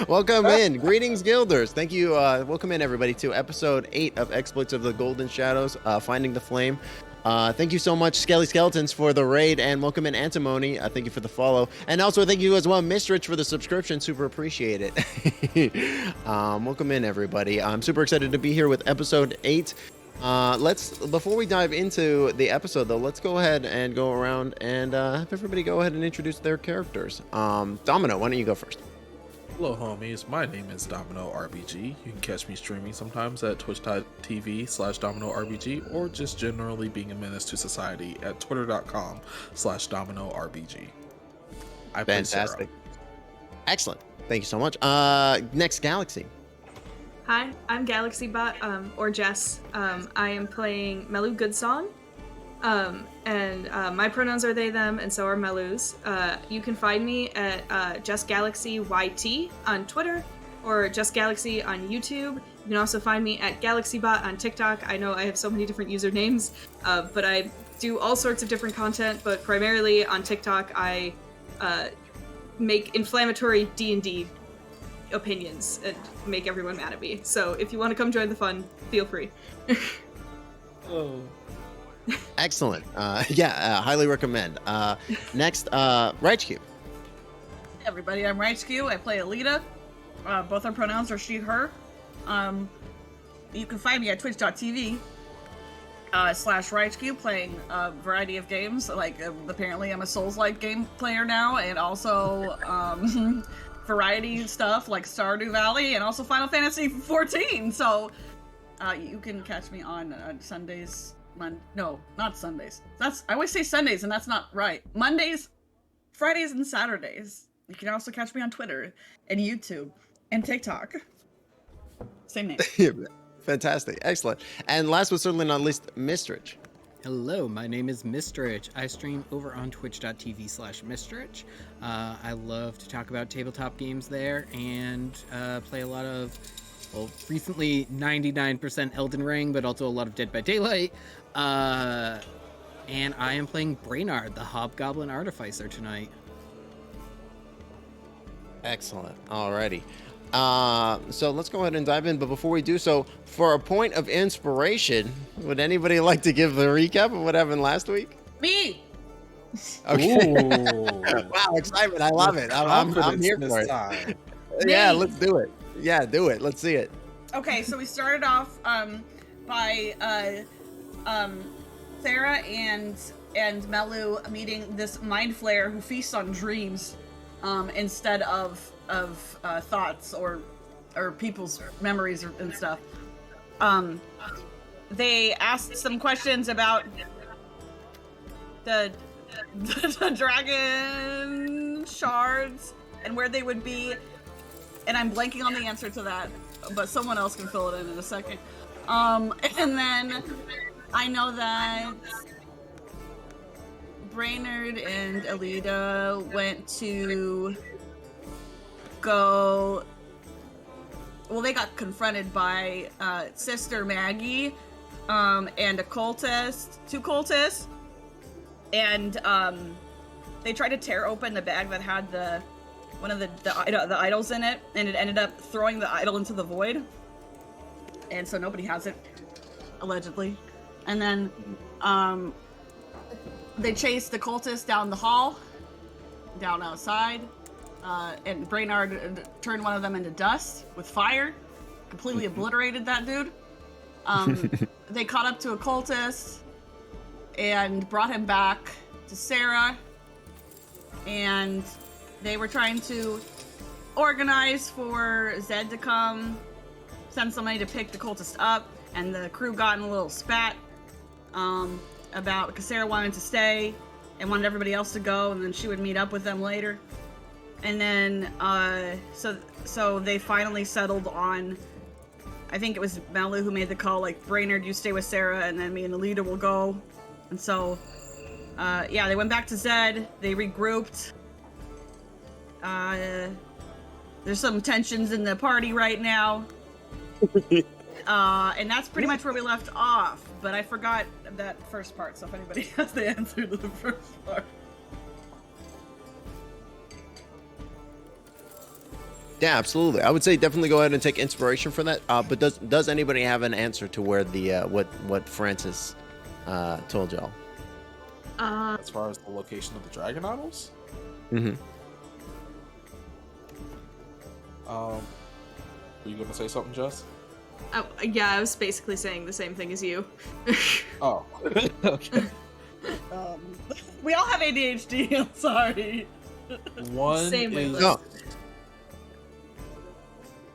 Welcome in. Greetings, Guilders. Thank you. Welcome in, everybody, to episode 8 of Exploits of the Golden Shadows, Finding the Flame. Thank you so much, Skelly Skeletons, for the raid, and welcome in, Antimony. Thank you for the follow. And also thank you as well, Mystrich, for the subscription. Super appreciate it. Welcome in, everybody. I'm super excited to be here with episode 8. Before we dive into the episode, though, let's go ahead and go around and have everybody go ahead and introduce their characters. Domino, why don't you go first? Hello homies, my name is Domino RBG. You can catch me streaming sometimes at twitch.tv/Domino RBG, or just generally being a menace to society at twitter.com/Domino RBG. I play Fantastic. Cera. Excellent. Thank you so much. Next, Galaxy. Hi, I'm Galaxiebot, or Jess. I am playing Melu Goodsong, and my pronouns are they, them, and so are Melu's. You can find me at JustGalaxyYT on Twitter, or JustGalaxy on YouTube. You can also find me at Galaxiebot on TikTok. I know I have so many different usernames, but I do all sorts of different content, but primarily on TikTok I make inflammatory D&D opinions and make everyone mad at me. So if you want to come join the fun, feel free. Oh. Excellent. Highly recommend. Next, Raichkyu. Hey everybody, I'm Raichkyu. I play Ellida. Both our pronouns are she, her. You can find me at twitch.tv /Raichkyu, playing a variety of games. Like, apparently I'm a Souls-like game player now, and also variety stuff like Stardew Valley, and also Final Fantasy XIV. So you can catch me on Sundays. No, not Sundays. I always say Sundays, and that's not right. Mondays, Fridays, and Saturdays. You can also catch me on Twitter and YouTube and TikTok. Same name. Fantastic. Excellent. And last but certainly not least, Mystrich. Hello, my name is Mystrich. I stream over on twitch.tv/Mystrich. I love to talk about tabletop games there and play a lot of, well, recently 99% Elden Ring, but also a lot of Dead by Daylight. And I am playing Brennard, the Hobgoblin Artificer, tonight. Excellent. Alrighty. So let's go ahead and dive in. But before we do so, for a point of inspiration, would anybody like to give the recap of what happened last week? Me! Okay. Wow, excitement. I love it. I'm here for it. Yeah, let's do it. Yeah, do it. Let's see it. Okay, so we started off by Cera and Melu meeting this mind flayer who feasts on dreams instead of thoughts or people's memories and stuff. They asked some questions about the dragon shards and where they would be, and I'm blanking on the answer to that, but someone else can fill it in a second. And then I know that Brennard and Ellida went to they got confronted by Sister Maggie and two cultists, and they tried to tear open the bag that had one of the idols in it, and it ended up throwing the idol into the void, and so nobody has it, allegedly. And then they chased the cultists down the hall, down outside, and Brennard turned one of them into dust with fire, completely obliterated that dude. They caught up to a cultist and brought him back to Cera, and they were trying to organize for Zed to come, send somebody to pick the cultist up, and the crew got in a little spat about, because Cera wanted to stay and wanted everybody else to go, and then she would meet up with them later. And then, so they finally settled on, I think it was Melu who made the call, like, Brennard, you stay with Cera, and then me and Ellida will go. And so, they went back to Zed, they regrouped. There's some tensions in the party right now. And that's pretty much where we left off, but I forgot that first part, so if anybody has the answer to the first part. Yeah, absolutely. I would say definitely go ahead and take inspiration for that. But does anybody have an answer to where the what Francis told y'all? As far as the location of the dragon idols? Mm-hmm. Were you gonna say something, Jess? Oh, yeah, I was basically saying the same thing as you. Oh. Okay. We all have ADHD. I'm sorry. One Same is... with No.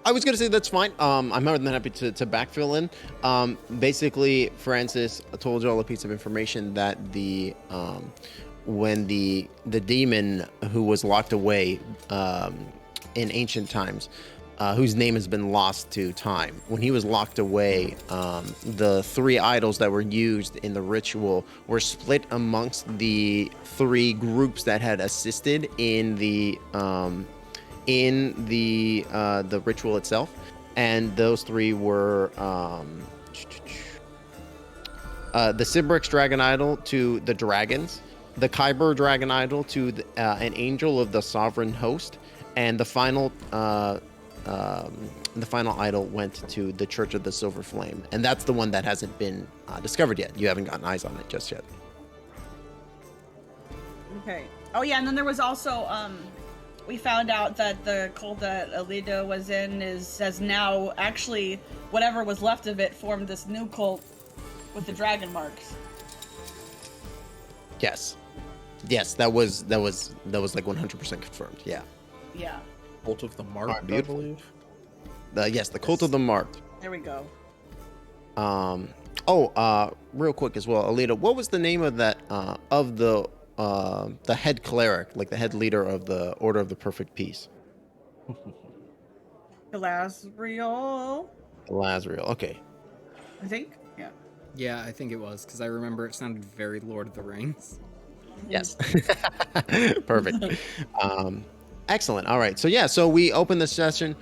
I was gonna say that's fine. I'm more than happy to backfill in. Basically, Francis told you all a piece of information that when the demon who was locked away in ancient times, whose name has been lost to time, when he was locked away, the 3 idols that were used in the ritual were split amongst the 3 groups that had assisted in the ritual itself, and those 3 were the Sibrix dragon idol to the dragons, the Kyber dragon idol to an angel of the sovereign host, and the final idol went to the Church of the Silver Flame, and that's the one that hasn't been discovered yet. You haven't gotten eyes on it just yet. Okay. Oh yeah, and then there was also we found out that the cult that Ellida was in has now actually, whatever was left of it, formed this new cult with the dragon marks. Yes, that was like 100% confirmed. Yeah. Yeah. Cult of the Mark, Alright, I beautiful. believe. Yes, the Cult of the Marked. There we go. Real quick as well, Ellida, what was the name of that of the head cleric, like the head leader of the Order of the Perfect Peace? Galaxiebot, Lazriel. Okay. I think. Yeah. Yeah, I think it was, because I remember it sounded very Lord of the Rings. Yes. Perfect. Excellent. All right. So we open the session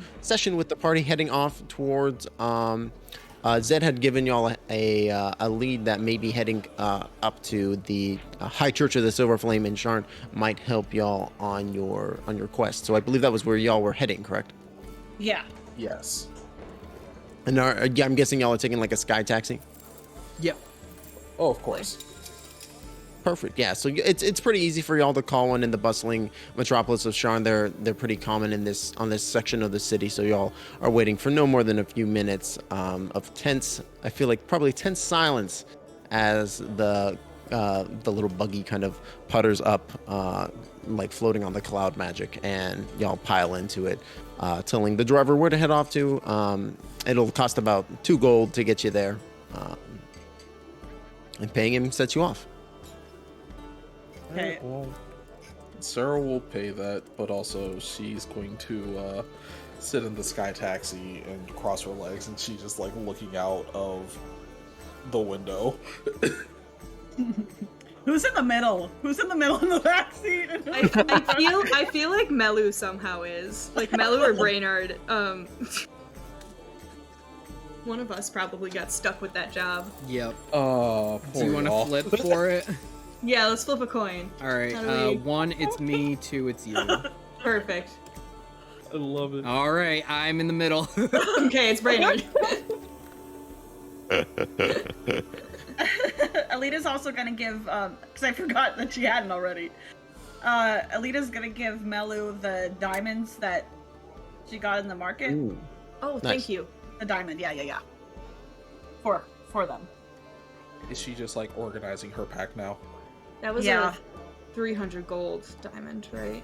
with the party heading off towards Zed had given y'all a lead that maybe heading up to the High Church of the Silver Flame in Sharn might help y'all on your quest. So I believe that was where y'all were heading, correct? Yeah. Yes. And I'm guessing y'all are taking like a sky taxi. Yep. Oh, of course. Perfect. Yeah. So it's pretty easy for y'all to call one in the bustling metropolis of Sharn. They're pretty common on this section of the city. So y'all are waiting for no more than a few minutes of tense. I feel like probably tense silence as the little buggy kind of putters up, like floating on the cloud magic, and y'all pile into it, telling the driver where to head off to. It'll cost about 2 gold to get you there, and paying him sets you off. Okay. Well, Cera will pay that, but also she's going to sit in the sky taxi and cross her legs, and she's just like looking out of the window. Who's in the middle? Who's in the middle in the back seat? I feel like Melu somehow is. Like Melu or Brennard. One of us probably got stuck with that job. Yep. Oh, Do you want to flip for it? Yeah, let's flip a coin. All right. How do we- 1, it's me. 2, it's you. Perfect. I love it. All right, I'm in the middle. Okay, it's Brennard. Alita's also gonna give, because I forgot that she hadn't already. Alita's gonna give Melu the diamonds that she got in the market. Ooh. Oh, Nice. thank you. The diamond, yeah. For them. Is she just like organizing her pack now? That was Yeah. a 300 gold diamond, right?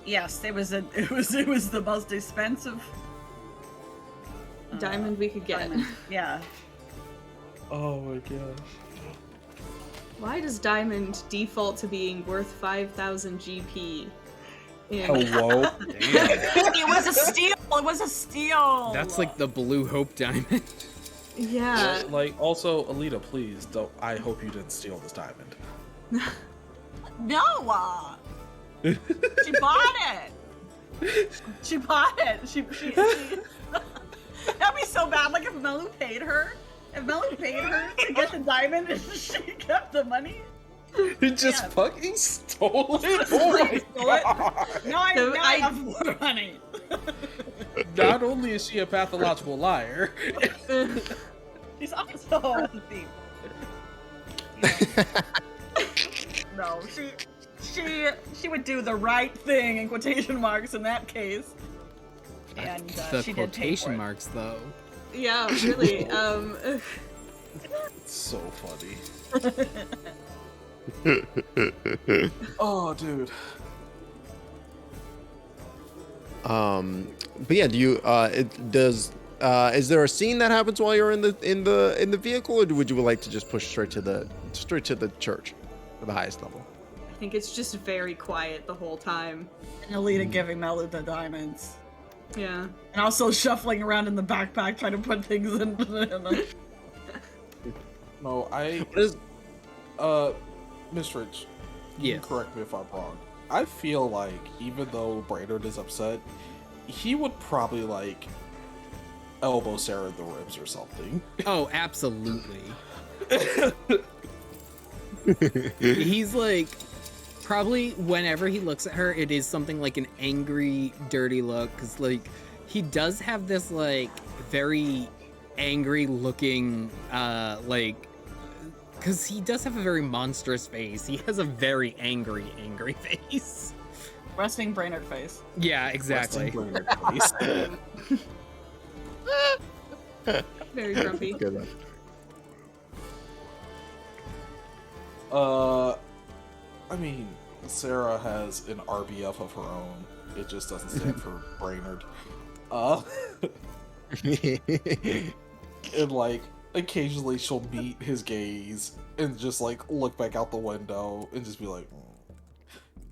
Yes, it was the most expensive Diamond we could get. diamond. Yeah. Oh my gosh. Why does diamond default to being worth 5,000 GP? Hello? It was a steal. It was a steal. That's like the Blue Hope diamond. Yeah. Like, also, Ellida, please, don't. I hope you didn't steal this diamond. No. She bought it. She bought it. She That'd be so bad. Like if Melu paid her. If Melu paid her to get the diamond and she kept the money. You just Yeah. fucking stole it? Oh my Stole it? god! Now I So have more money. Not only is she a pathological liar, She's also a thief. No, she would do the right thing in quotation marks in that case. And The she did pay for quotation it. marks, though. Yeah, really. it's so funny. Oh, dude. But yeah, do you is there a scene that happens while you're in the vehicle, or would you like to just push straight to the church, the highest level? I think it's just very quiet the whole time. And Ellida giving Melu the diamonds. Yeah. And also shuffling around in the backpack trying to put things in the... No, What is Mystrich, Yes. you can correct me if I'm wrong. I feel like even though Brennard is upset, he would probably like elbow Cera in the ribs or something. Oh, absolutely. He's like, probably whenever he looks at her, it is something like an angry, dirty look. Because, like, he does have this, like, very angry looking, because he does have a very monstrous face. He has a very angry face. Resting Brennard face. Yeah, exactly. Brennard face. Very grumpy. good one. I mean, Cera has an RBF of her own. It just doesn't stand for Brennard. And like, occasionally she'll meet his gaze and just like look back out the window and just be like,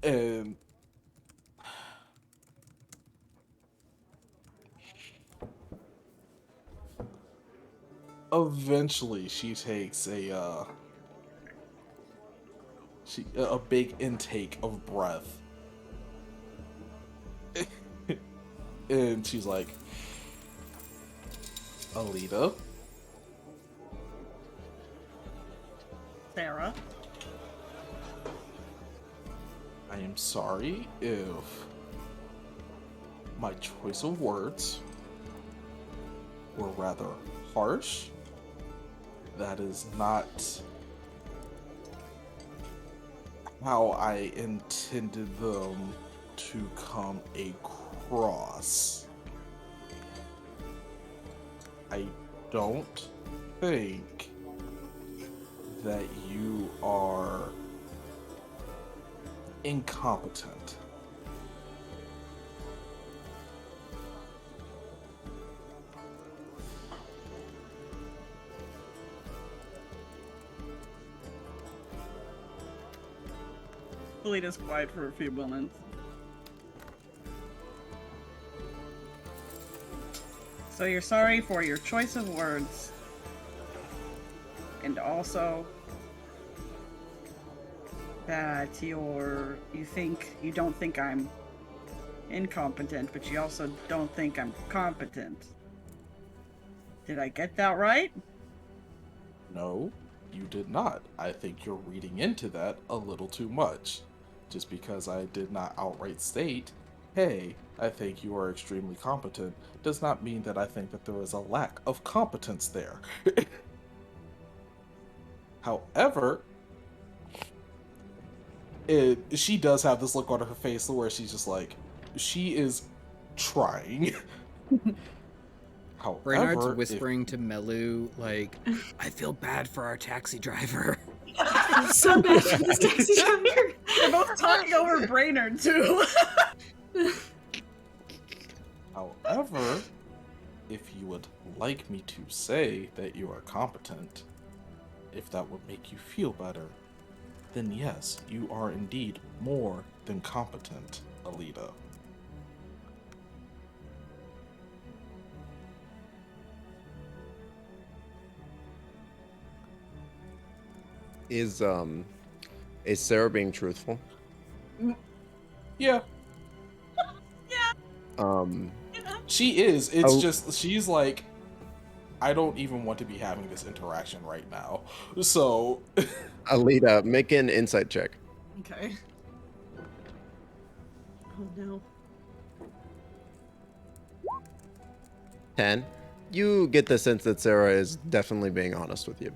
and eventually she takes a big intake of breath. And she's like, Ellida? Cera. I am sorry if my choice of words were rather harsh. That is not how I intended them to come across. I don't think that you are incompetent. Ellida's quiet for a few moments. So you're sorry for your choice of words. And also that you don't think I'm incompetent, but you also don't think I'm competent. Did I get that right? No, you did not. I think you're reading into that a little too much. Just because I did not outright state, hey, I think you are extremely competent, does not mean that I think that there is a lack of competence there. However, she does have this look on her face where she's just like, she is trying. However, Brennard's whispering to Melu, like, I feel bad for our taxi driver. So bad for this taxi driver. They're both talking over Brennard too. However, if you would like me to say that you are competent, if that would make you feel better, then yes, you are indeed more than competent, Ellida. Is Cera being truthful? Yeah, she is. It's just, she's like, I don't even want to be having this interaction right now. So, Ellida, make an insight check. Okay. Oh no. 10. You get the sense that Cera is definitely being honest with you.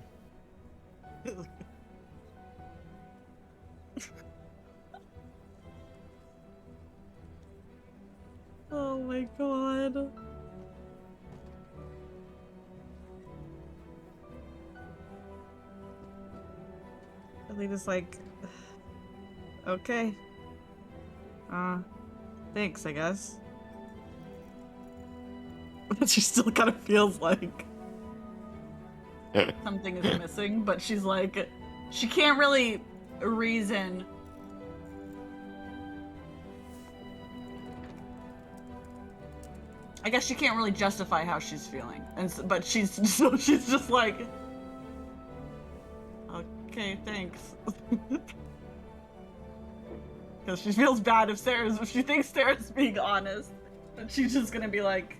Oh my god. Ellita's like, okay. Thanks, I guess. But she still kind of feels like something is missing, but she's like, she can't really reason. I guess she can't really justify how she's feeling, but she's just like, okay, thanks. Because she feels bad if she thinks Sarah's being honest, but she's just gonna be like,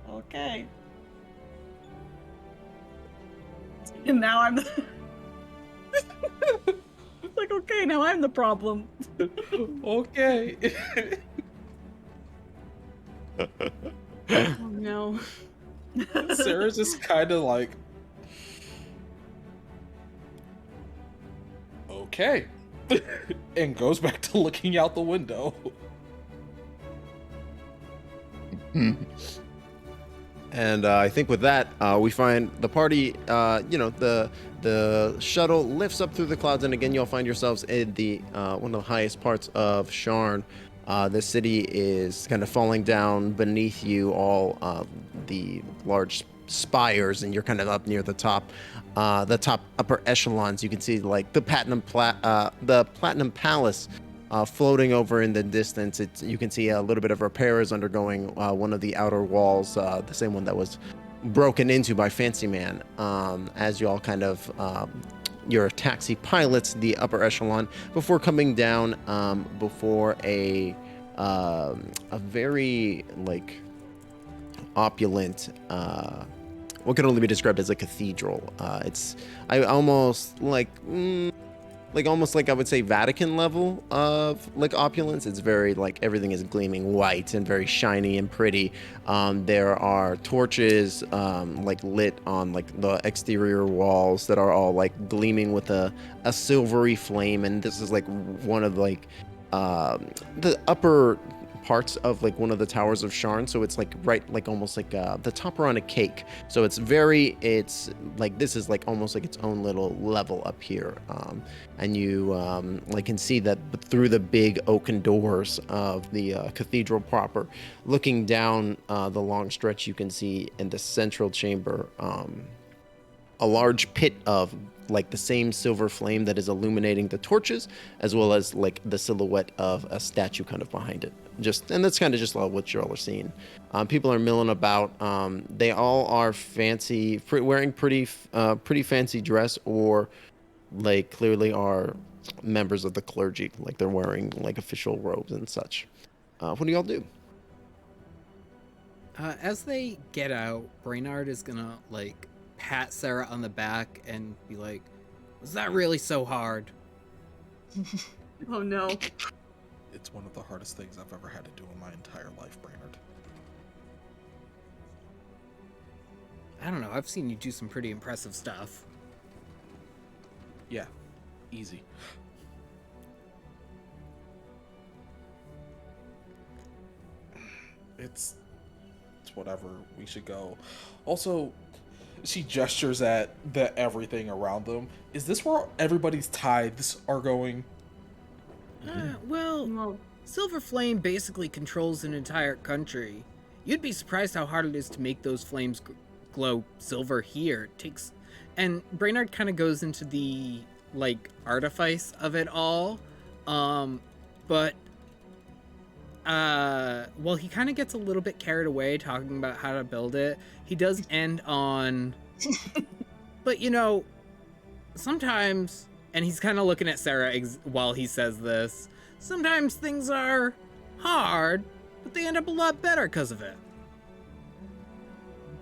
okay. And now I'm like, okay, now I'm the problem. Okay. Oh no. Sarah's just kind of like, okay, and goes back to looking out the window. And I think with that, we find the party, the shuttle lifts up through the clouds, and again, you'll find yourselves in the one of the highest parts of Sharn. The city is kind of falling down beneath you, all the large spires, and you're kind of up near the top upper echelons. You can see like the Platinum Palace floating over in the distance. You can see a little bit of repair is undergoing one of the outer walls, the same one that was broken into by Fancy Man. As you all kind of your taxi pilots the upper echelon before coming down before a very like opulent what can only be described as a cathedral. It's almost like almost like I would say Vatican level of like opulence. It's very like everything is gleaming white and very shiny and pretty. There are torches like lit on like the exterior walls that are all like gleaming with a silvery flame. And this is like one of like the upper parts of like one of the towers of Sharn, so it's like right like almost like the topper on a cake, so it's like this is like almost like its own little level up here, and you like can see that through the big oaken doors of the cathedral proper. Looking down the long stretch, you can see in the central chamber a large pit of like the same silver flame that is illuminating the torches, as well as like the silhouette of a statue kind of behind it. And that's kind of just what you all are seeing. People are milling about. They all are fancy, wearing pretty fancy dress, or like clearly are members of the clergy. Like they're wearing like official robes and such. What do y'all do? As they get out, Brennard is gonna like pat Cera on the back and be like, "Was that really so hard?" Oh no. It's one of the hardest things I've ever had to do in my entire life, Brennard. I don't know. I've seen you do some pretty impressive stuff. Yeah, easy. It's whatever. We should go. Also, she gestures at the everything around them. Is this where everybody's tithes are going? Well, Silver Flame basically controls an entire country. You'd be surprised how hard it is to make those flames glow silver here. And Brennard kind of goes into the like artifice of it all, but well, he kind of gets a little bit carried away talking about how to build it. He does end on, but you know, sometimes. And he's kind of looking at Cera while he says this. Sometimes things are hard, but they end up a lot better because of it.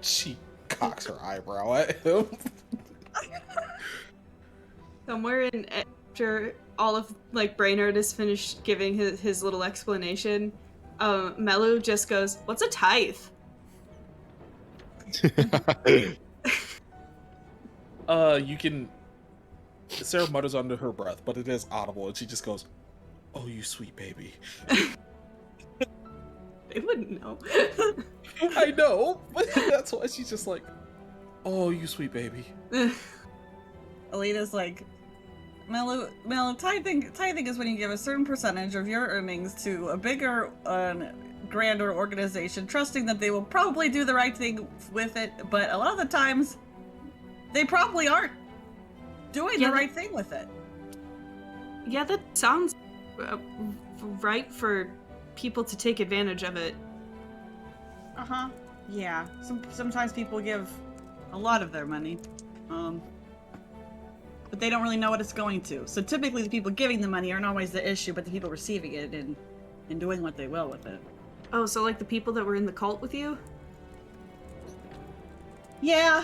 She cocks her eyebrow at him. Somewhere in after all of like Brennard is finished giving his little explanation, Melu just goes, "What's a tithe?" You can. Sarah mutters under her breath, but it is audible, and she just goes, "Oh, you sweet baby." They wouldn't know. I know, but that's why she's just like, "Oh, you sweet baby." Ellida's like, Melu, tithing is when you give a certain percentage of your earnings to a bigger, grander organization, trusting that they will probably do the right thing with it, but a lot of the times, they probably aren't doing the right thing with it. Yeah, that sounds right for people to take advantage of it. Uh-huh. Yeah. Sometimes people give a lot of their money. But they don't really know what it's going to. So typically the people giving the money aren't always the issue, but the people receiving it and doing what they will with it. Oh, so like the people that were in the cult with you? Yeah.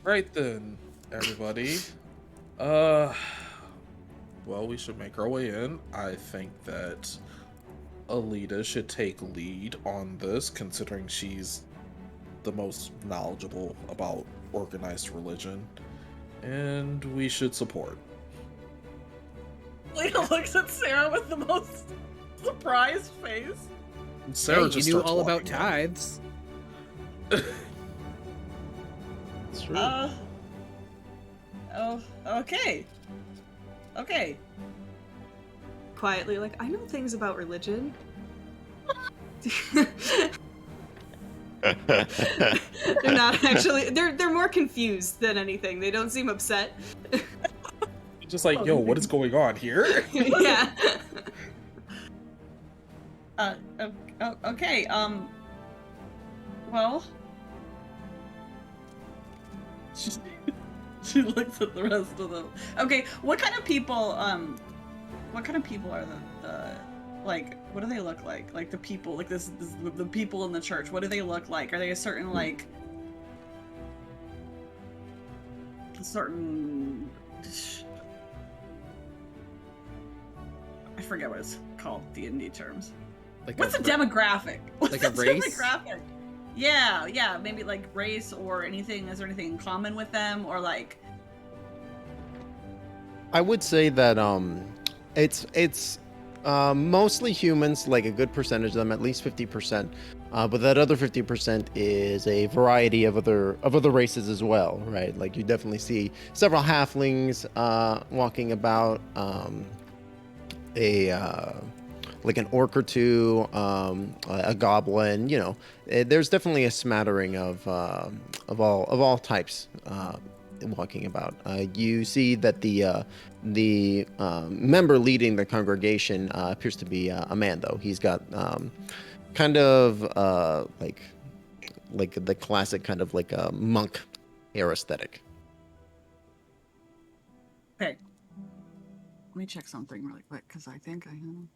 Right then, everybody. Well, we should make our way in. I think that Ellida should take lead on this, considering she's the most knowledgeable about organized religion, and we should support. Lena looks at Sarah with the most surprised face. Sarah Hey, just you knew starts all about walking in. tithes. It's true. Oh, okay. Okay. Quietly, like, I know things about religion. They're not actually. They're more confused than anything. They don't seem upset. Just like, yo, what is going on here? Yeah. Okay, well... She looks at the rest of them. Okay, what kind of people are the like, what do they look like? Like the people, like the people in the church, what do they look like? Are they a certain, like... I forget what it's called, the indie terms. Like What's a demographic? What's like a the race? demographic? Yeah, maybe like race or anything. Is there anything in common with them, or like? I would say that it's mostly humans, like a good percentage of them, at least 50%. But that other 50% is a variety of other races as well, right? Like you definitely see several halflings walking about, like an orc or two, a goblin. You know, there's definitely a smattering of all types walking about. You see that the member leading the congregation appears to be a man, though. He's got kind of like the classic kind of like a monk hair aesthetic. Okay. Let me check something really quick because I think I have.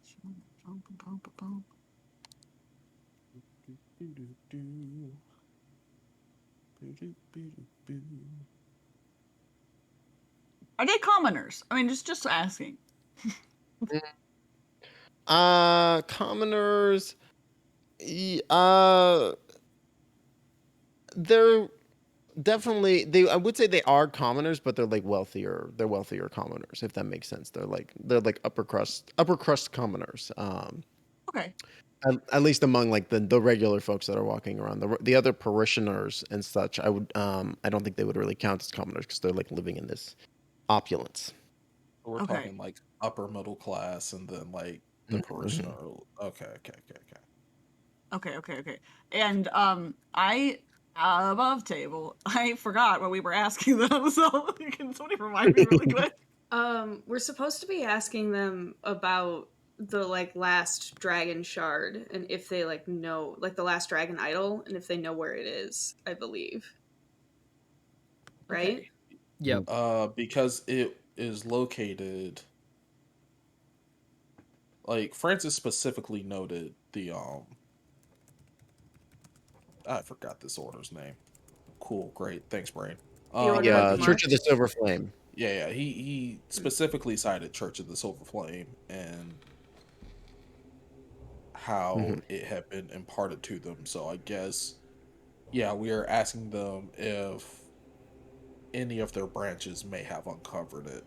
Are they commoners? I mean, just asking. Commoners. They're definitely I would say they are commoners, but they're like wealthier. They're wealthier commoners, if that makes sense. They're like upper crust commoners. Okay. At least among like the regular folks that are walking around, the other parishioners and such, I don't think they would really count as commoners because they're like living in this opulence. We're Okay. talking like upper middle class, and then like the parishioner. Okay. Okay. And I above table, I forgot what we were asking them, so can somebody remind me really quick? We're supposed to be asking them about the like last dragon shard and if they like know like the last dragon idol and if they know where it is, I believe. Right? Okay. Yep. Because it is located. Like Francis specifically noted the I forgot this order's name. Cool, great, thanks, Brain. The Order of the Church March? of the Silver Flame. Yeah, he specifically cited Church of the Silver Flame and how Mhm. it had been imparted to them. So I guess, yeah, we are asking them if any of their branches may have uncovered it,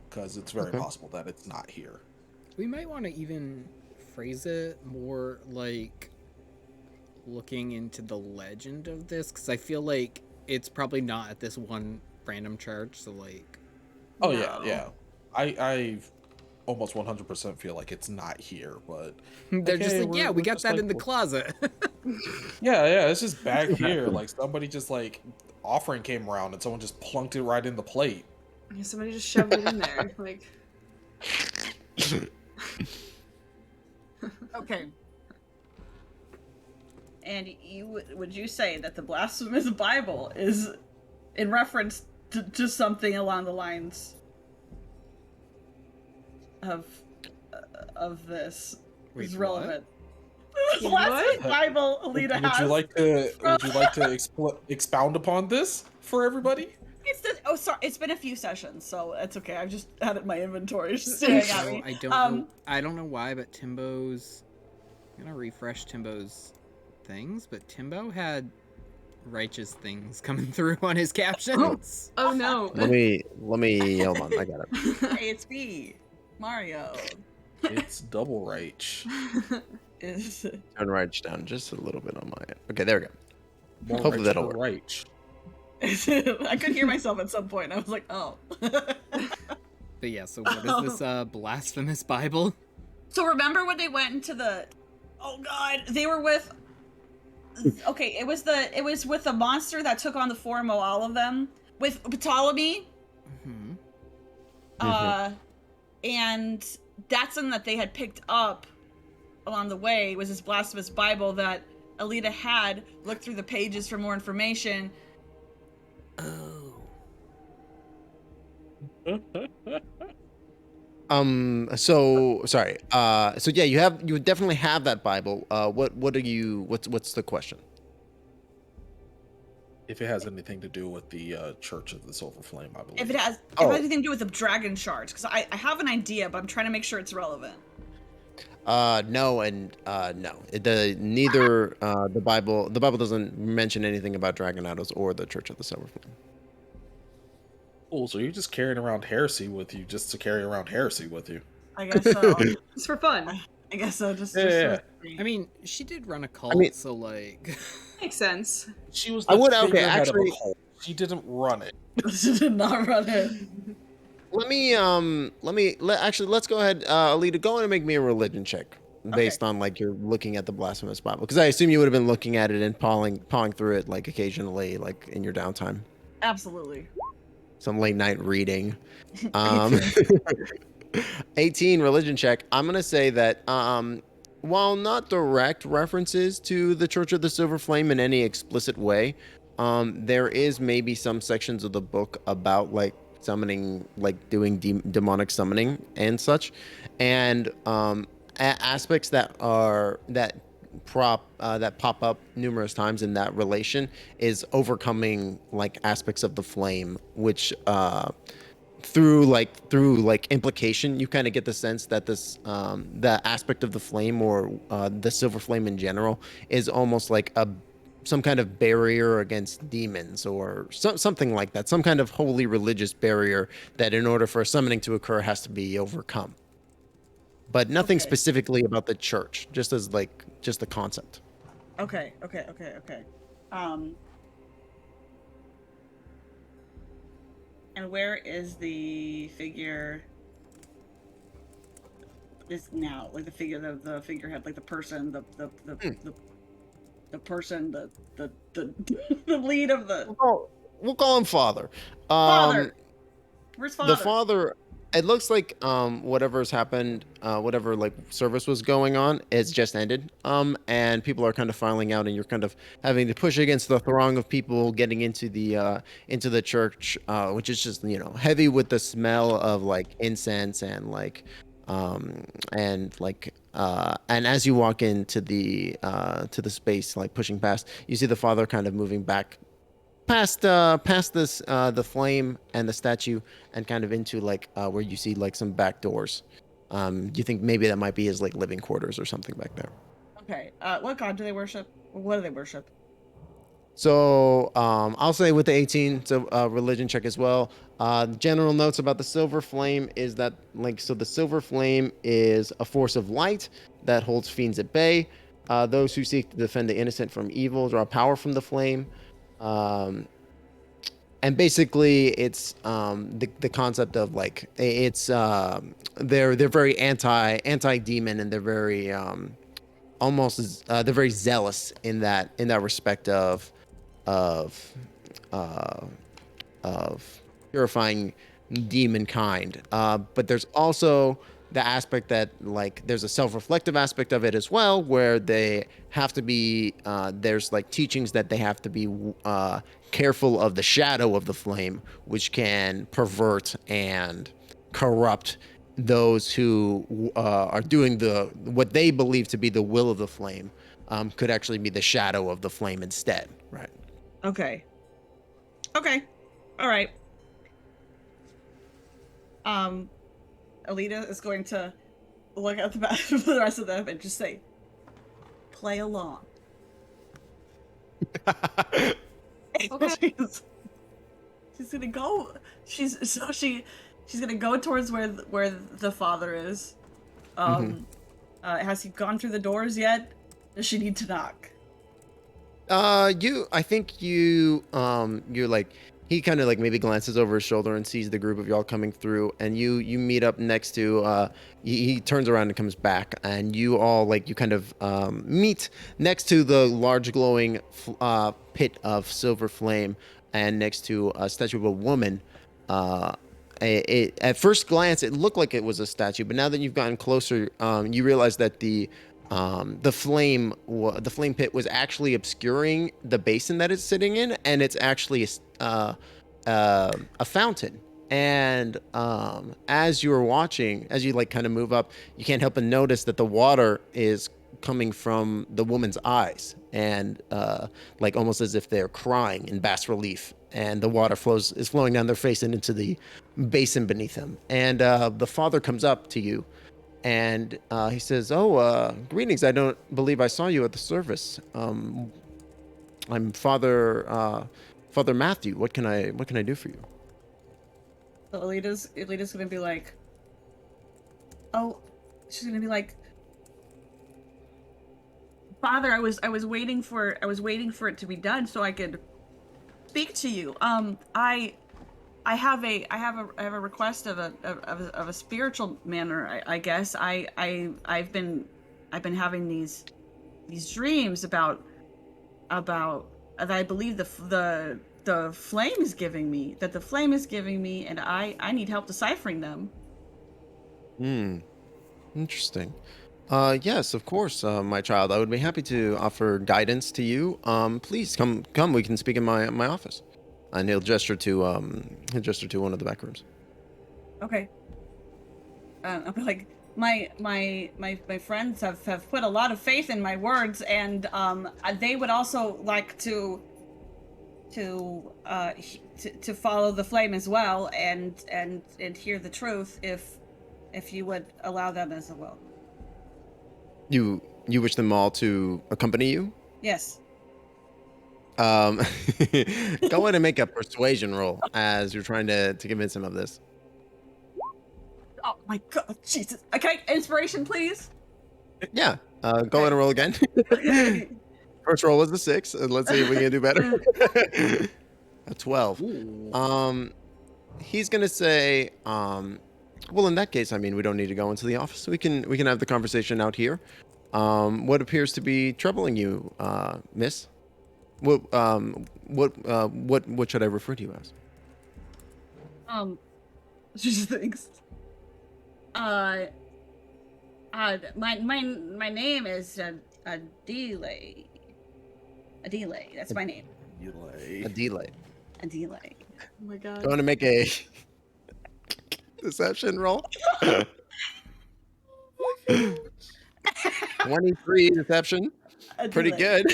because it's very Okay. possible that it's not here. We might want to even phrase it more like looking into the legend of this, because I feel like it's probably not at this one random church. So like, Oh No. yeah. I almost 100% feel like it's not here, but they're just hey, like, yeah, we we're got just that like, in the closet. yeah, it's just back here. Exactly. Like somebody just like offering came around and someone just plunked it right in the plate. Yeah, somebody just shoved it in there. Like, Okay. And would you say that the blasphemous Bible is in reference to something along the lines of this Wait, is what? relevant? The Wait, blasphemous what? Bible Ellida has. Would you like to expound upon this for everybody? It's been a few sessions, so it's okay. I've just had it in my inventory, it's just staring at So me. I don't know. I don't know why, but Timbo's. I'm gonna refresh Timbo's things, but Timbo had righteous things coming through on his captions. Oh no. Let me hold on. I got it. Hey, it's me, Mario. It's double Reich. Is Turn right down just a little bit on my end. Okay, there we go. More Hopefully Reich that'll for work. Reich. I could hear myself at some point. I was like, oh. But yeah, so what is this blasphemous Bible? So remember when they went into the? Oh God, they were with. Okay, it was with the monster that took on the form of all of them with Ptolemy. Mm-hmm. And that's something that they had picked up along the way was this blasphemous Bible that Ellida had looked through the pages for more information. Oh. So sorry. So yeah, you definitely have that Bible. What's the question? If it has anything to do with the Church of the Silver Flame, I believe. If it has anything to do with the dragon shards, because I have an idea, but I'm trying to make sure it's relevant. No and no. Neither the Bible doesn't mention anything about dragon idols or the Church of the Silver Flame. Cool, so you're just carrying around heresy with you just to carry around heresy with you. I guess so. It's for fun. I guess so. Just Yeah. I mean, she did run a cult, mean- so like. Makes sense. She was I the would- okay, figurehead of actually- a cult. She didn't run it. she did not run it. Let's go ahead, Ellida, go and make me a religion check based on like you're looking at the blasphemous Bible, because I assume you would have been looking at it and pawing through it like occasionally, like in your downtime. Absolutely. Some late night reading. 18 religion check. I'm gonna say that while not direct references to the Church of the Silver Flame in any explicit way, there is maybe some sections of the book about like summoning, like doing demonic summoning and such, and aspects that pop up numerous times in that relation is overcoming like aspects of the flame, which through implication you kind of get the sense that this the aspect of the flame, or the silver flame in general, is almost like some kind of barrier against demons, or something like that, some kind of holy religious barrier that in order for a summoning to occur has to be overcome, but nothing specifically about the church, just the concept. Okay. And where is the figure? Is now like the figure, the figurehead, like the person, the person, the the lead of the We'll call him Father. father. Where's father? The father. It looks like whatever's happened, whatever like service was going on, it's just ended. And people are kind of filing out, and you're kind of having to push against the throng of people getting into the church, which is just heavy with the smell of like incense and like and as you walk into the space, like pushing past, you see the father kind of moving back past this the flame and the statue, and kind of into like where you see like some back doors. You think maybe that might be his like living quarters or something back there. Okay. What god do they worship? What do they worship? So I'll say with the 18, so religion check as well. General notes about the silver flame is that the silver flame is a force of light that holds fiends at bay. Those who seek to defend the innocent from evil draw power from the flame. And basically it's the concept of like it's they're very anti demon, and they're very they're very zealous in that respect of uh, of purifying demon kind. But there's also the aspect that like there's a self-reflective aspect of it as well, where they have to be there's like teachings that they have to be careful of the shadow of the flame, which can pervert and corrupt those who are doing what they believe to be the will of the flame. Could actually be the shadow of the flame instead, right? Okay. Okay. All right. Ellida is going to look at the back for the rest of them and just say, "Play along." Okay. She's gonna go. She's gonna go towards where the father is. Has he gone through the doors yet? Does she need to knock? I think you're like, he kind of like maybe glances over his shoulder and sees the group of y'all coming through, and you meet up next to he turns around and comes back, and you all like you kind of meet next to the large glowing pit of silver flame, and next to a statue of a woman. At first glance it looked like it was a statue, but now that you've gotten closer, you realize that the flame pit was actually obscuring the basin that it's sitting in, and it's actually a fountain. And as you're watching, as you like kind of move up, you can't help but notice that the water is coming from the woman's eyes, and like almost as if they're crying in bas relief, and the water is flowing down their face and into the basin beneath them. And the father comes up to you, and he says, greetings. I don't believe I saw you at the service. I'm Father Matthew. What can I do for you? So Elida's gonna be like, she's gonna be like, Father, I was waiting for it to be done so I could speak to you. I have a request of a spiritual manner, I guess. I've been having these dreams about that I believe the flame is giving me, and I need help deciphering them. Interesting. Yes, of course, my child. I would be happy to offer guidance to you. Please come. We can speak in my office. And he'll gesture to one of the back rooms. Okay. I'll be like, my friends have put a lot of faith in my words, and they would also like to follow the flame as well, and hear the truth if you would allow them as well. You wish them all to accompany you? Yes. Go ahead and make a persuasion roll as you're trying to convince him of this. Oh my god, Jesus. Okay, inspiration, please. Yeah. Go ahead and roll again. First roll was a 6. Let's see if we can do better. A 12. Ooh. He's gonna say, well, in that case, I mean, we don't need to go into the office. We can have the conversation out here. What appears to be troubling you, miss? What should I refer to you as? She just thinks. My name is Adile. Adile, that's my name. Adile. Adile. Oh my god. Going to make a deception roll. 23 deception. Pretty good.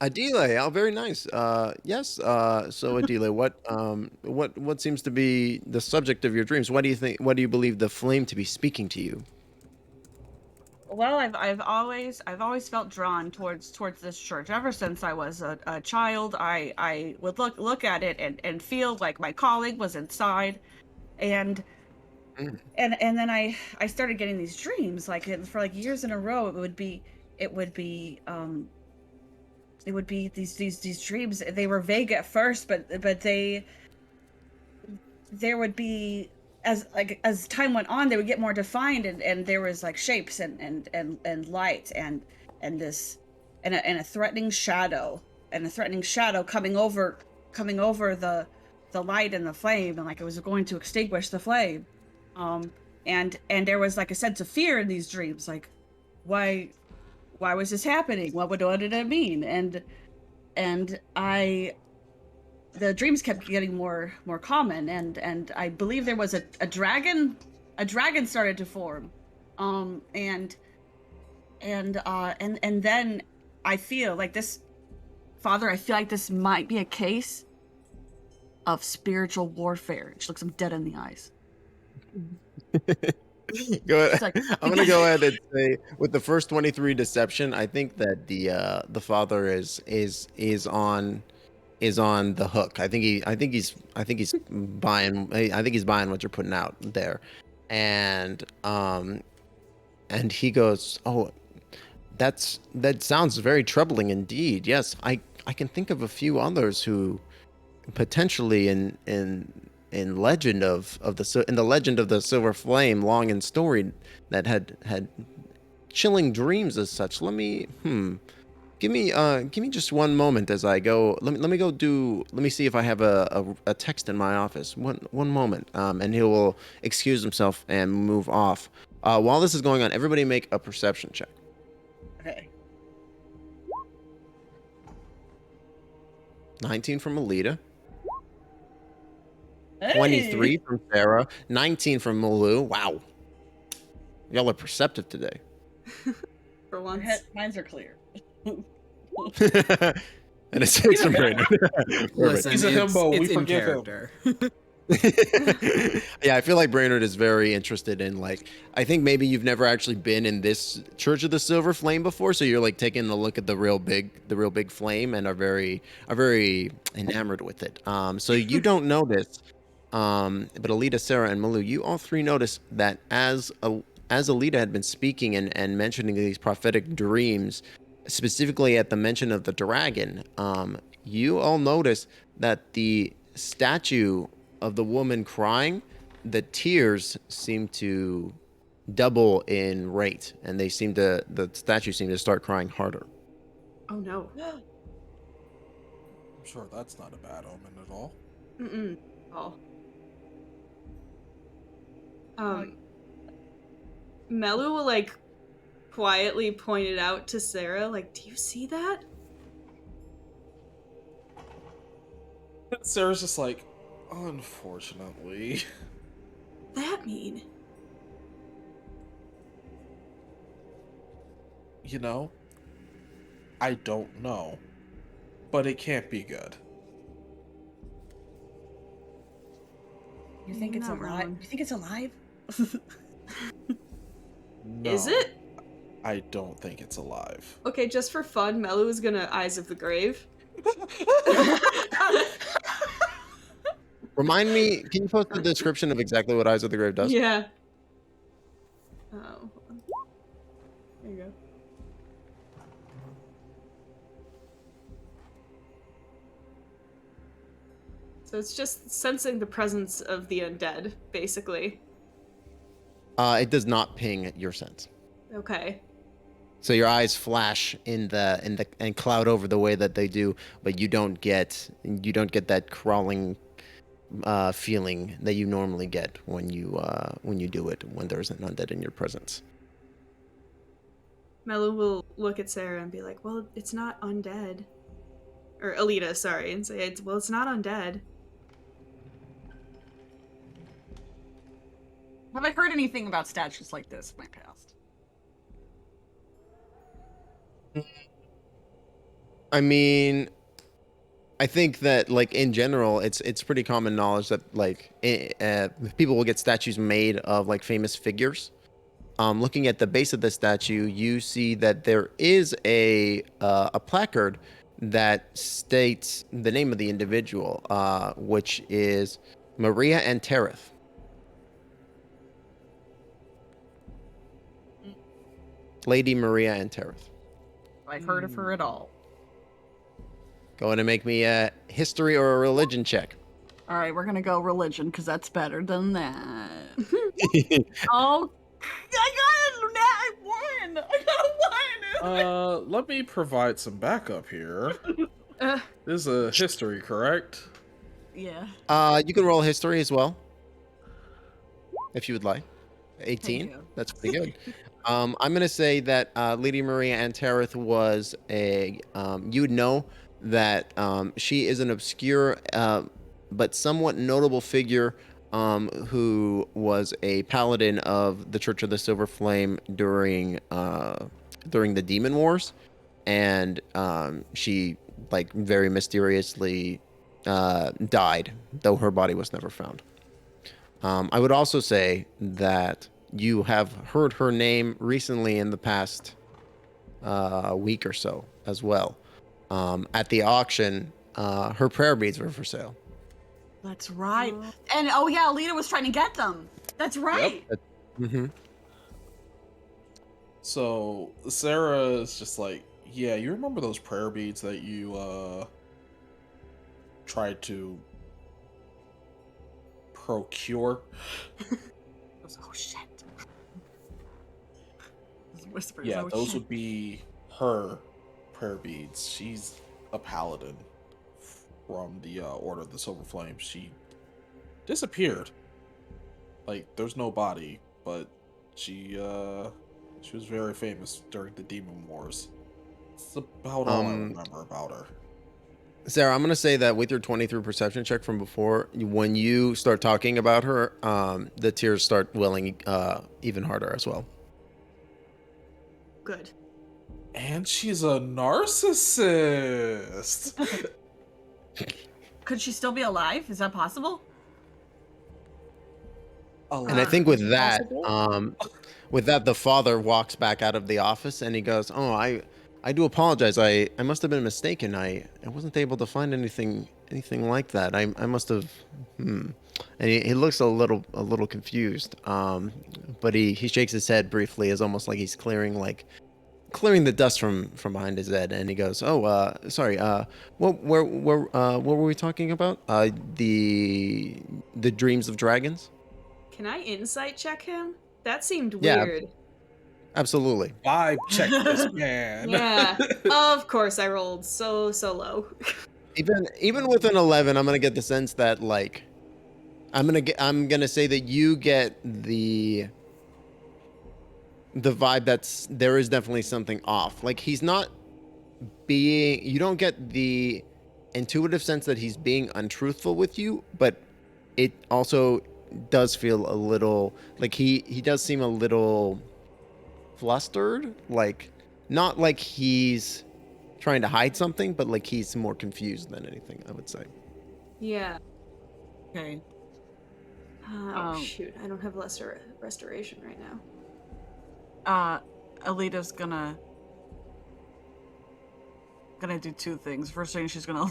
Adile, oh, very nice. Yes. So Adile, what seems to be the subject of your dreams? What do you think? What do you believe the flame to be speaking to you? Well, I've always felt drawn towards this church ever since I was a child. I would look at it and feel like my calling was inside, and Mm. and then I started getting these dreams like for like years in a row. It would be these dreams. They were vague at first, but there would be, as time went on, they would get more defined, and there was like shapes and light and this and a threatening shadow, coming over the light and the flame, and like it was going to extinguish the flame. And there was like a sense of fear in these dreams, like why was this happening, what did it mean? And I the dreams kept getting more common, and I believe there was a dragon. A dragon started to form, and then I feel like this, Father. I feel like this might be a case of spiritual warfare. She looks him dead in the eyes. Go ahead. It's like, I'm gonna go ahead and say with the first 23 deception, I think that the father is on the hook. I think he's buying what you're putting out there, and he goes, oh, that sounds very troubling indeed. Yes, I can think of a few others who potentially in legend in the legend of the Silver Flame, long and storied, that had chilling dreams as such. Give me just one moment as I go. Let me see if I have a text in my office. One moment. And he will excuse himself and move off. While this is going on, everybody make a perception check. okay. 19 from Ellida, Hey! 23 from Cera, 19 from Melu. Wow, y'all are perceptive today. For once. Minds are clear. And a 6 from Brennard. Listen, He's a himbo. We it's in forgive him. character. Yeah, I feel like Brennard is very interested in, like, I think maybe you've never actually been in this Church of the Silver Flame before, so you're like taking a look at the real big flame and are very enamored with it. So you don't notice, but Ellida, Cera, and Melu, you all three notice that as Ellida had been speaking and mentioning these prophetic dreams, specifically at the mention of the dragon, you all notice that the statue of the woman crying, the tears seem to double in rate, and the statue seemed to start crying harder. Oh no. I'm sure that's not a bad omen at all. Mm-mm. Oh. Melu will like quietly point it out to Cera, like, do you see that? Sarah's just like, unfortunately. That mean? You know, I don't know, but it can't be good. You think it's Not alive? wrong. You think it's alive? No, Is it? I don't think it's alive. Okay, just for fun, Melu is gonna Eyes of the Grave. Remind me, can you post the description of exactly what Eyes of the Grave does? Yeah. Oh, hold on. There you go. So it's just sensing the presence of the undead, basically. It does not ping your sense. Okay. So your eyes flash and cloud over the way that they do, but you don't get that crawling feeling that you normally get when you do it when there's an undead in your presence. Melu will look at Cera and be like, well, it's not undead. Or Ellida, sorry, and say, well, it's not undead. Have I heard anything about statues like this in my past? I mean, I think that like in general, it's pretty common knowledge that like people will get statues made of like famous figures. Looking at the base of the statue, you see that there is a placard that states the name of the individual, which is Maria Antereth. Lady Maria Antereth. I've heard of her at all. Go ahead and make me a history or a religion check. All right, we're gonna go religion because that's better than that. Oh, I got a nat 1. I got a 1. Let me provide some backup here. Uh, This is a history, correct? Yeah. You can roll history as well, if you would like. Thank 18. you. That's pretty good. I'm gonna say that Lady Maria Antereth was a. You would know that she is an obscure but somewhat notable figure who was a paladin of the Church of the Silver Flame during the Demon Wars, and she like very mysteriously died, though her body was never found. I would also say that you have heard her name recently in the past week or so as well. At the auction, her prayer beads were for sale. That's right. And oh yeah, Ellida was trying to get them. That's right. Mm-hmm. So Cera is just like, yeah, you remember those prayer beads that you tried to procure? Oh shit. Those whispers. Yeah, Oh, those shit. would be her prayer beads. She's a paladin from the Order of the Silver Flame. She disappeared. Like, there's no body, but she was very famous during the Demon Wars. That's about all I remember about her. Sarah, I'm gonna say that with your 23 perception check from before, when you start talking about her, the tears start welling even harder as well. good. And she's a narcissist. Could she still be alive? Is that possible? And I think with that, Possible? the father walks back out of the office and he goes, "Oh, I do apologize. I must have been mistaken. I wasn't able to find anything like that. I must have." And he looks a little confused. But he shakes his head briefly, as almost like he's clearing the dust from behind his head, and he goes, "Oh, sorry. What were we talking about? The dreams of dragons." Can I insight check him? That seemed Yeah. weird. Absolutely. Vibe check this man. Yeah. Of course I rolled so low. Even with an 11, I'm gonna get the sense that like I'm gonna say that you get the vibe that's there is definitely something off. Like you don't get the intuitive sense that he's being untruthful with you, but it also does feel a little like he does seem a little flustered, like not like he's trying to hide something, but like he's more confused than anything, I would say. Yeah. Okay. Shoot, I don't have restoration right now. Elida's gonna do two things. First thing, she's going to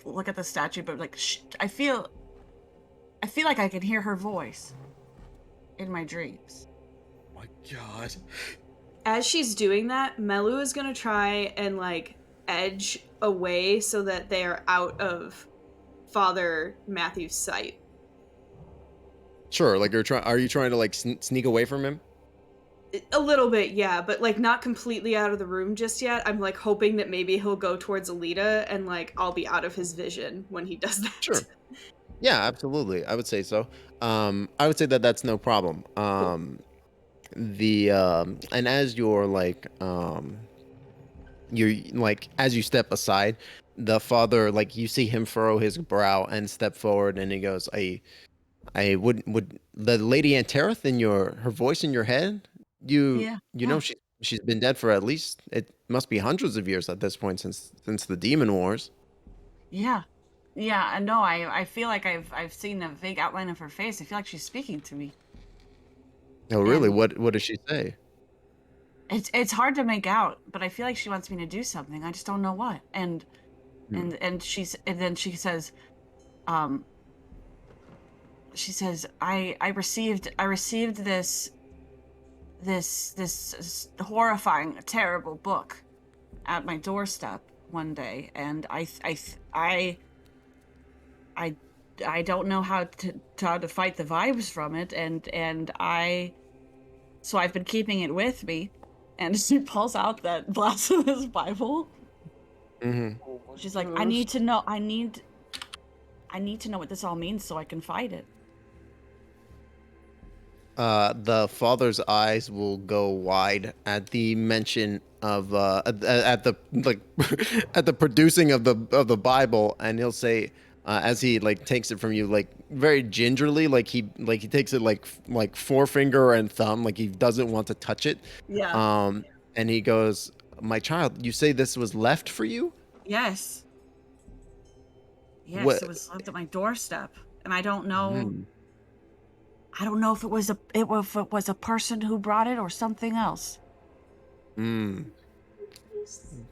look at the statue, but like I feel like I can hear her voice in my dreams. Oh my god. As she's doing that, Melu is gonna try and like edge away so that they are out of Father Matthew's sight. Sure, like are you trying to like sneak away from him? A little bit, yeah, but like not completely out of the room just yet. I'm like hoping that maybe he'll go towards Ellida and like I'll be out of his vision when he does that. Sure. Yeah, absolutely. I would say so. I would say that that's no problem. And as you're like as you step aside, the father, like you see him furrow his brow and step forward, and he goes, I would the Lady Antereth in her voice in your head, you Yeah. know She's been dead for at least, it must be hundreds of years at this point, since the Demon Wars. Yeah. Yeah, I know. I feel like I've seen a vague outline of her face. I feel like she's speaking to me. Oh, really? And What does she say? it's hard to make out, but I feel like she wants me to do something. I just don't know what. And Hmm. and then she says, um I received this horrifying, terrible book at my doorstep one day, and I don't know how to fight the vibes from it, so I've been keeping it with me. And she pulls out that blasphemous Bible. Hmm. She's like, I need to know what this all means so I can fight it. The father's eyes will go wide at the mention of at the like at the producing of the Bible, and he'll say, as he like takes it from you, like very gingerly, like he takes it like forefinger and thumb, like he doesn't want to touch it. Yeah. And he goes, "My child, you say this was left for you?" Yes. Yes, What? it was left at my doorstep, and I don't know. Hmm. I don't know if it was a person who brought it or something else. Hmm.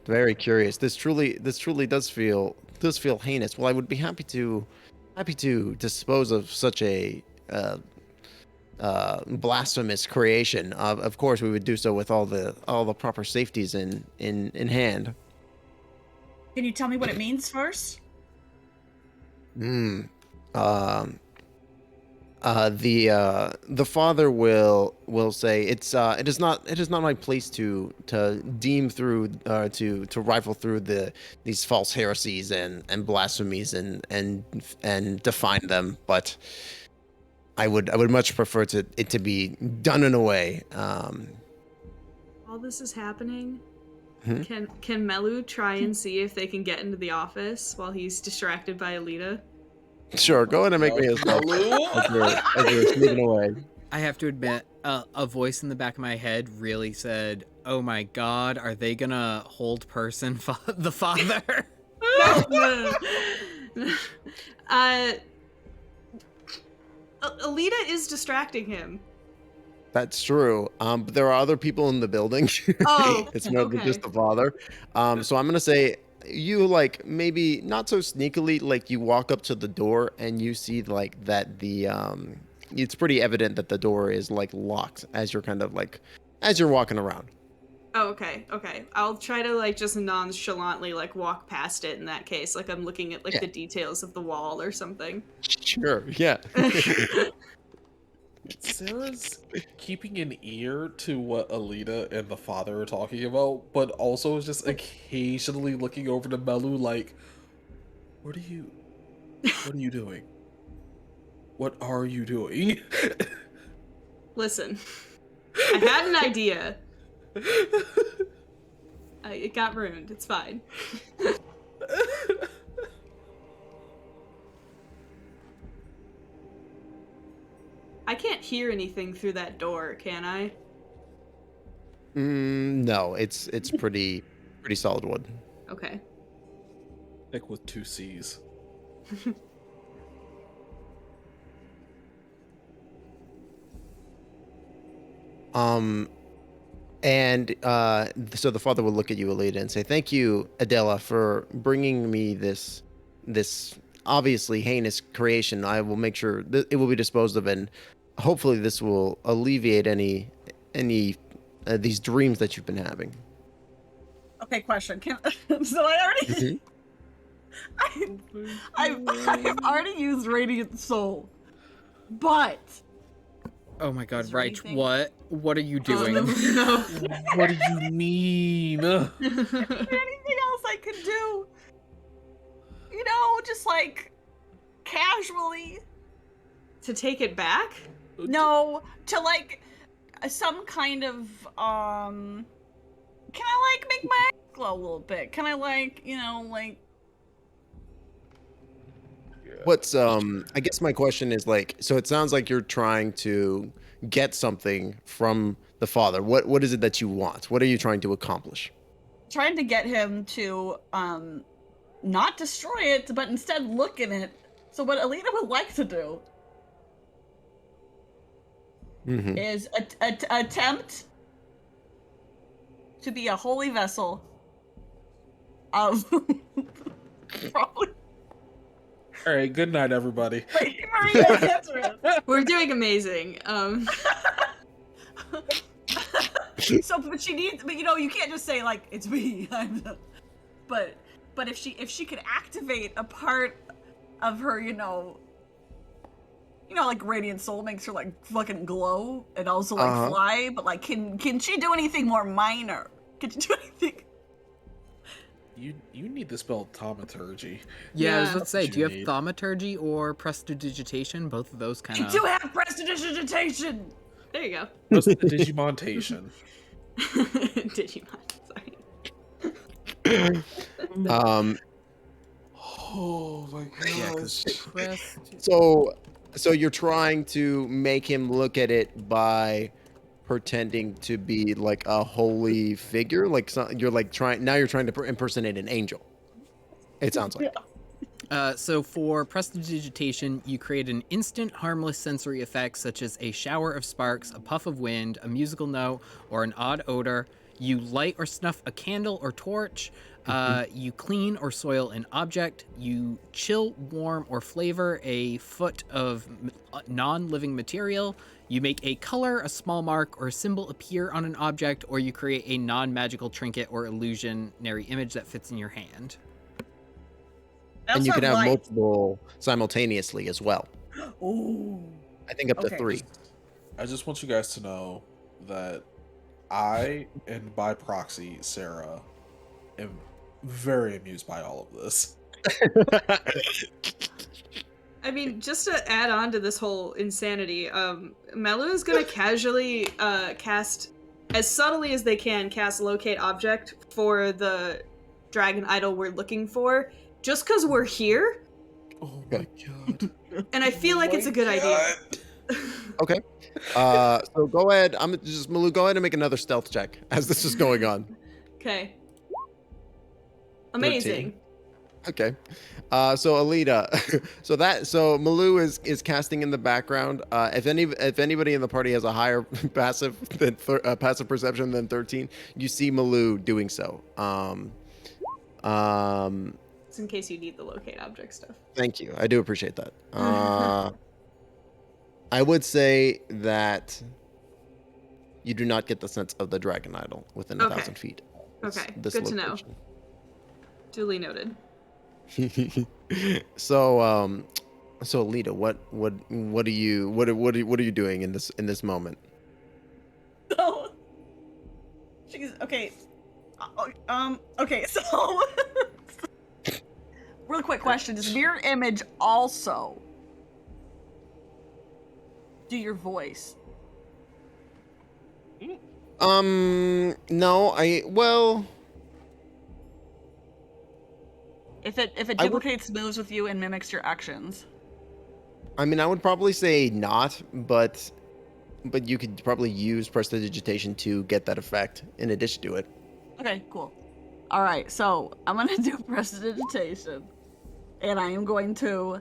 Very curious. This truly does feel heinous. Well, I would be happy to dispose of such a blasphemous creation. Of course, we would do so with all the proper safeties in hand. Can you tell me what it means first? Hmm. Um. The father will say it is not my place to deem through to rifle through these false heresies and blasphemies and define them, but I would much prefer it to be done in a way. While this is happening, Hmm? can Melu try and see if they can get into the office while he's distracted by Ellida? Sure, go ahead and make me a stealth as you're sneaking away. I have to admit, a voice in the back of my head really said, "Oh my God, are they gonna hold person the father?" No. Ellida is distracting him. That's true. But there are other people in the building. Oh, It's more than okay. just the father. So I'm gonna say you like maybe not so sneakily, like you walk up to the door and you see like that it's pretty evident that the door is like locked as you're kind of like as you're walking around. Oh, okay. I'll try to like just nonchalantly like walk past it in that case, like I'm looking at like Yeah. the details of the wall or something. Sure, yeah. Sarah's keeping an ear to what Ellida and the father are talking about, but also is just occasionally looking over to Melu like, what are you doing? What are you doing? Listen, I had an idea. It got ruined. It's fine. I can't hear anything through that door, can I? No, it's pretty solid wood. Okay. Thick with 2 C's. And so the father will look at you, Ellida, and say, "Thank you, Adela, for bringing me this obviously heinous creation. I will make sure that it will be disposed of, and hopefully this will alleviate any these dreams that you've been having." Okay, question. So I already I've already used Radiant Soul, but Oh my God, Is there Raich, anything- what are you doing? No. What do you mean? is there anything else I could do? You know, just like casually. To take it back? No, to like some kind of can I like make my eyes glow a little bit? Can I like, you know, like What's I guess my question is like, so it sounds like you're trying to get something from the father? What is it that you want? What are you trying to accomplish? Trying to get him to not destroy it, but instead look in it. So what Ellida would like to do is attempt to be a holy vessel of probably. All right, good night, everybody. Wait, Maria, answer it. We're doing amazing. So, but she needs, but you can't just say like it's me. But if she could activate a part of her, like radiant soul makes her like fucking glow and also like fly. But like, can she do anything more minor? Can she do anything? You need the spell thaumaturgy. Yeah, I was about to That's say, what do you you have need. thaumaturgy or prestidigitation? Both of those kind You of. do have prestidigitation. There you go. What's the Digimontation? Digimon. Sorry. Oh my Yeah, gosh. because So you're trying to make him look at it by pretending to be like a holy figure, like you're trying to impersonate an angel. It sounds like. So for prestidigitation, you create an instant harmless sensory effect such as a shower of sparks, a puff of wind, a musical note, or an odd odor. You light or snuff a candle or torch. You clean or soil an object. You chill, warm, or flavor a foot of non-living material. You make a color, a small mark, or a symbol appear on an object, or you create a non-magical trinket or illusionary image that fits in your hand. And you can have multiple simultaneously as well. Ooh. I think up to Okay. 3. I just want you guys to know that I, and by proxy, Cera, am very amused by all of this. I mean, just to add on to this whole insanity, Melu is gonna casually cast, as subtly as they can, cast locate object for the dragon idol we're looking for, just because we're here, Oh my god. and I feel like it's a good idea. Okay. So go ahead. Melu, go ahead and make another stealth check as this is going on. Okay. Amazing. Okay. So Ellida, so Melu is casting in the background. If anybody in the party has a higher passive perception than 13, you see Melu doing so. It's in case you need the locate object stuff. Thank you. I do appreciate that. I would say that you do not get the sense of the dragon idol within 1,000 feet. Okay, good to know. Duly noted. So Ellida, what are you doing in this moment? So she's okay. Okay, so real quick question: does mirror image also do your voice? No, If it duplicates moves with you and mimics your actions. I mean, I would probably say not, but you could probably use prestidigitation to get that effect in addition to it. Okay, cool. All right, so I'm gonna do prestidigitation, and I am going to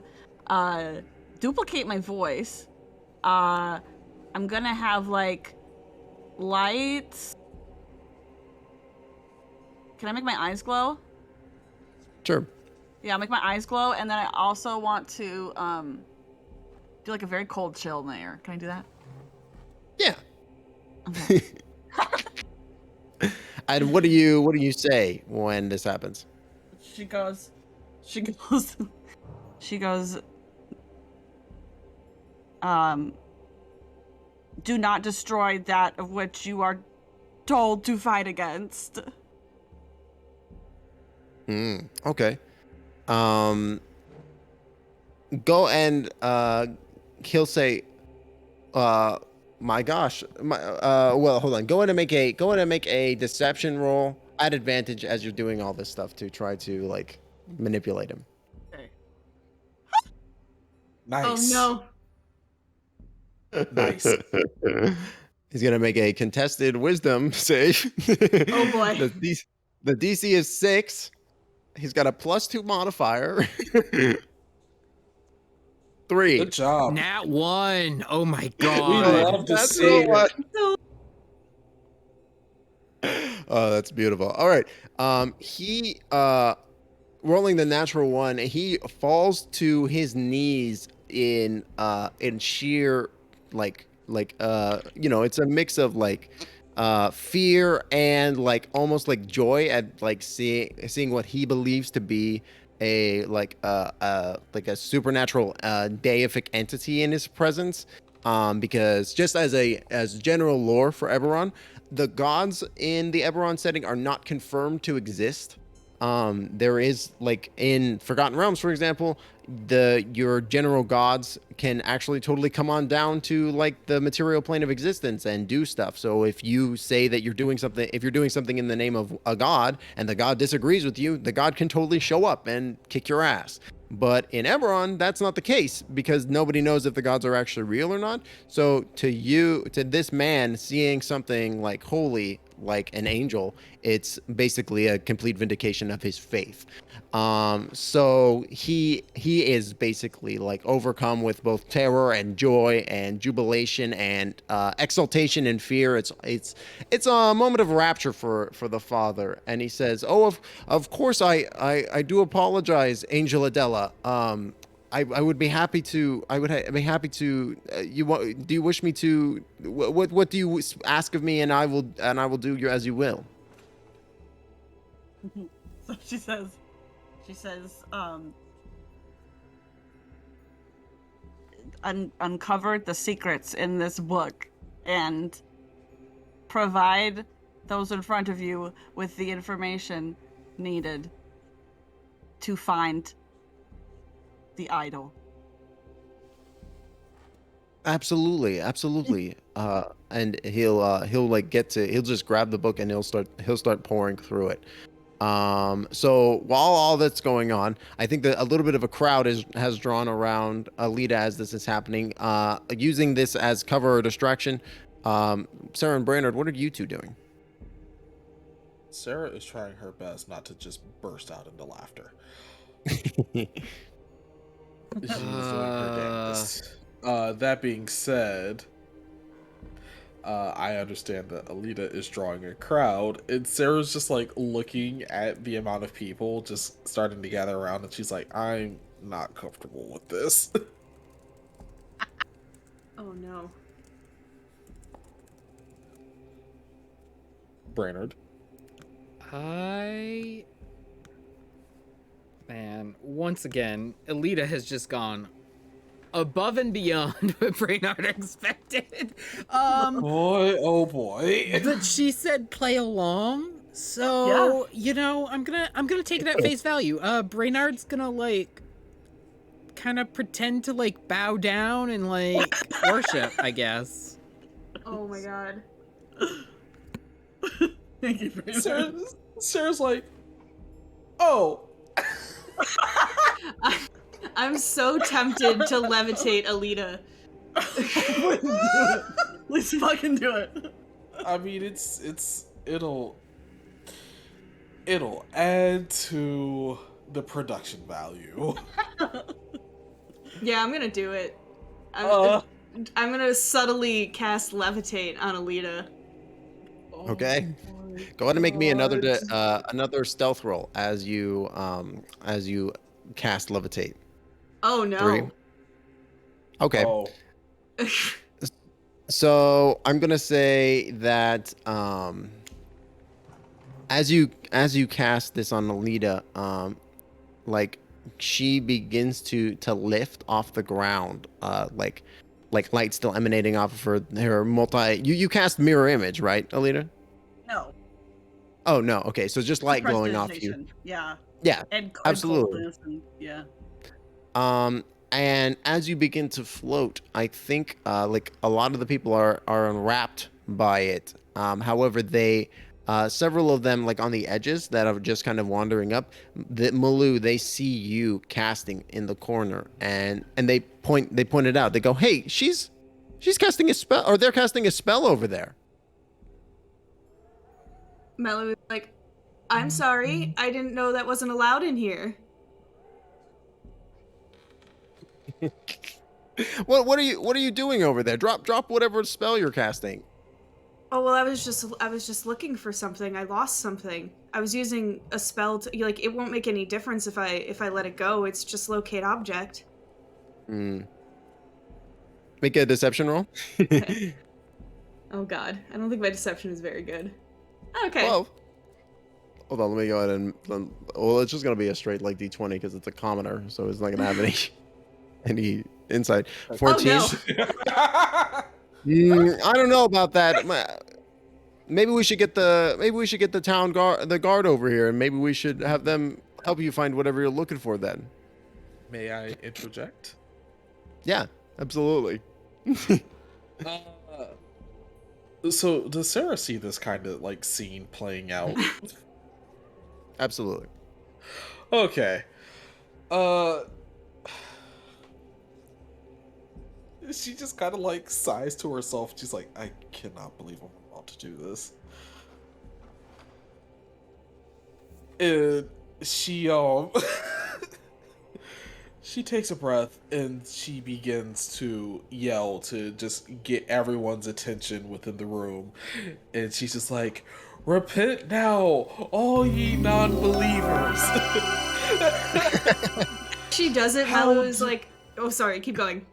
duplicate my voice. I'm gonna have like lights. Can I make my eyes glow? Sure. Yeah, I'll make my eyes glow, and then I also want to do like a very cold chill in the air. Can I do that? Yeah. Okay. And what do you say when this happens? She goes, do not destroy that of which you are told to fight against. Okay. Go and he'll say, my gosh, well, hold on. Go ahead and make a deception roll at advantage as you're doing all this stuff to try to like manipulate him. Okay. Nice. Oh Nice. He's gonna make a contested wisdom save. Oh, boy. The DC is 6. He's got a +2 modifier. 3. Good job. Nat 1. Oh my We god. love to That's see it. what. So Oh, that's beautiful. All right. He rolling the natural 1, he falls to his knees in sheer it's a mix of fear and almost like joy at seeing what he believes to be a supernatural deific entity in his presence. Because just as general lore for Eberron, the gods in the Eberron setting are not confirmed to exist. There is in Forgotten Realms, for example, your general gods can actually totally come on down to the material plane of existence and do stuff. So if you say that you're doing something, if you're doing something in the name of a god and the god disagrees with you, the god can totally show up and kick your ass. But in Eberron, that's not the case because nobody knows if the gods are actually real or not. So to this man, seeing something holy, like an angel, it's basically a complete vindication of his faith. So he is basically overcome with both terror and joy and jubilation and exultation and fear. It's a moment of rapture for the father, and he says, "Oh, of course I do apologize, Angel Adela. I would be happy to. Be happy to. Do you wish me to? What do you ask of me, and I will do as you will." So she says, uncovered the secrets in this book and provide those in front of you with the information needed to find the idol. Absolutely. And he'll just grab the book and he'll start pouring through it. So while all that's going on, I think that a little bit of a crowd has drawn around Ellida as this is happening, using this as cover or distraction. Cera and Brennard, what are you two doing? Cera is trying her best not to just burst out into laughter. She is doing her damnedest. That being said, I understand that Ellida is drawing a crowd, and Sarah's just looking at the amount of people just starting to gather around, and she's like, I'm not comfortable with this. Oh no. Brennard. Once again, Ellida has just gone above and beyond what Brennard expected. Boy, oh boy. But she said play along, so I'm gonna take it at face value. Brennard's gonna kind of pretend to bow down and worship, I guess. Oh my god. Thank you for that. Sarah's like, oh. I'm so tempted to levitate Ellida. Please fucking do it. I mean, it'll add to the production value. Yeah, I'm gonna do it. I'm gonna subtly cast levitate on Ellida. Okay. Go ahead and make me another stealth roll as you cast levitate. Oh no. 3. Okay. Oh. So I'm gonna say that as you cast this on Ellida, she begins to lift off the ground, like light still emanating off of her multi. You cast mirror image, right, Ellida? No. Oh no. Okay, so just light glowing off you. Yeah. Yeah. And absolutely. And, yeah. And as you begin to float, I think a lot of the people are enwrapped by it. However, they several of them on the edges that are just kind of wandering up. Melu, they see you casting in the corner, and they point it out. They go, "Hey, she's She's casting a spell, or they're casting a spell over there. Melu is like, I'm sorry, I didn't know that wasn't allowed in here. What are you doing over there? Drop whatever spell you're casting. Oh well, I was just looking for something. I lost something. I was using a spell to like. It won't make any difference if I let it go. It's just locate object. Make a deception roll. Oh god, I don't think my deception is very good. Okay. Well, hold on. Let me go ahead and. Well, it's just gonna be a straight like D20 because it's a commoner, so it's not gonna have any insight. 14. Oh, I don't know about that. Maybe we should get the town guard over here, and maybe we should have them help you find whatever you're looking for. Then. May I interject? Yeah, absolutely. So does Cera see this kind of like scene playing out? Absolutely. Okay. She just kind of like sighs to herself. She's like, I cannot believe I'm about to do this. And she she takes a breath and she begins to yell to just get everyone's attention within the room. And she's just like, repent now, all ye non-believers. She does it. Melu is like, oh sorry, keep going.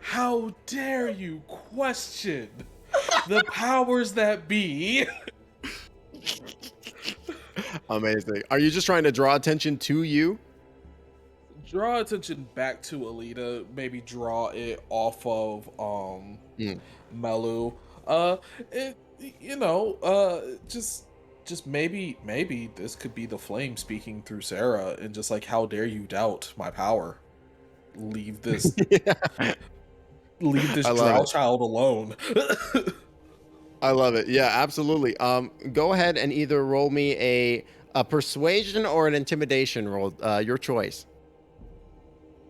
How dare you question the powers that be? Amazing. Are you just trying to draw attention to you? Draw attention back to Ellida, maybe draw it off of Melu. Just maybe this could be the flame speaking through Cera, and just like, how dare you doubt my power? Leave this drow child alone. I love it. Yeah, absolutely. Go ahead and either roll me a persuasion or an intimidation roll. Your choice.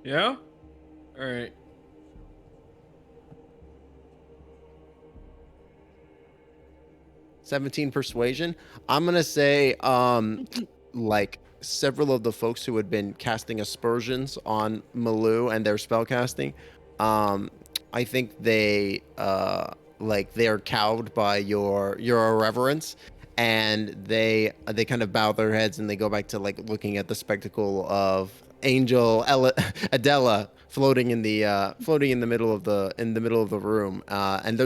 Yeah? Alright. $17 persuasion. I'm gonna say like several of the folks who had been casting aspersions on Melu and their spell casting, I think they are cowed by your irreverence, and they kind of bow their heads and they go back to like looking at the spectacle of Angel Adela floating in the middle of the room, and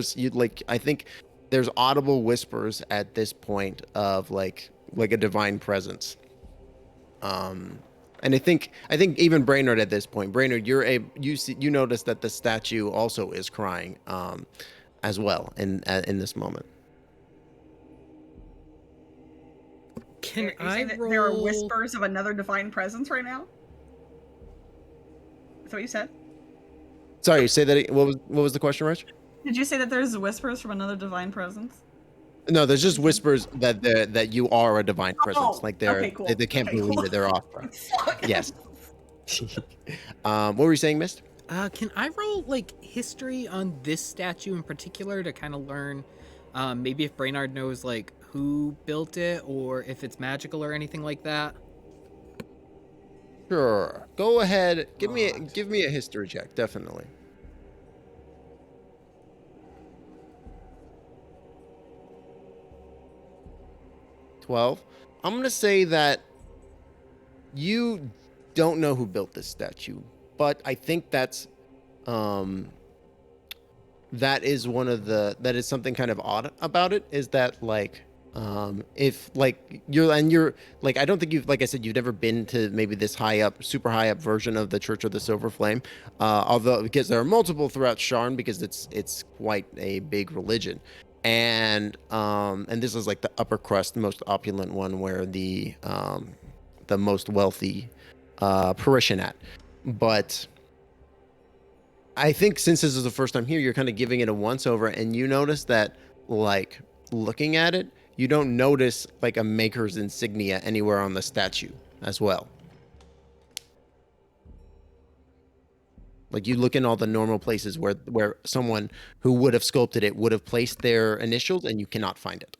I think there's audible whispers at this point of like a divine presence. And I think even Brennard at this point, Brennard, you notice that the statue also is crying, as well in this moment. Can I roll? There are whispers of another divine presence right now? Is that what you said? Sorry, say that. What was the question, Rich? Did you say that there's whispers from another divine presence? No, there's just whispers that you are a divine presence. Like okay, cool. they can't Okay, believe cool. it. They're off. Yes. What were you saying, Mist? Can I roll like history on this statue in particular to kind of learn, maybe if Brennard knows like who built it or if it's magical or anything like that? Sure. Go ahead. Give me a history check. Definitely. $12. I'm gonna say that you don't know who built this statue, but I think that is that is something kind of odd about it, is that like if like you're like, I don't think you've, like I said, you've never been to maybe this super high up version of the Church of the Silver Flame, although because there are multiple throughout Sharn, because it's quite a big religion. And this is like the upper crust, most opulent one, where the most wealthy parishionat. But I think since this is the first time here, you're kind of giving it a once over, and you notice that, like, looking at it, you don't notice like a maker's insignia anywhere on the statue as well. Like you look in all the normal places where someone who would have sculpted it would have placed their initials, and you cannot find it.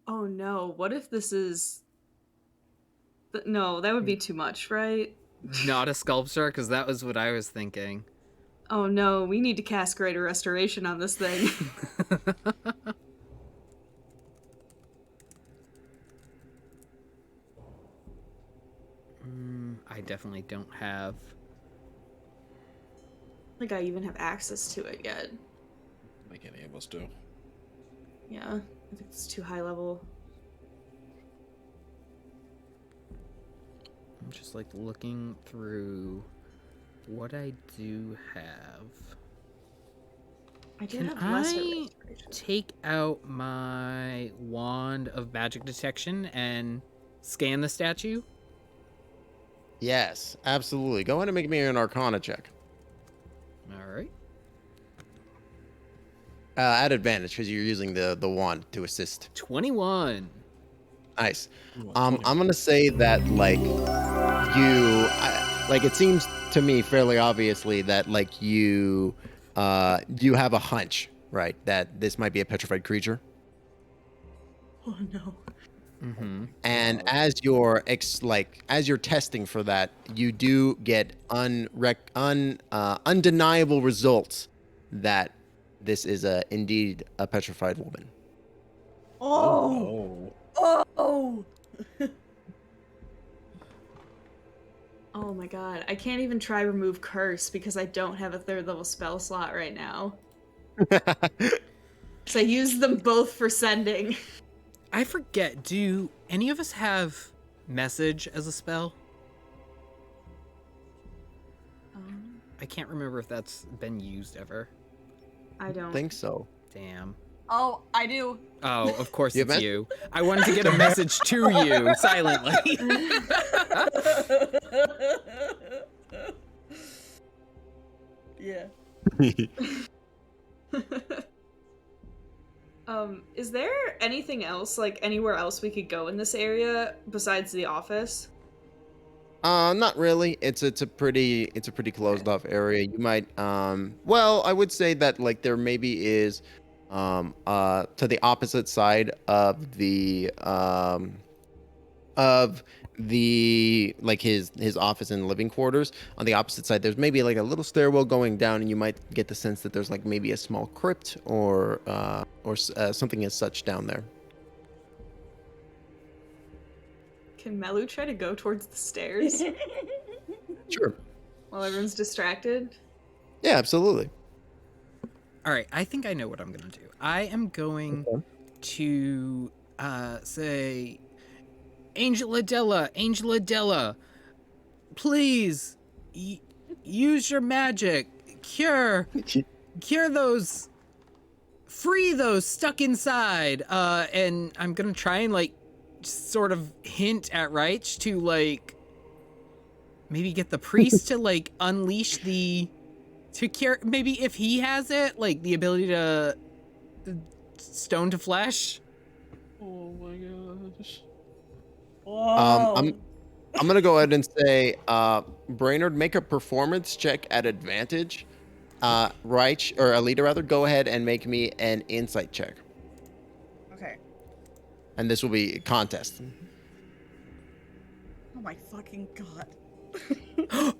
Oh no, what if this is... No, that would be too much, right? Not a sculpture, because that was what I was thinking. Oh no, we need to cast Greater Restoration on this thing. I definitely don't have. I think I even have access to it yet. Like any of us do. Yeah, I think it's too high level. I'm just like looking through what I do have. I do Can have lesser I restoration. take out my wand of magic detection and scan the statue? Yes, absolutely. Go ahead and make me an Arcana check. All right. At advantage because you're using the wand to assist. 21. Nice. I'm gonna say that like it seems to me fairly obviously that like you have a hunch, right, that this might be a petrified creature. Oh no. Mm-hmm. And as you're as you're testing for that, you do get undeniable results that this is indeed a petrified woman. Oh. Oh. Oh my god, I can't even try remove curse because I don't have a 3rd level spell slot right now. So I use them both for sending. I forget, do any of us have message as a spell? I can't remember if that's been used ever. I don't think so. Damn. Oh, I do. Oh, of course You it's have you. I wanted to get a message to you silently. Yeah. Is there anything else, like anywhere else we could go in this area besides the office? Not really. It's a pretty closed off area. You might well, I would say that like there maybe is to the opposite side of the like his office and living quarters. On the opposite side, there's maybe like a little stairwell going down, and you might get the sense that there's like maybe a small crypt or something as such down there. Can Melu try to go towards the stairs Sure. while everyone's distracted? Yeah, absolutely. All right, I think I know what I'm going to do. I am going to say, Angel Adela, please use your magic. Cure those, free those stuck inside. And I'm going to try and like sort of hint at Raich to like maybe get the priest to like unleash to cure, maybe if he has it, like the ability to stone to flesh. Oh my gosh. Whoa. I'm gonna go ahead and say, Brennard, make a performance check at advantage. Raich or Ellida rather, go ahead and make me an insight check, Okay. and this will be a contest. Oh my fucking god.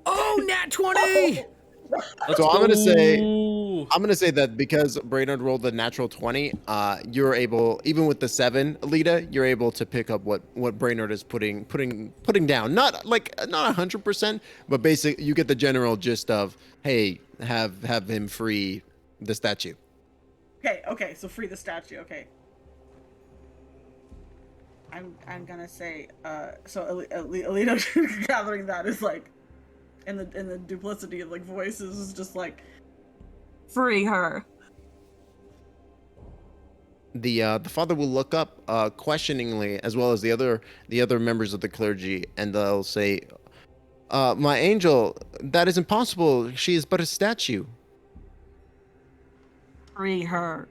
Oh, nat 20! So I'm gonna say Ooh. that because Brennard rolled the natural 20, you're able, even with the 7, Ellida, you're able to pick up what Brennard is putting down. Not 100%, but basically you get the general gist of, hey, have him free the statue. Okay, so free the statue, okay. I'm gonna say, so Ellida gathering that is like, in the duplicity of like voices is just like, free her. The father will look up questioningly, as well as the other members of the clergy, and they'll say, "My angel, that is impossible. She is but a statue." Free her.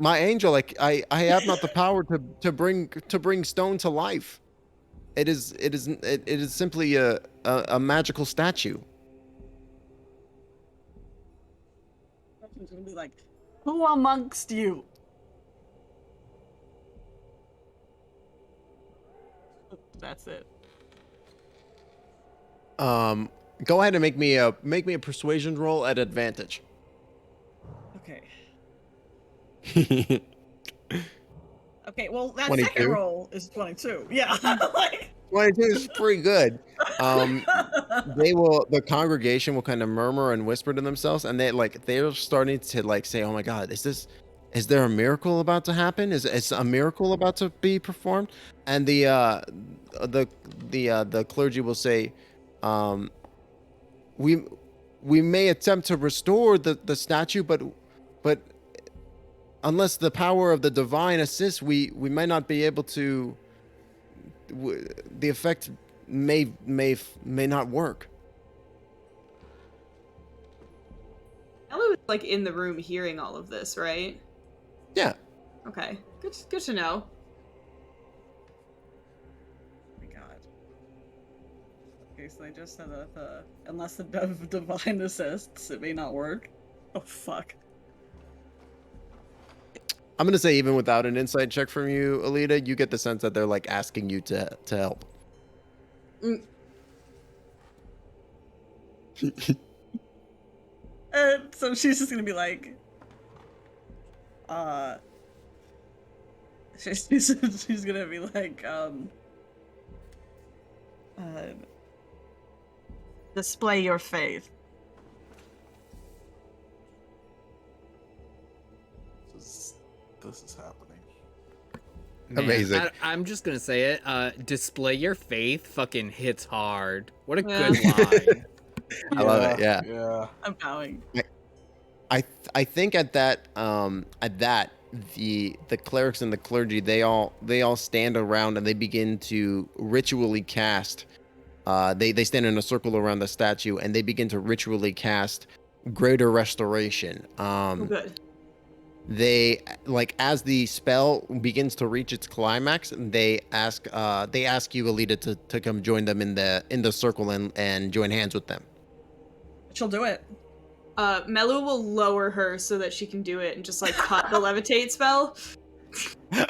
My angel, like I have not the power to bring stone to life. it is simply a magical statue. It's gonna be like, who amongst you? That's it. Go ahead and make me a persuasion roll at advantage. Okay. Okay, well, that 22. second roll is 22. Yeah. Like... 22 is pretty good. The congregation will kind of murmur and whisper to themselves, and they're starting to like say, "Oh my God, is there a miracle about to happen? Is a miracle about to be performed?" And the clergy will say, "We may attempt to restore the statue, but unless the power of the divine assists, we might not be able to. The effect may not work." Melu is like in the room hearing all of this, right? Yeah. Okay, good to know. Oh my God. Okay, so they just said that unless the divine assists, it may not work. Oh fuck. I'm gonna say even without an insight check from you, Ellida, you get the sense that they're like asking you to help. And so she's just gonna be like, she's gonna be like, display your faith. This is happening. Man, Amazing. I'm just gonna say it. Display your faith fucking hits hard. What a Yeah. good line. I love it. Yeah. Yeah. I'm bowing. I think at that the clerics and the clergy they all stand around and they begin to ritually cast. They stand in a circle around the statue and they begin to ritually cast greater restoration. Oh, good. They as the spell begins to reach its climax, they ask you, Ellida, to come join them in the circle and join hands with them. She'll do it. Melu will lower her so that she can do it and just like cut the levitate spell.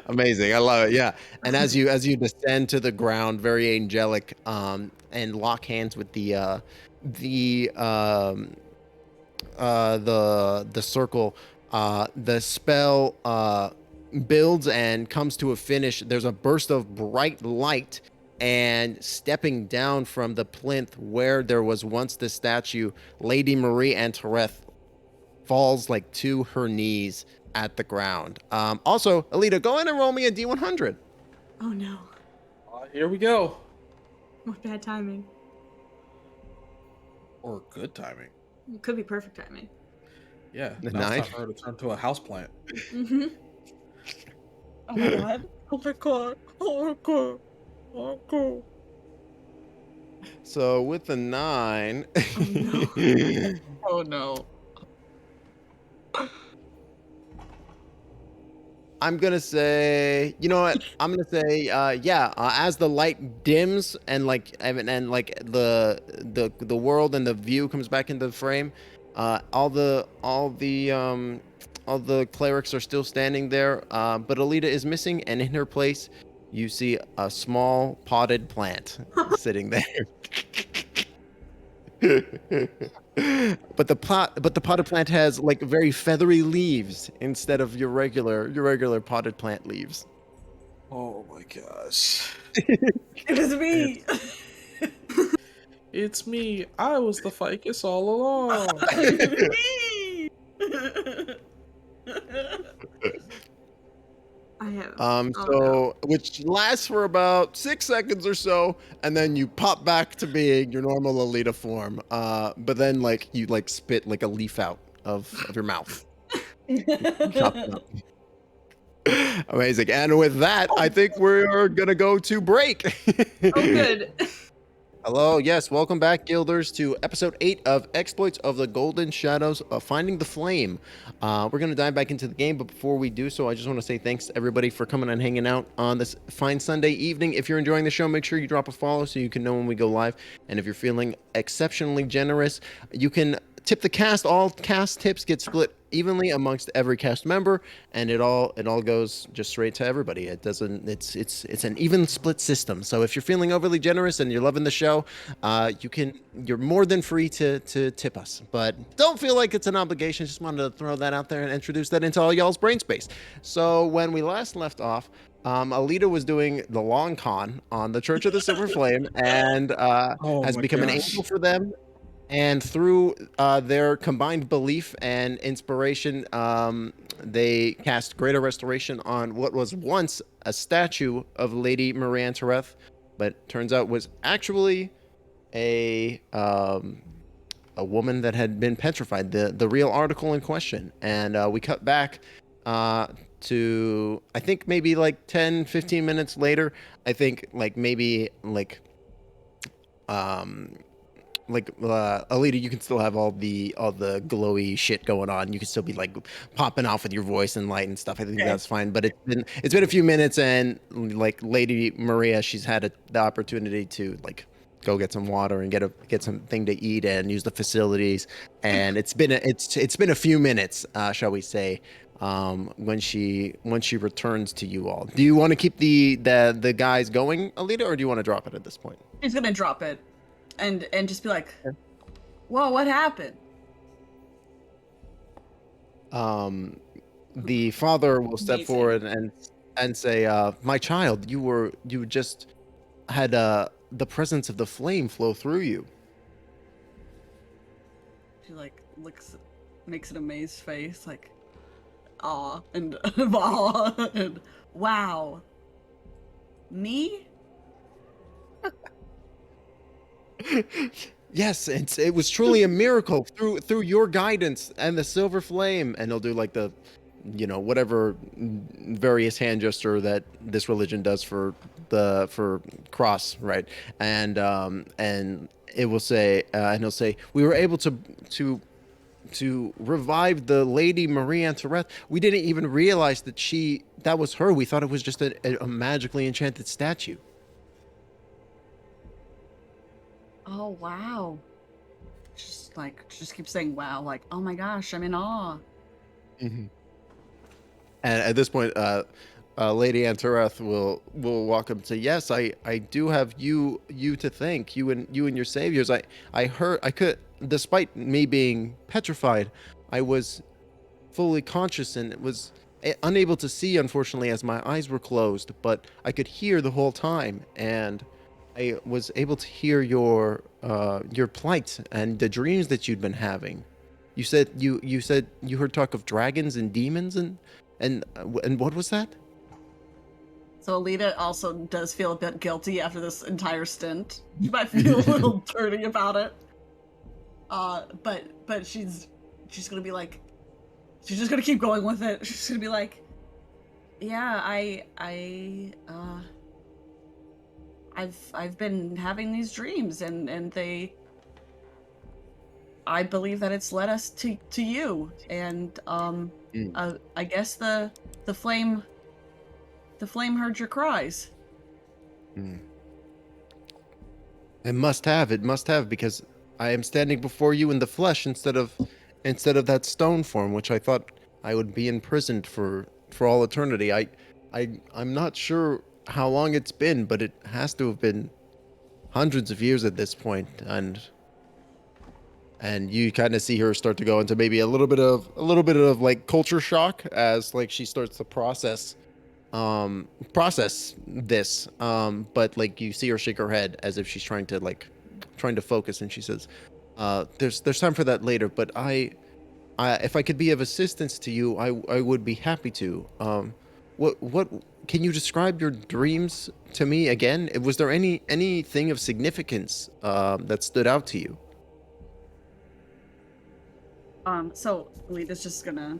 Amazing, I love it. Yeah, and as you descend to the ground, very angelic, and lock hands with the circle. The spell builds and comes to a finish. There's a burst of bright light, and stepping down from the plinth where there was once the statue, Lady Marie Antoinette falls like to her knees at the ground. Also, Ellida, go in and roll me a D100. Oh no. Here we go. What bad timing. Or good timing. It could be perfect timing. Yeah. The Now it's time knife? for her to turn to a houseplant. Mm-hmm. Oh my God. Oh my god. Oh my god. Oh my god. So with the 9, Oh no. I'm gonna say, you know what? I'm gonna say, as the light dims and the world and the view comes back into the frame, all the clerics are still standing there, but Ellida is missing, and in her place, you see a small potted plant sitting there. But the potted plant has like very feathery leaves instead of your regular potted plant leaves. Oh my gosh. It was me. It's me. I was the ficus all along. Me. I have. Which lasts for about 6 seconds or so, and then you pop back to being your normal Ellida form. But then you spit like a leaf out of your mouth. Chop it up. Amazing. And with that, I think we're gonna go to break. Oh, good. Hello, yes, welcome back, Guilders, to episode 8 of Exploits of the Golden Shadows of Finding the Flame. We're going to dive back into the game, but before we do so, I just want to say thanks to everybody for coming and hanging out on this fine Sunday evening. If you're enjoying the show, make sure you drop a follow so you can know when we go live. And if you're feeling exceptionally generous, you can tip the cast. All cast tips get split evenly amongst every cast member, and it all goes just straight to everybody. It doesn't. It's an even split system. So if you're feeling overly generous and you're loving the show, you're more than free to tip us. But don't feel like it's an obligation. Just wanted to throw that out there and introduce that into all y'all's brain space. So when we last left off, Ellida was doing the long con on the Church of the Silver Flame, and has become an angel for them. And through their combined belief and inspiration, they cast Greater Restoration on what was once a statue of Lady Marie Antoinette, but turns out was actually a woman that had been petrified, the real article in question. And we cut back to, I think, maybe like 10, 15 minutes later. I think maybe Ellida, you can still have all the glowy shit going on. You can still be like popping off with your voice and light and stuff. I think that's fine. But it's been a few minutes, and like Lady Maria, she's had the opportunity to like go get some water and get something to eat and use the facilities. And it's been a few minutes, shall we say, when she returns to you all. Do you want to keep the guys going, Ellida, or do you want to drop it at this point? He's gonna drop it. And just be like, whoa, what happened? The father will step forward and say, my child, you just had the presence of the flame flow through you. She like makes an amazed face, like, aw, and aw, and wow. Me? Yes, it was truly a miracle through your guidance and the silver flame. And he'll do like the, whatever various hand gesture that this religion does for cross, right? And it will say, and he'll say, we were able to revive the Lady Marie Antoinette. We didn't even realize that was her. We thought it was just a magically enchanted statue. Oh, wow. Just keep saying wow, like, oh my gosh, I'm in awe. Mm-hmm. And at this point, Lady Antoinette will walk up and say, yes, I do have you to thank, you and your saviors. I could, despite me being petrified, I was fully conscious and was unable to see, unfortunately, as my eyes were closed, but I could hear the whole time, and I was able to hear your plight and the dreams that you'd been having. You said you heard talk of dragons and demons and what was that? So Ellida also does feel a bit guilty after this entire stint. She might feel a little dirty about it. But she's gonna be like, she's just gonna keep going with it. She's gonna be like, yeah, I've been having these dreams and I believe that it's led us to you, and I guess the flame heard your cries. It must have, because I am standing before you in the flesh instead of that stone form, which I thought I would be imprisoned for all eternity. I'm not sure how long it's been, but it has to have been hundreds of years at this point, and you kind of see her start to go into maybe a little bit of like culture shock as like she starts to process this, but like you see her shake her head as if she's trying to focus, and she says, there's time for that later, but I if I could be of assistance to you, I would be happy to. What can you describe your dreams to me again? Was there anything of significance that stood out to you? So Elida's just gonna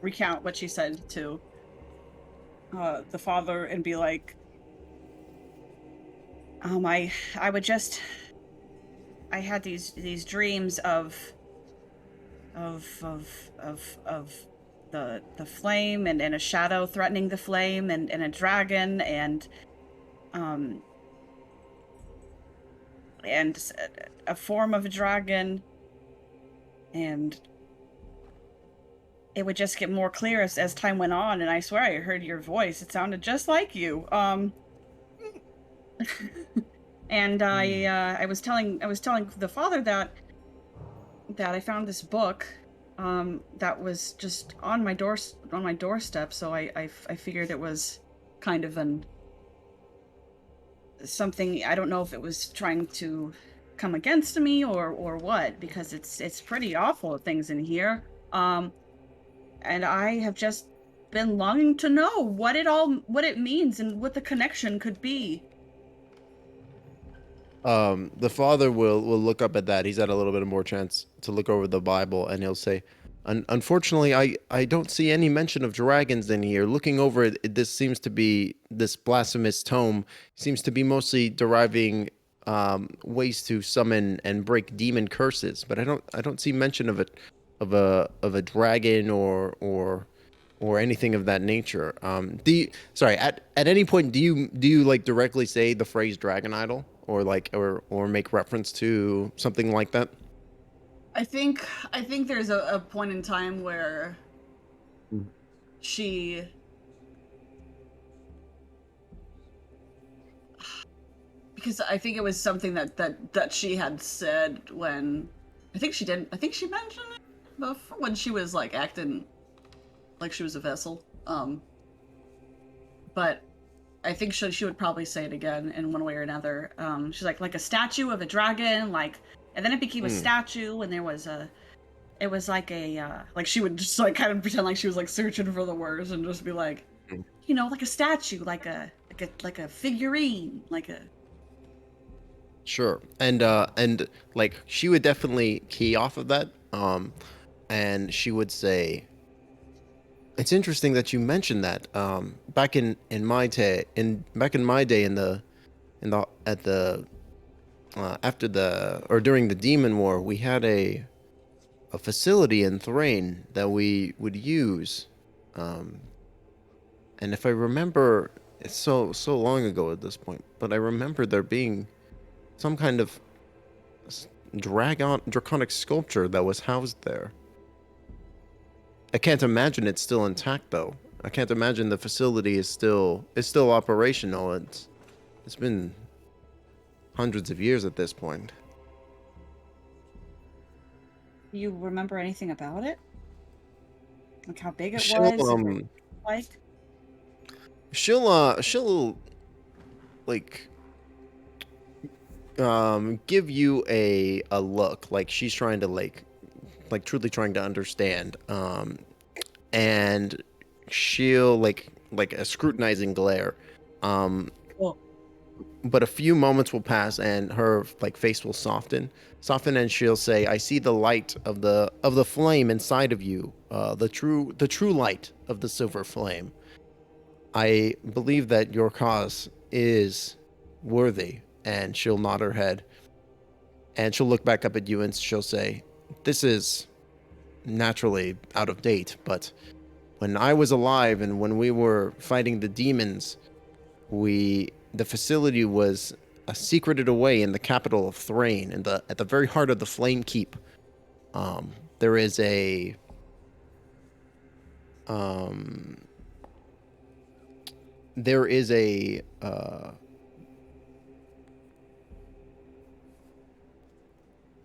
recount what she said to the father and be like, I would just, I had these dreams of the flame and a shadow threatening the flame and a dragon um and a form of a dragon, and it would just get more clear as time went on, and I swear I heard your voice. It sounded just like you. And I was telling the father that I found this book that was just on my doorstep, so I figured it was kind of something. I don't know if it was trying to come against me or what, because it's pretty awful things in here. And I have just been longing to know what it means and what the connection could be. The father will look up at that. He's had a little bit more chance to look over the Bible, and he'll say, Unfortunately, I don't see any mention of dragons in here. Looking over it, this seems to be, this blasphemous tome seems to be mostly deriving ways to summon and break demon curses, but I don't see mention of a dragon or anything of that nature. Sorry, at any point do you like directly say the phrase dragon idol, or like or make reference to something like that? I think there's a point in time where she because I think it was something that she had said when I think she mentioned it before, when she was like acting like she was a vessel. But I think she would probably say it again in one way or another. She's like a statue of a dragon, like, and then it became a statue, and there was it was like like she would just like kind of pretend like she was like searching for the words and just be like, like a statue, like a figurine, like a. Sure. And like she would definitely key off of that. And she would say, it's interesting that you mentioned that. Back in my day, after the or during the Demon War, we had a facility in Thrain that we would use. And if I remember, it's so long ago at this point, but I remember there being some kind of draconic sculpture that was housed there. I can't imagine it's still intact, though. I can't imagine the facility is still operational. It's been hundreds of years at this point. Do you remember anything about it? Like how big it was? Like she'll like give you a look, like she's trying to like truly trying to understand, and she'll like a scrutinizing glare, but a few moments will pass and her like face will soften, and she'll say, I see the light of the flame inside of you, the true light of the silver flame. I believe that your cause is worthy. And she'll nod her head, and she'll look back up at you and she'll say, this is naturally out of date, but when I was alive and when we were fighting the demons, the facility was secreted away in the capital of Thrain, at the very heart of the Flame Keep. There is a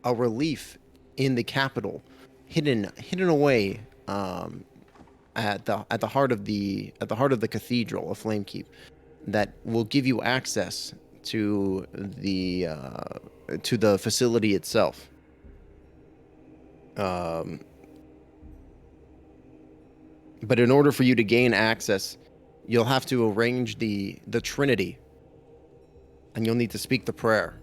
relief in the capital, hidden away at the heart of the cathedral of Flamekeep, that will give you access to the facility itself. But in order for you to gain access, you'll have to arrange the Trinity, and you'll need to speak the prayer.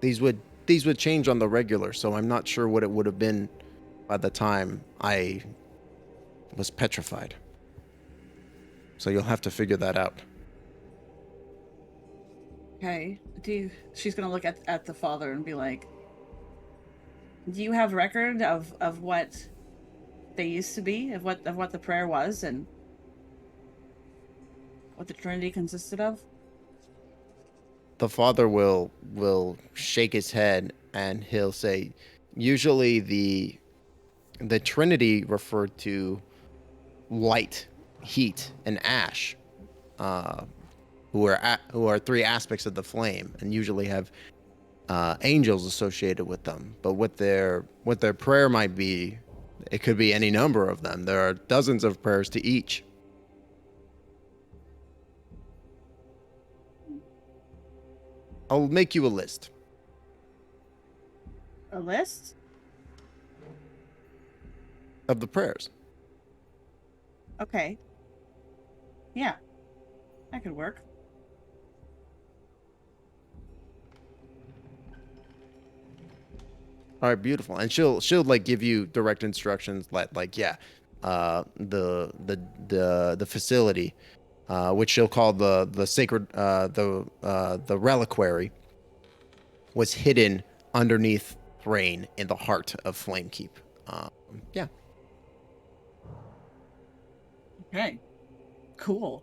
These would change on the regular, so I'm not sure what it would have been by the time I was petrified. So you'll have to figure that out. Okay. She's gonna look at the father and be like, do you have record of what they used to be, of what the prayer was, and what the Trinity consisted of? The father will shake his head and he'll say, usually the Trinity referred to light, heat, and ash, who are three aspects of the flame, and usually have angels associated with them. But what their prayer might be, it could be any number of them. There are dozens of prayers to each. I'll make you a list. A list? Of the prayers. Okay. Yeah. That could work. All right, beautiful. And she'll like give you direct instructions like the facility, which she'll call the sacred the reliquary, was hidden underneath Thrain in the heart of Flamekeep. Yeah. Okay. Cool.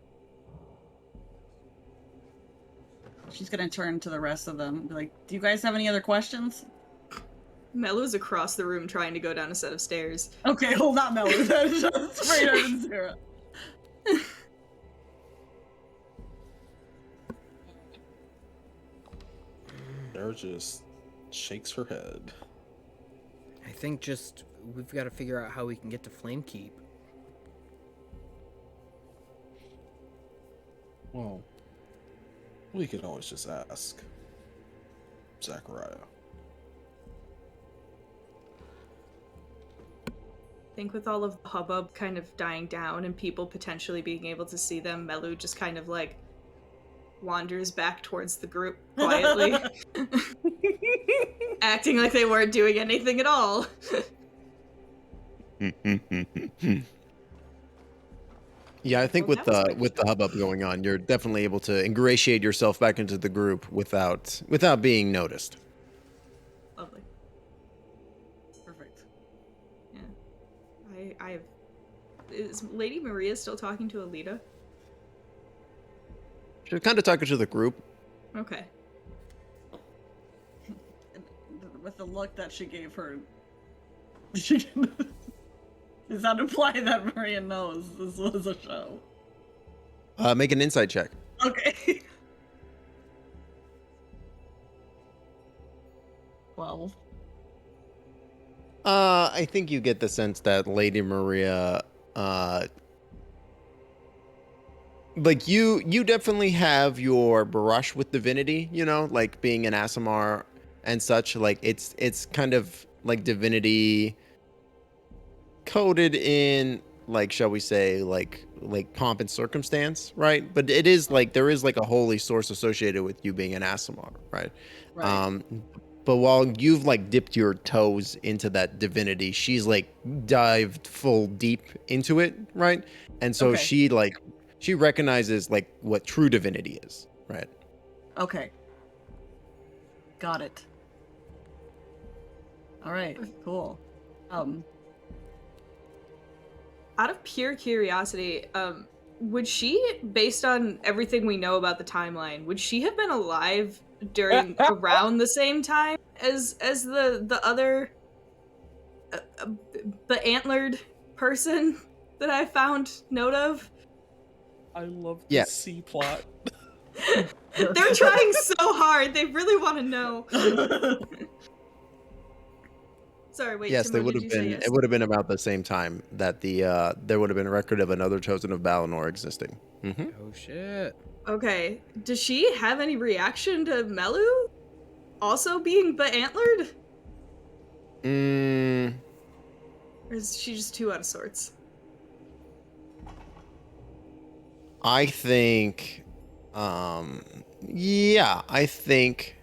She's gonna turn to the rest of them and be like, do you guys have any other questions? Melu's across the room trying to go down a set of stairs. Okay, hold on, Melu. That's just Brennard and Cera. Sarah just shakes her head. I think just we've got to figure out how we can get to Flamekeep. Well, we could always just ask Zachariah. I think with all of the hubbub kind of dying down and people potentially being able to see them, Melu just kind of like wanders back towards the group quietly, acting like they weren't doing anything at all. Yeah, I think Well, with that was the hubbub going on, you're definitely able to ingratiate yourself back into the group without being noticed. Lovely. Perfect. Yeah. Is Lady Maria still talking to Ellida? She's kind of talking to the group. Okay. With the look that she gave her, does that imply that Maria knows this was a show? Make an insight check. Okay. 12. I think you get the sense that Lady Maria, like you definitely have your brush with divinity, you know, like being an Aasimar and such. Like it's kind of like divinity coded in, like, shall we say, like pomp and circumstance, right? But it is like there is like a holy source associated with you being an Aasimar, right? Right. But while you've like dipped your toes into that divinity, she's like dived full deep into it, right? And so Okay. she recognizes like what true divinity is, right? Okay. Got it. All right. Cool. Out of pure curiosity, would she, based on everything we know about the timeline, would she have been alive during around the same time as the other the antlered person that I found note of? I love Yeah. the C plot. They're trying so hard. They really want to know. Sorry, wait. Yes, they Timbo, would did have you say been. yes? It would have been about the same time that there would have been a record of another chosen of Balinor existing. Mm-hmm. Oh shit. Okay. Does she have any reaction to Melu also being antlered? Or is she just too out of sorts? I think, yeah, I think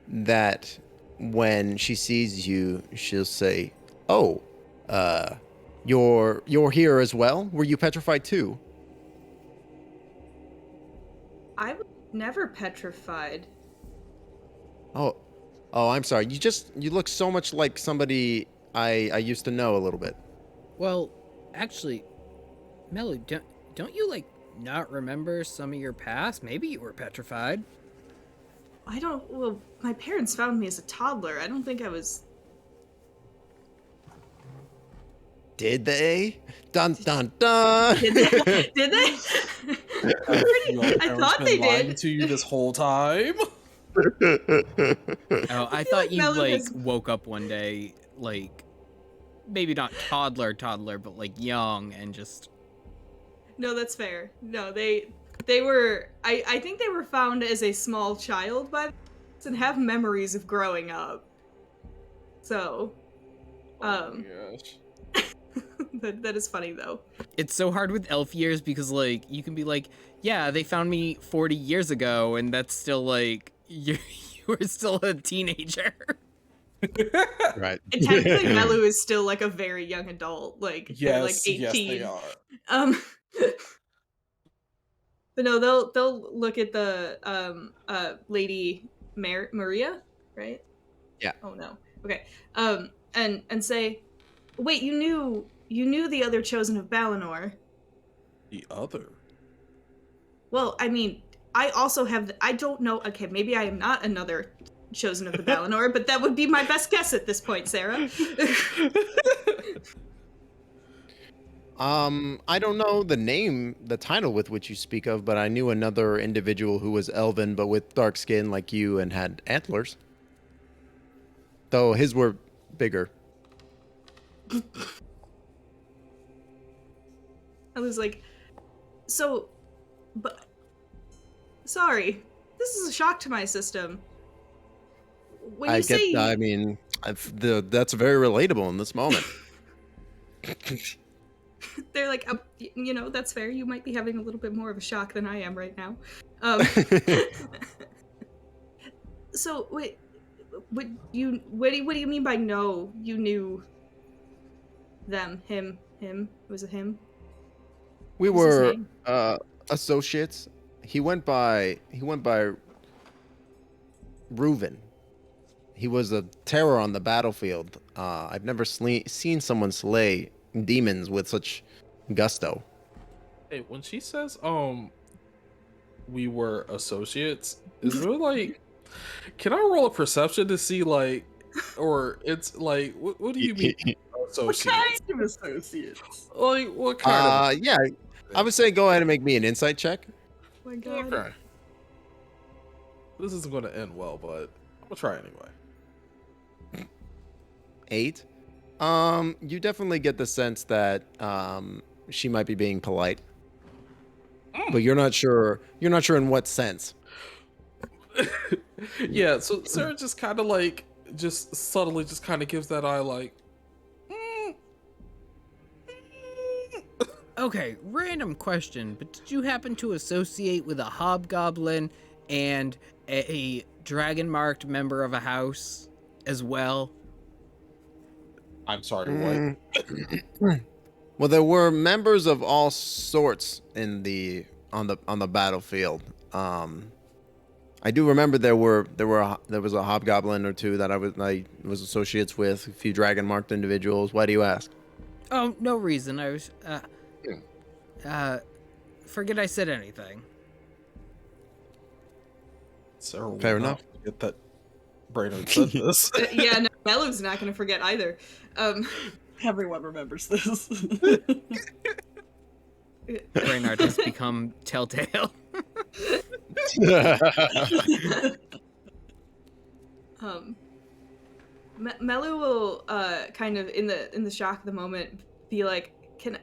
that when she sees you, she'll say, "Oh, you're here as well? Were you petrified too?" I was never petrified. Oh, I'm sorry. You look so much like somebody I used to know a little bit. Well, actually, Melu, don't you like not remember some of your past? Maybe you were petrified. Well, my parents found me as a toddler. I don't think I was. Did they? Dun dun dun. Did they? Did they? I thought they lying did. to you this whole time. Oh, I thought you Melu like has- woke up one day like maybe not toddler, but like young and just No, that's fair. No, they were. I think they were found as a small child by the and have memories of growing up. So, Oh my gosh. that is funny though. it's so hard with elf years because like you can be like, yeah, they found me 40 years ago and that's still like you were still a teenager. Right. And technically, Melu is still like a very young adult. Like they're like Yes, 18. yes, they are. But no, they'll look at the lady Maria, right? Yeah. Oh no. Okay. And say, wait, you knew the other chosen of Balinor. The other. Well, I mean, I also have. I don't know. Okay, maybe I am not another chosen of the Balinor, but that would be my best guess at this point, Cera. I don't know the title with which you speak of, but I knew another individual who was elven but with dark skin like you and had antlers. Though his were bigger. I was like, so, but, sorry, this is a shock to my system. When you say, I mean, that's very relatable in this moment. they're like, that's fair. You might be having a little bit more of a shock than I am right now. So wait, what do you mean by no? You knew them, him. It was a him. We What was his were name? associates. He went by Reuven. He was a terror on the battlefield. I've never seen someone slay demons with such gusto. Hey, when she says we were associates, is really like, can I roll a perception to see like, or it's like, what do you mean What associates? kind of associates? Like what kind Yeah, I would say go ahead and make me an insight check. Oh my of? god. Okay. This isn't going to end well, but I'm gonna try anyway. 8. You definitely get the sense that she might be being polite, but you're not sure. You're not sure in what sense. Yeah, so Sarah just kind of like, just subtly, just kind of gives that eye like. Okay, random question, but did you happen to associate with a hobgoblin and a dragon-marked member of a house as well? I'm sorry, what? Well, there were members of all sorts on the battlefield. I do remember there was a hobgoblin or two that I was associates with, a few dragon marked individuals. Why do you ask? Oh, no reason. I was forget I said anything. Sarah will Fair not enough. forget that Brennard said this. Yeah, no, Melu's not gonna forget either. Everyone remembers this. Brennard has become telltale. Melu will kind of in the shock of the moment be like, can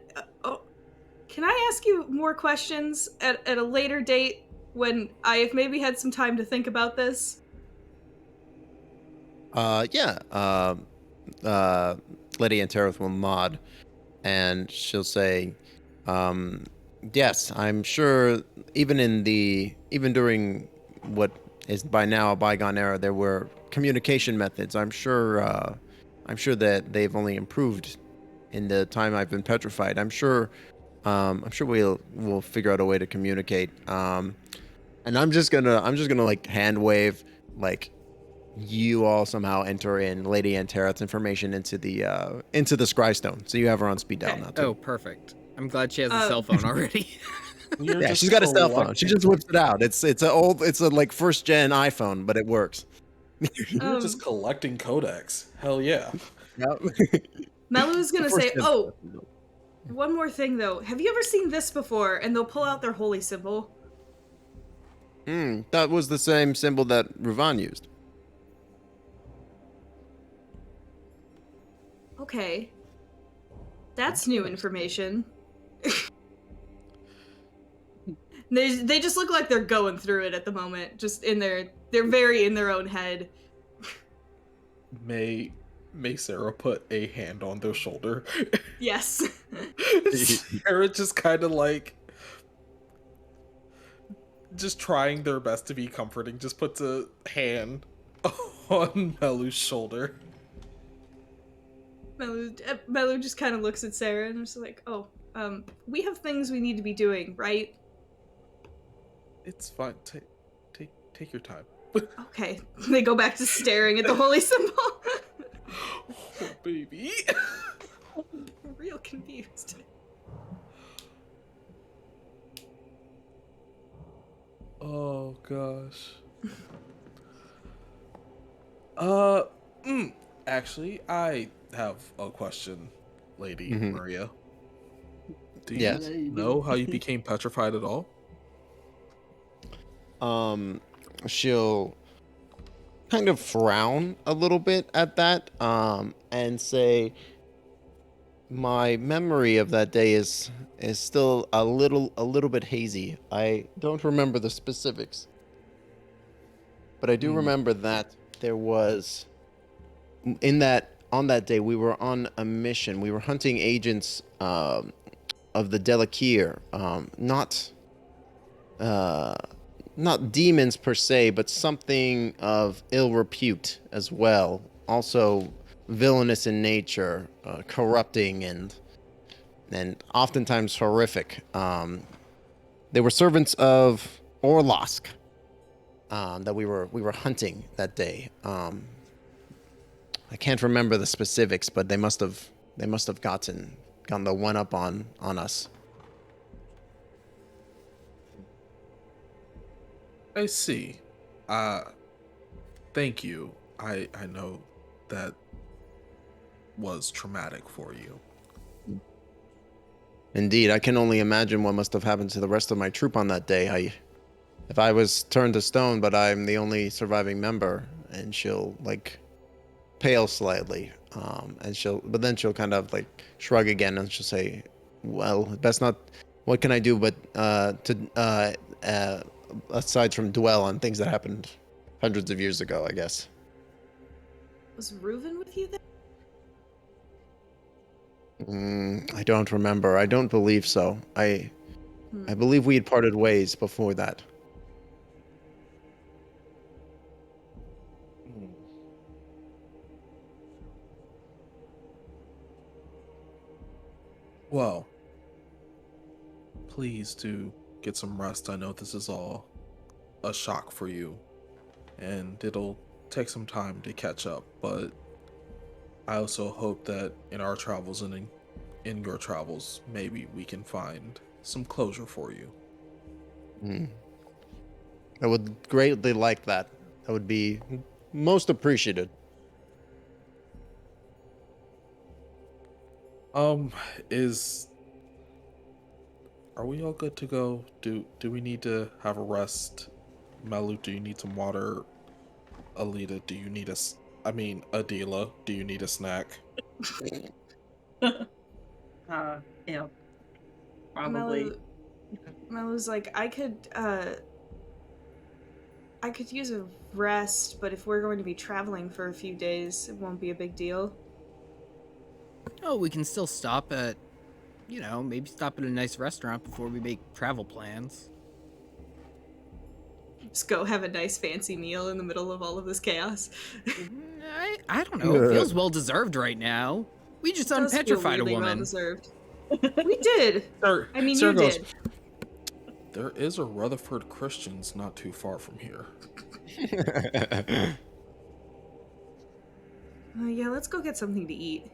I ask you more questions at a later date when I have maybe had some time to think about this? Yeah. Lady Anterith will nod, and she'll say, "Yes, I'm sure. Even during what is by now a bygone era, there were communication methods. I'm sure that they've only improved in the time I've been petrified. I'm sure we'll figure out a way to communicate. And I'm just gonna like hand wave, like you all somehow enter in Lady Anterath's information into the Scry Stone, so you have her on speed dial Okay. now too. Oh, perfect. I'm glad she has a cell phone already. You're Yeah, just she's got a cell phone. She collecting- just whips it out. It's a like first gen iPhone, but it works. You're just collecting codex. Hell yeah. Melu's gonna say, First gen. "Oh, one more thing though. Have you ever seen this before?" And they'll pull out their holy symbol. That was the same symbol that Ruvan used. Okay, that's new information. They just look like they're going through it at the moment. Just they're very in their own head. May Cera put a hand on their shoulder. Yes. Cera just kind of like just trying their best to be comforting, just puts a hand on Melu's shoulder. Melu just kind of looks at Sarah and is like, "Oh, we have things we need to be doing, right?" It's fine. Take your time. Okay. They go back to staring at the holy symbol. Oh, baby. I'm real confused. Oh gosh. Actually, I have a question, Lady Maria. Do you Yes. know how you became petrified at all? She'll kind of frown a little bit at that, and say, my memory of that day is still a little bit hazy. I don't remember the specifics, but I do remember that there was on that day we were on a mission. We were hunting agents of the Delakier, not demons per se, but something of ill repute as well. Also villainous in nature, corrupting and oftentimes horrific. They were servants of Orlosk that we were hunting that day. I can't remember the specifics, but they must have gotten the one up on us. I see. Thank you. I know that was traumatic for you. Indeed, I can only imagine what must have happened to the rest of my troop on that day. If I was turned to stone, but I'm the only surviving member, and she'll like pale slightly, but then she'll kind of like shrug again, and she'll say, "Well, best not. What can I do but aside from dwell on things that happened hundreds of years ago, I guess." Was Reuven with you then? I don't remember. I don't believe so. I believe we had parted ways before that. Well, please do get some rest. I know this is all a shock for you, and it'll take some time to catch up, but I also hope that in our travels and in your travels, maybe we can find some closure for you. I would greatly like that. That would be most appreciated. Are we all good to go? Do we need to have a rest? Melu, do you need some water? Ellida, do you need Adila, do you need a snack? Yeah. Probably. Melu's like, I could use a rest, but if we're going to be traveling for a few days, it won't be a big deal. Oh, we can still stop at, maybe stop at a nice restaurant before we make travel plans. Just go have a nice fancy meal in the middle of all of this chaos. I don't know. It feels well deserved right now. We just unpetrified a woman. Well deserved. We did. Sir, I mean, Sir you goes, did. There is a Rutherford Christians not too far from here. Yeah, let's go get something to eat.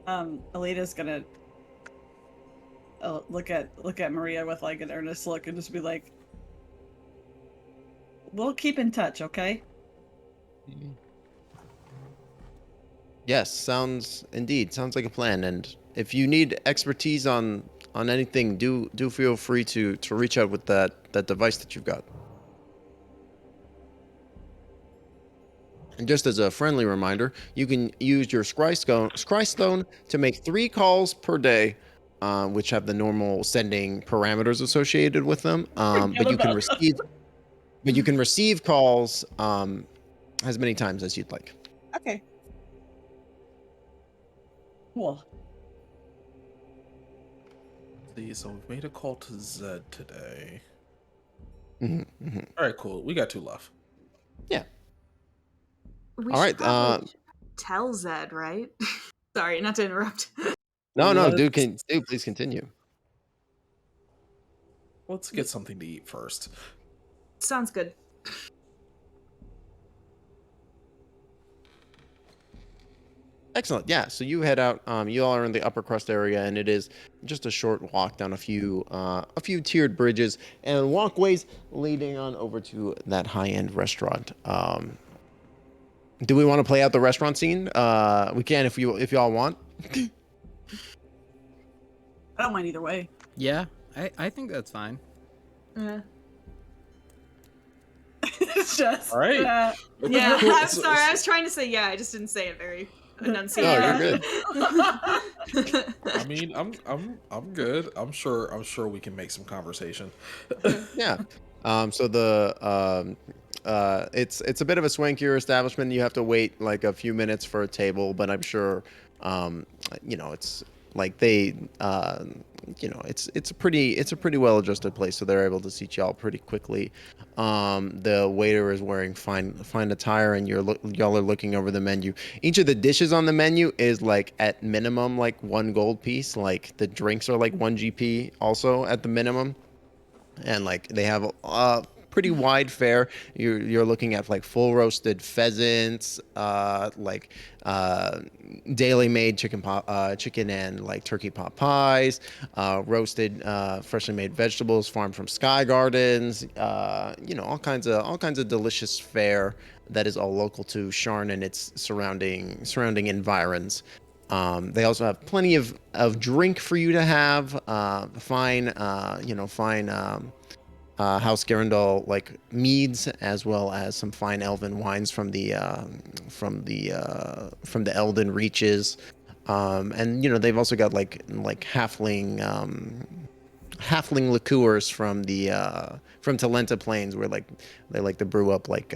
Ellida's gonna look at Maria with like an earnest look and just be like, "We'll keep in touch, okay?" Yes, sounds like a plan. And if you need expertise on anything, do feel free to reach out with that device that you've got. And just as a friendly reminder, you can use your scry stone to make 3 calls per day, which have the normal sending parameters associated with them. But you can receive calls as many times as you'd like. Okay. Cool. See, so we've made a call to Zed today. Mm-hmm. All right, cool. We got 2 left. Yeah. We All should right. probably tell Zed, right? Sorry, not to interrupt. No, dude, please continue. Let's get something to eat first. Sounds good. Excellent. Yeah. So you head out. You all are in the upper crust area, and it is just a short walk down a few tiered bridges and walkways leading on over to that high-end restaurant. Do we want to play out the restaurant scene? We can if y'all want. I don't mind either way. Yeah, I think that's fine. Yeah. It's just All right. Yeah, Cool. I'm sorry. I was trying to say yeah. I just didn't say it very enunciated. Oh, you're good. I mean, I'm good. I'm sure we can make some conversation. Yeah. So it's a bit of a swankier establishment. You have to wait like a few minutes for a table, but I'm sure it's like they it's a pretty well adjusted place, so they're able to seat y'all pretty quickly. The waiter is wearing fine attire, and y'all are looking over the menu. Each of the dishes on the menu is like at minimum like 1 gold piece. Like the drinks are like 1 GP also at the minimum. And like they have pretty wide fare. You're looking at like full roasted pheasants, daily made chicken and like turkey pot pies, roasted freshly made vegetables farmed from Sky Gardens. All kinds of delicious fare that is all local to Sharn and its surrounding environs. They also have plenty of drink for you to have, fine House Garandal like meads, as well as some fine elven wines from the Elden Reaches, and they've also got like halfling liqueurs from Talenta Plains, where like they like to brew up like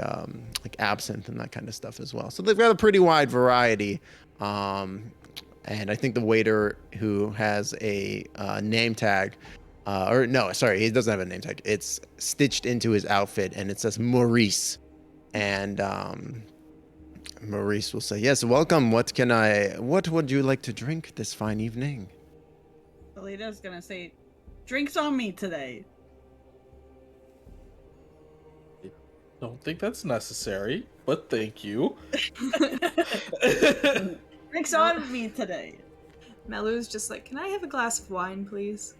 absinthe and that kind of stuff as well. So they've got a pretty wide variety. And I think the waiter, who has a name tag, or no, sorry, he doesn't have a name tag. It's stitched into his outfit, and it says Maurice. And Maurice will say, "Yes, welcome. What would you like to drink this fine evening?" Ellida's gonna say, "Drinks on me today." Don't think that's necessary, but thank you. Drinks on me today. Melu's just like, can I have a glass of wine, please?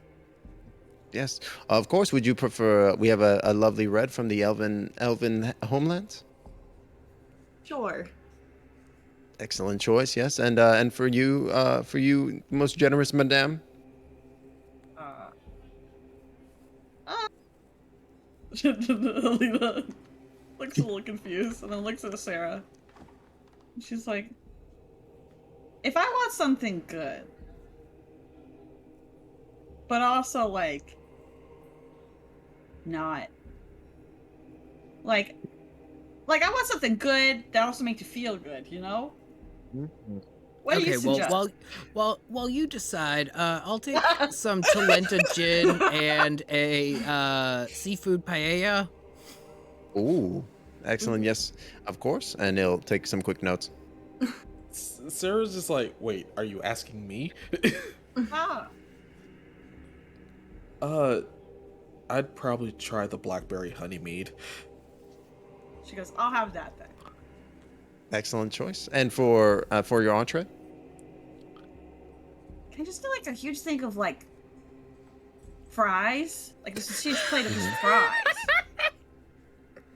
Yes, of course. Would you prefer? We have a lovely red from the Elven homelands. Sure. Excellent choice. Yes, and for you, most generous madame. Ellida looks a little confused and then looks at Cera. She's like, if I want something good, but also like not like I want something good that also makes you feel good, you know? What do you suggest? while you decide, I'll take some Talenta gin and a seafood paella. Ooh, excellent. Yes, of course. And he'll take some quick notes. Sarah's just like, wait, are you asking me? Ah. I'd probably try the blackberry honey mead. She goes, I'll have that then. Excellent choice. And for your entree? Can I just do like a huge thing of like fries? Like just a huge plate of just fries.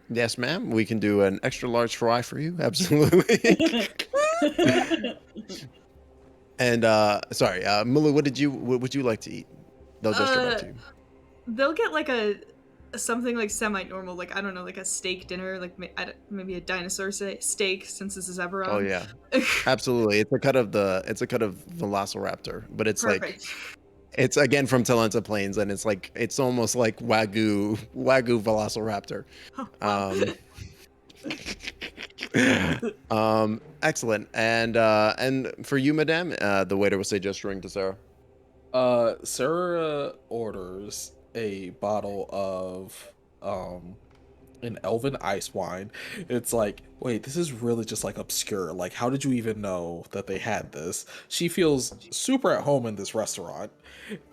Yes, ma'am. We can do an extra large fry for you. Absolutely. And sorry, Melu, what would you like to eat? They'll gesture back to you. They'll get like a something like semi-normal, like I don't know, like a steak dinner, like maybe a dinosaur steak, since this is Eberron. Oh yeah, absolutely. It's a cut of Velociraptor, but it's Perfect. like it's again from Talenta Plains, and it's almost like Wagyu Velociraptor. Excellent. And for you, Madame, the waiter will say gesturing to Sarah. Cera orders a bottle of an elven ice wine. It's like, wait, this is really just like obscure. Like, how did you even know that they had this? She feels super at home in this restaurant,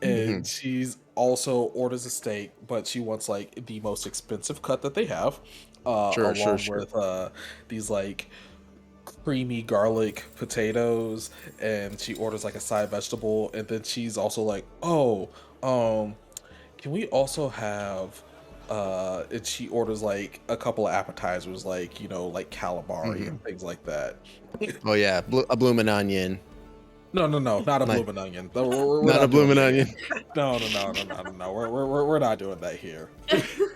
and she's also orders a steak, but she wants like the most expensive cut that they have, Sure. with these like creamy garlic potatoes, and she orders like a side vegetable, and then she's also like, can we also have and she orders like a couple of appetizers, like, you know, like calamari and things like that. Oh yeah, a bloomin' onion. No, not a bloomin' onion. We're not a bloomin' doing onion. that. No. We're not doing that here.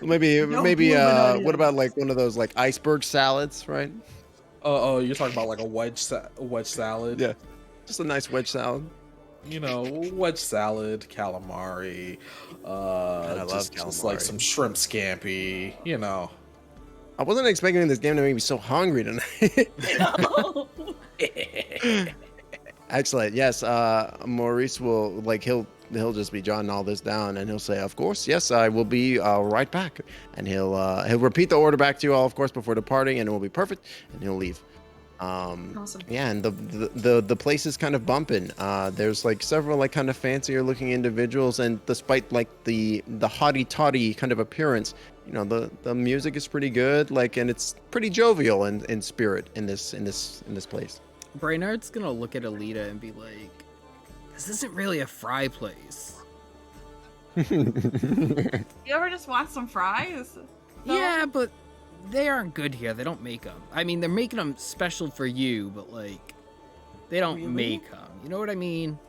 Maybe onion. what about like one of those like iceberg salads, right? Oh, you're talking about like a wedge salad? Yeah, just a nice wedge salad. You know, wedge salad, calamari, I love just like calamari. some shrimp scampi, you know. I wasn't expecting this game to make me so hungry tonight. Excellent. Yes, Maurice will he'll just be jotting all this down, and he'll say, "Of course, yes, I will be right back." And he'll repeat the order back to you all, of course, before departing, and it will be perfect. And he'll leave. Awesome. Yeah, and the place is kind of bumping. There's like several like kind of fancier looking individuals, and despite like the haughty toddy kind of appearance, you know, the music is pretty good, like, and it's pretty jovial in spirit in this place. Brennard's gonna look at Ellida and be like, "This isn't really a fry place." You ever just want some fries? No? Yeah, but they aren't good here. They don't make them. I mean, they're making them special for you, but like, they don't Really? make them. You know what I mean?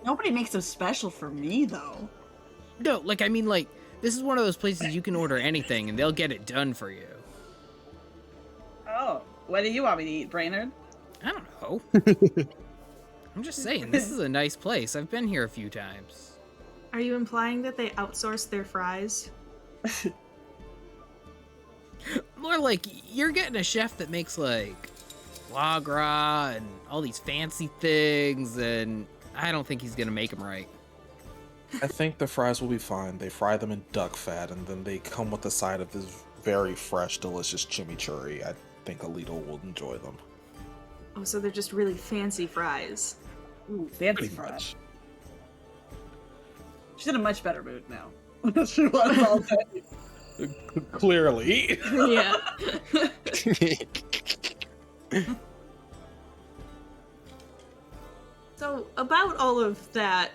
Nobody makes them special for me, though. No, like, I mean, like, this is one of those places you can order anything and they'll get it done for you. Oh, what do you want me to eat, Brennard? I don't know. I'm just saying, this is a nice place. I've been here a few times. Are you implying that they outsource their fries? More like, you're getting a chef that makes, like, foie gras and all these fancy things, and I don't think he's gonna make them right. I think the fries will be fine. They fry them in duck fat, and then they come with a side of this very fresh, delicious chimichurri. I think Ellida will enjoy them. Oh, so they're just really fancy fries. Ooh, fancy Pretty fries. much. She's in a much better mood now. She was all day. Clearly. Yeah. So about all of that,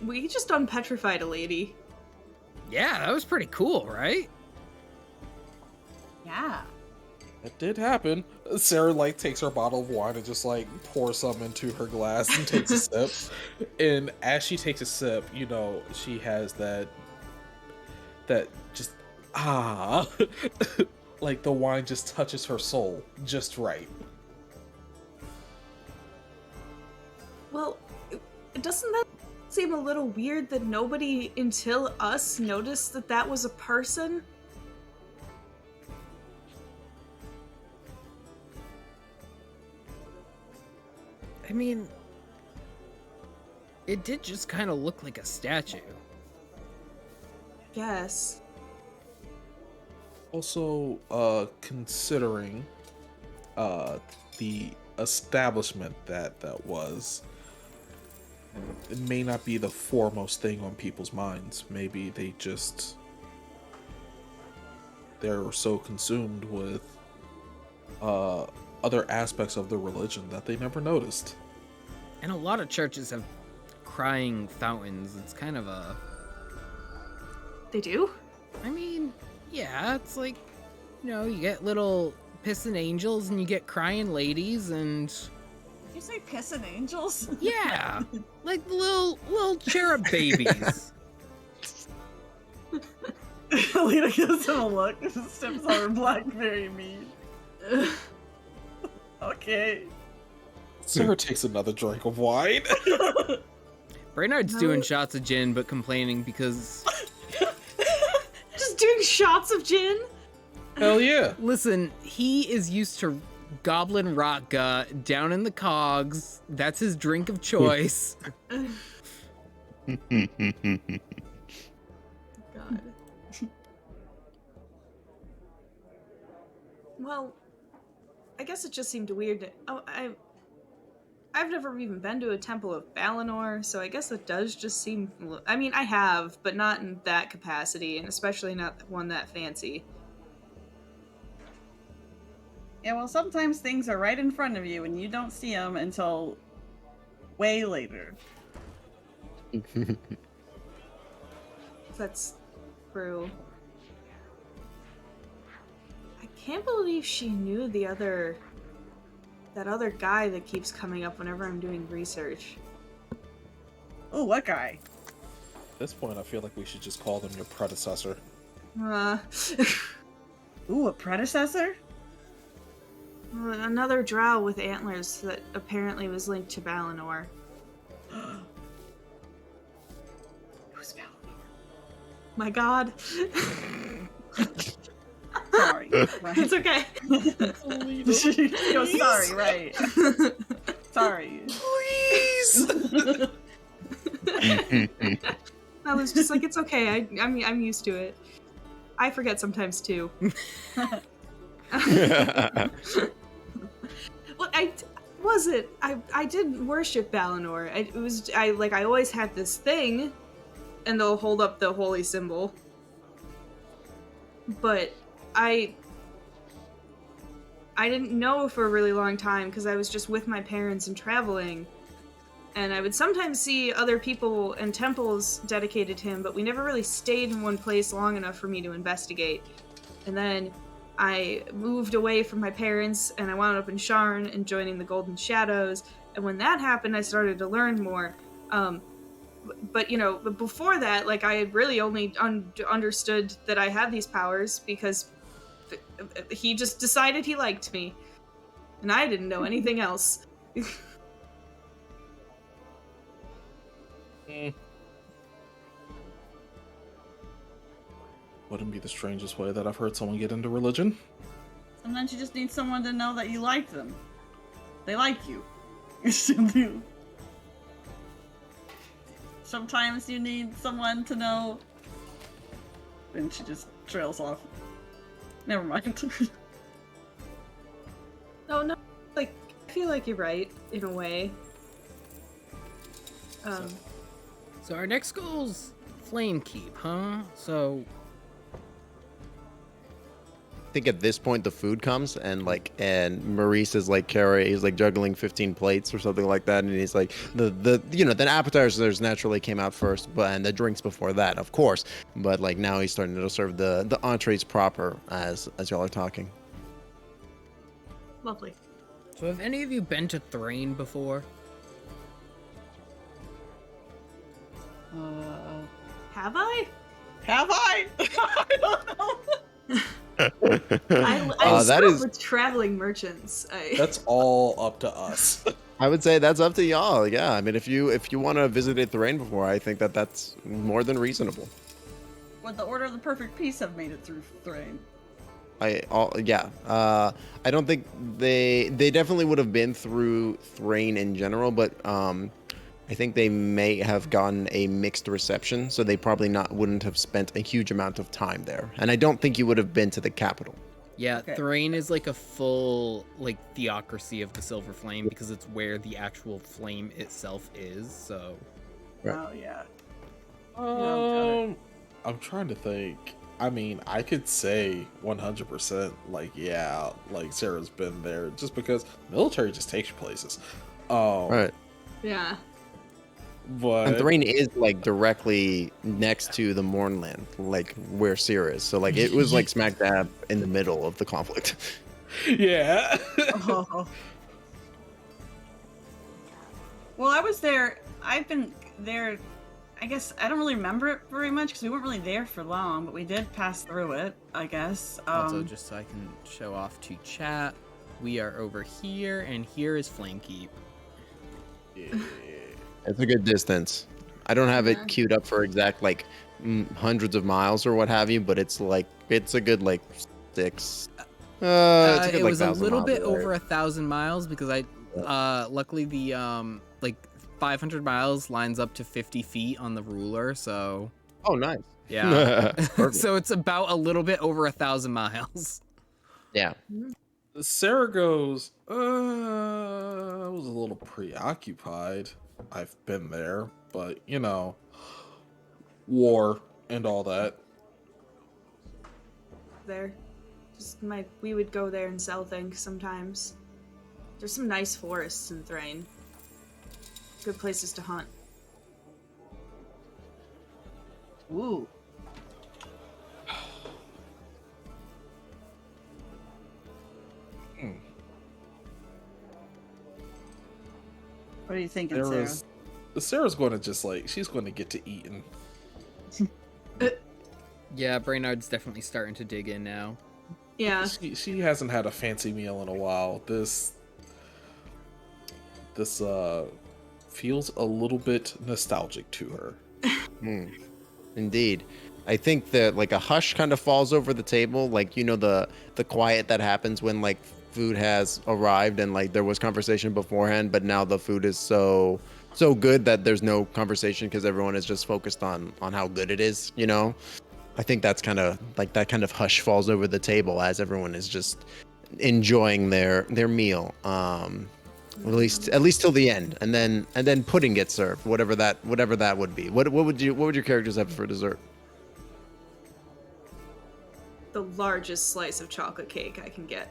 we just unpetrified a lady. Yeah, that was pretty cool, right? Yeah. It did happen. Sarah like takes her bottle of wine and just like pours some into her glass and takes a sip. And as she takes a sip, you know, she has that just like the wine just touches her soul just right. Well, doesn't that seem a little weird that nobody until us noticed that that was a person? I mean, it did just kind of look like a statue. Yes. Also, considering the establishment that was, it may not be the foremost thing on people's minds. Maybe they're so consumed with other aspects of the religion that they never noticed. And a lot of churches have crying fountains. It's kind of a... They do? I mean, yeah, it's like, you get little pissing angels and you get crying ladies and... Did you say pissing angels? Yeah, like the little cherub babies. Ellida gives him a look and steps on her blackberry mead. Okay. Cera takes another drink of wine. Brennard's doing shots of gin, but complaining because... Just doing shots of gin? Hell yeah. Listen, he is used to goblin rot gut down in the cogs. That's his drink of choice. God. Well, I guess it just seemed weird. I've never even been to a temple of Valinor, so I guess it does just seem... I mean, I have, but not in that capacity, and especially not one that fancy. Yeah, well, sometimes things are right in front of you and you don't see them until way later. That's true. I can't believe she knew that other guy that keeps coming up whenever I'm doing research. Oh, what guy? At this point, I feel like we should just call them your predecessor. Ooh, a predecessor? Another drow with antlers that apparently was linked to Valinor. Who's Valinor? My god. Sorry. It's okay. Yo, sorry, right. Sorry. Please! I was just like, it's okay. I'm used to it. I forget sometimes too. Well, I did worship Valinor. I always had this thing, and they'll hold up the holy symbol. But I didn't know for a really long time because I was just with my parents and traveling. And I would sometimes see other people and temples dedicated to him, but we never really stayed in one place long enough for me to investigate. And then I moved away from my parents, and I wound up in Sharn and joining the Golden Shadows. And when that happened, I started to learn more. But before that, like, I had really only understood that I had these powers because he just decided he liked me, and I didn't know anything else. Wouldn't be the strangest way that I've heard someone get into religion. Sometimes you just need someone to know that you like them. They like you. Sometimes you need someone to know. And she just trails off. Never mind. No, like, I feel like you're right, in a way. So our next goal's Flame Keep, huh? So... I think at this point the food comes and Maurice is like he's like juggling 15 plates or something like that, and he's like the appetizers naturally came out first, and the drinks before that, of course, but like now he's starting to serve the entrees proper as y'all are talking. Lovely. So have any of you been to Thrain before? Have I? Have I? I don't know. I that is with traveling merchants. That's all up to us. I would say that's up to y'all. Yeah, I mean, if you want to visit Thrain before, I think that's more than reasonable. Would the Order of the Perfect Peace have made it through Thrain? I don't think they definitely would have been through Thrain in general, but I think they may have gotten a mixed reception, so they probably wouldn't have spent a huge amount of time there. And I don't think you would have been to the capital. Yeah, Okay. Thrain is like a full like theocracy of the Silver Flame because it's where the actual flame itself is. So Right. Oh yeah. Yeah, I'm trying to think. I mean, I could say 100%, like, yeah, like Sarah's been there just because military just takes you places. Right. Yeah. But And Thrain is like directly next to the Mournland, like where Cera is. So like it was like smack dab in the middle of the conflict. yeah. Oh. Well, I was there. I've been there. I guess I don't really remember it very much because we weren't really there for long, but we did pass through it. I guess. also, just so I can show off to chat, we are over here, and here is Flamekeep. It's a good distance. I don't have Yeah. it queued up for exact like hundreds of miles or what have you, but it's like it's a good like 6. It's a good, It like, was a 1,000 little miles bit away. over 1,000 miles because luckily the like 500 miles lines up to 50 feet on the ruler, so Oh, nice. yeah. Perfect. So it's about a little bit over 1,000 miles. Yeah. Sarah goes, I was a little preoccupied. I've been there, but you know, war and all that. There. We would go there and sell things sometimes. There's some nice forests in Thrain. Good places to hunt. Ooh. What are you thinking, Sarah? Sarah's going to just like, she's going to get to eating. Yeah, Brennard's definitely starting to dig in now. Yeah. She hasn't had a fancy meal in a while. This feels a little bit nostalgic to her. Indeed. I think that like a hush kind of falls over the table, like the quiet that happens when like food has arrived and like there was conversation beforehand, but now the food is so good that there's no conversation because everyone is just focused on how good it is, I think that's kind of like that kind of hush falls over the table as everyone is just enjoying their meal. At least till the end, and then pudding gets served, whatever that would be. What would your characters have for dessert? The largest slice of chocolate cake I can get.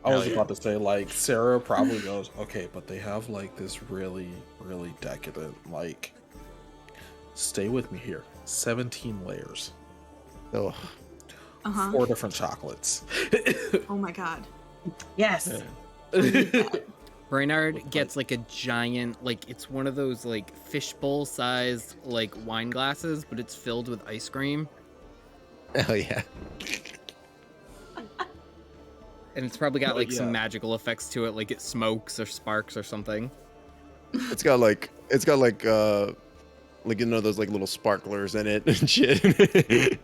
I was Hell yeah. about to say, like, Sarah probably goes, okay, but they have like this really, really decadent, like, stay with me here, 17 layers, Oh, 4 different chocolates. Oh my god. Yes. Brennard gets like a giant, like it's one of those like fishbowl sized like wine glasses, but it's filled with ice cream. hell yeah. And it's probably got like Yeah. some magical effects to it, like it smokes or sparks or something. It's got like those like little sparklers in it and shit.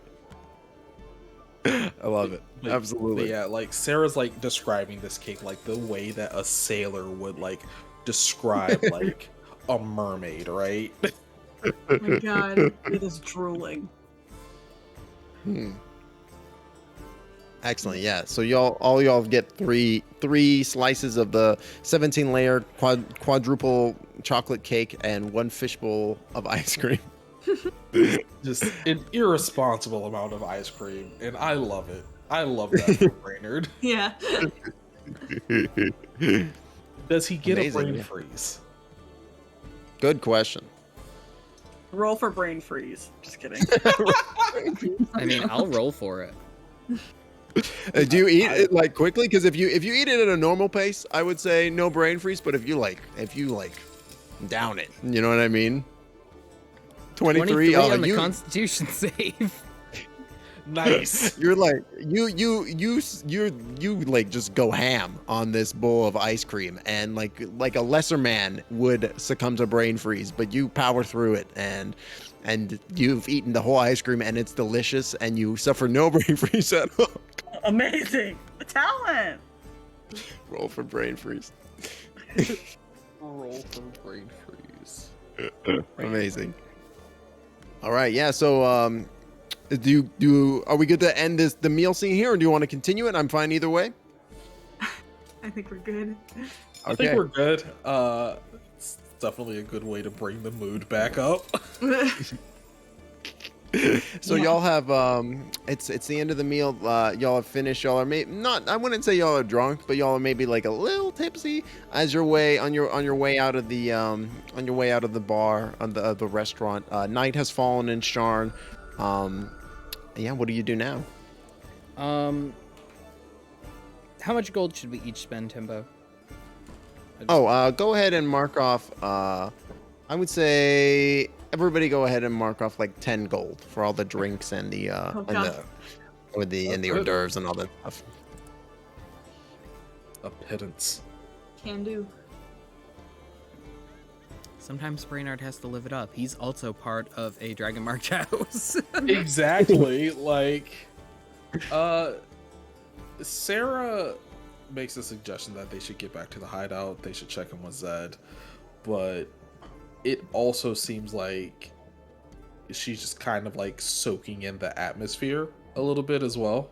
I love it. Like, Absolutely. but yeah, like Sarah's like describing this cake like the way that a sailor would like describe like a mermaid, right? Oh my god. It is drooling. Excellent. Yeah. So all y'all get three slices of the 17-layer quadruple chocolate cake and 1 fishbowl of ice cream. Just an irresponsible amount of ice cream, and I love it. I love that for Brennard. Yeah. Does he get Amazing, a brain yeah. freeze? Good question. Roll for brain freeze. Just kidding. I mean, I'll roll for it. Do you eat it like quickly? Because if you eat it at a normal pace, I would say no brain freeze. But if you down it, you know what I mean? 23. Oh, on the Constitution save. Nice. You're like you like just go ham on this bowl of ice cream, and like a lesser man would succumb to brain freeze, but you power through it, and you've eaten the whole ice cream and it's delicious, and you suffer no brain freeze at all. Amazing. The talent. Roll for brain freeze. Roll for brain freeze. Amazing. All right, yeah. So Are we good to end the meal scene here, or do you want to continue it? I'm fine either way. I think we're good. I think we're good. It's definitely a good way to bring the mood back up. So y'all have it's the end of the meal. Y'all have finished. Y'all are not. I wouldn't say y'all are drunk, but y'all are maybe like a little tipsy as your way on your way out of the bar on the restaurant. Night has fallen in Sharn. Yeah. What do you do now? How much gold should we each spend, Timbo? Go ahead and mark off. I would say everybody go ahead and mark off like 10 gold for all the drinks and the hors d'oeuvres and all that stuff. A pittance. Can do. Sometimes Brennard has to live it up. He's also part of a Dragon March house. Exactly. Like, Cera makes a suggestion that they should get back to the hideout. They should check in with Zed, but it also seems like she's just kind of like soaking in the atmosphere a little bit as well.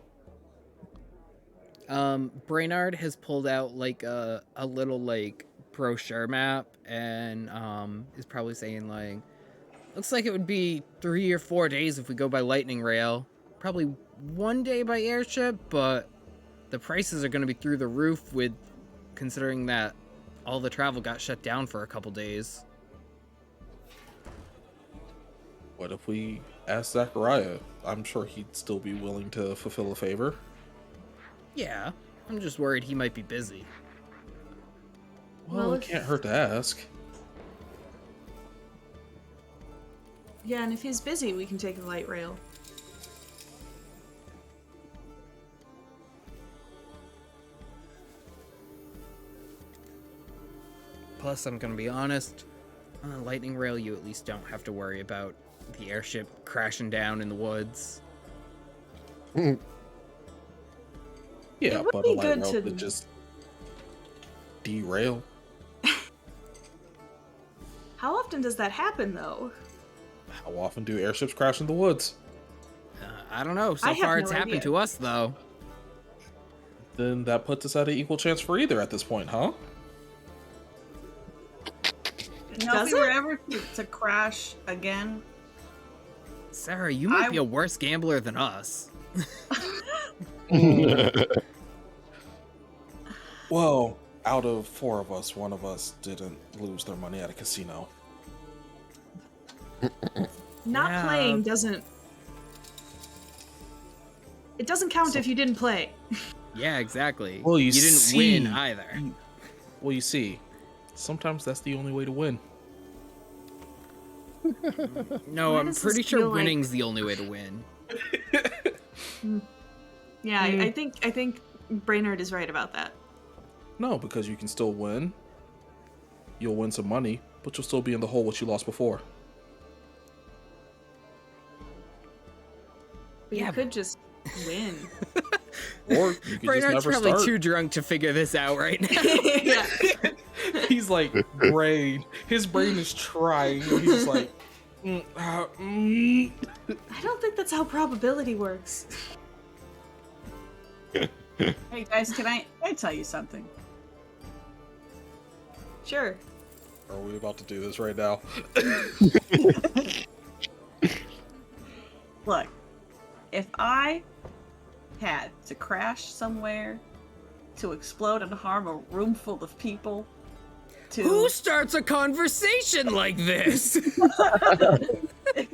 Brennard has pulled out like a little like brochure map and is probably saying like, looks like it would be 3 or 4 days if we go by lightning rail. Probably 1 day by airship, but the prices are going to be through the roof with considering that all the travel got shut down for a couple days. What if we ask Zachariah? I'm sure he'd still be willing to fulfill a favor. Yeah, I'm just worried he might be busy. Well, it can't hurt to ask. Yeah, and if he's busy, we can take a light rail. Plus, I'm gonna be honest, on a lightning rail, you at least don't have to worry about the airship crashing down in the woods. Yeah, It would but be a light good rail to- could just derail. How often does that happen, though? How often do airships crash in the woods? I don't know. So I have far, no it's happened idea. to us, though. Then that puts us at an equal chance for either at this point, huh? No, Does if we were it? ever to crash again, Sarah, you might be a worse gambler than us. Well, out of 4 of us, 1 of us didn't lose their money at a casino. Not Yeah. playing doesn't... It doesn't count if you didn't play. Yeah, exactly. Well, you didn't see. win either. Well, you see, sometimes that's the only way to win. No, Why I'm does this pretty sure feel like- winning's the only way to win. Yeah, I think Brennard is right about that. No, because you can still win. You'll win some money, but you'll still be in the hole what you lost before. But Yeah, you could just win. Or you could just Brennard's never probably start. too drunk to figure this out right now. Yeah. He's like, his brain is trying, and he's just like, I don't think that's how probability works. hey guys, can I tell you something? Sure. Are we about to do this right now? Look, if I had to crash somewhere, to explode and harm a room full of people, to Who starts a conversation like this? No,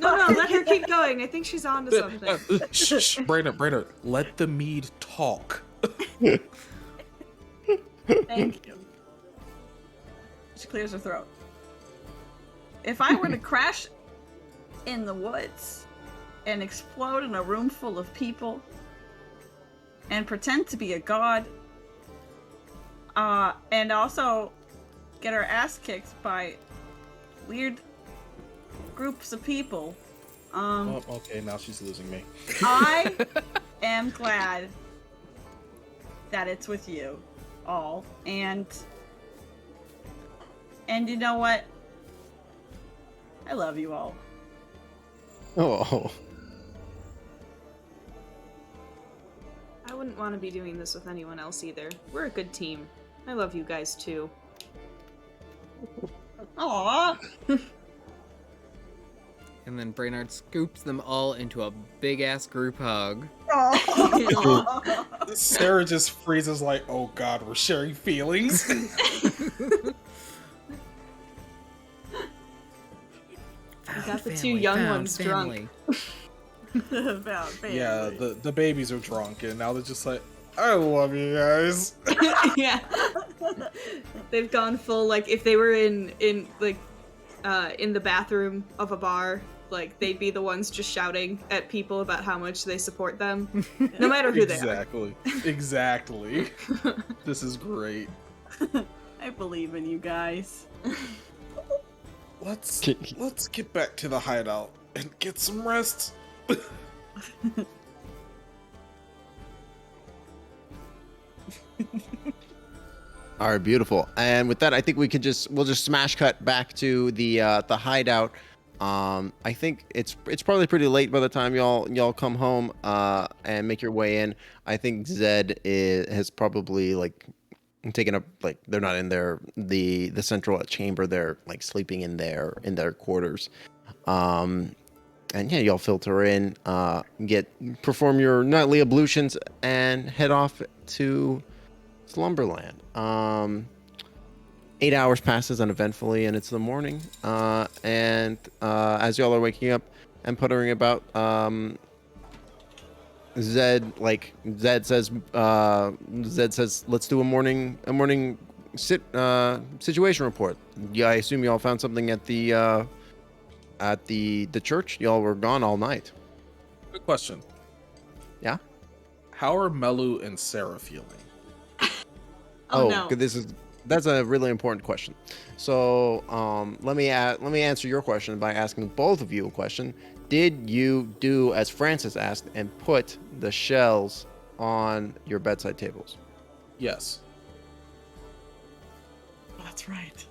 let her keep going. I think she's on to something. Shh, Brennard, let the mead talk. Thank you. She clears her throat. If I were to crash in the woods and explode in a room full of people and pretend to be a god, and also get our ass kicked by weird groups of people, Oh, okay, now she's losing me. I am glad that it's with you all, and you know what? I love you all. Oh. wouldn't want to be doing this with anyone else either. We're a good team. I love you guys too. Aww. And then Brennard scoops them all into a big ass group hug. Cera just freezes like, oh god, we're sharing feelings. We got the two young ones drunk. Yeah, the babies are drunk, and now they're just like, I love you guys. Yeah. They've gone full, like, if they were in the bathroom of a bar, like, they'd be the ones just shouting at people about how much they support them, no matter who they are. Exactly. This is great. I believe in you guys. Let's get back to the hideout and get some rest. All right, beautiful. And with that, I think we'll just smash cut back to the hideout. I think it's probably pretty late by the time y'all come home and make your way in. I think Zed has probably like taken up, like, they're not in the central chamber. They're like sleeping in their quarters. And yeah, y'all filter in, perform your nightly ablutions, and head off to Slumberland. 8 hours passes uneventfully, and it's the morning. And as y'all are waking up and puttering about, Zed says, let's do a morning situation report. Yeah, I assume y'all found something at the church. Y'all were gone all night. Good question. Yeah. How are Melu and Cera feeling? Oh no. That's a really important question. So let me answer your question by asking both of you a question. Did you do as Francis asked and put the shells on your bedside tables? Yes. That's right.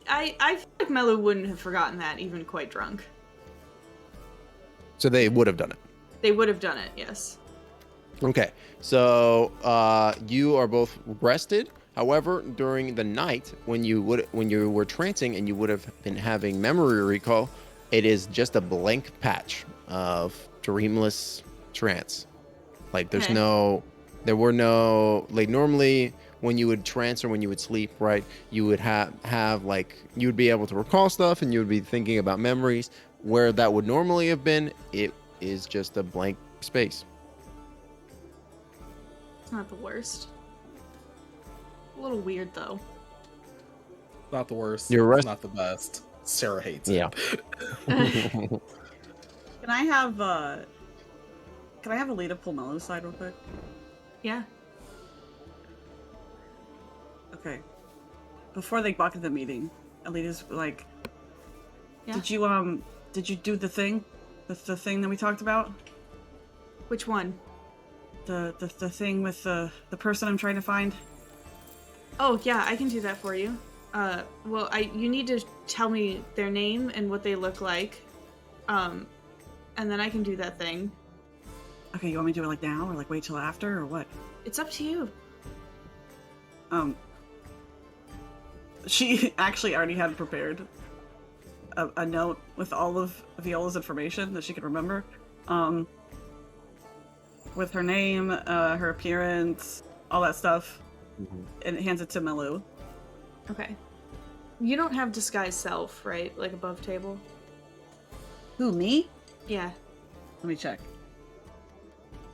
I feel like Melu wouldn't have forgotten that, even quite drunk. So they would have done it. They would have done it, yes. Okay. So you are both rested. However, during the night, when you were trancing and you would have been having memory recall, it is just a blank patch of dreamless trance. Like there were no, like, normally when you would trance or when you would sleep, right, you would have like, you would be able to recall stuff and you would be thinking about memories. Where that would normally have been, it is just a blank space. It's not the worst. A little weird though. Not the worst. You're right. It's not the best. Cera hates it. Yeah. Can I have Ellida pull Melu aside real quick? Yeah. Okay. Before they walk into the meeting, Ellida's like, Yeah. Did you do the thing? The thing that we talked about? Which one? The thing with the person I'm trying to find? Oh yeah, I can do that for you. Well, you need to tell me their name and what they look like, and then I can do that thing. Okay, you want me to do it like now or like wait till after or what? It's up to you. She actually already had prepared a note with all of Viola's information that she could remember, with her name, her appearance, all that stuff, and it hands it to Melu. Okay. You don't have disguise self, right? Like above table? Who, me? Yeah. Let me check.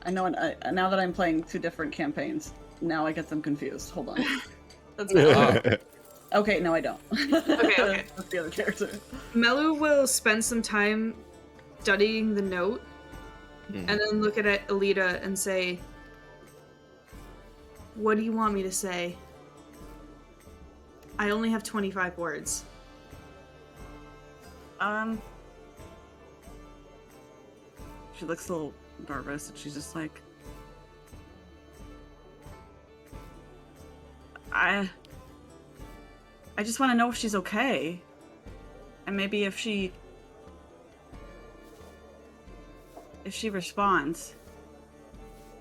I know, now that I'm playing two different campaigns, now I get them confused. Hold on. That's valid. Okay, no I don't. Okay. That's the other character. Melu will spend some time studying the note, and then look at Ellida and say, "What do you want me to say? I only have 25 words." She looks a little nervous and she's just like, I just want to know if she's okay. And maybe if she responds,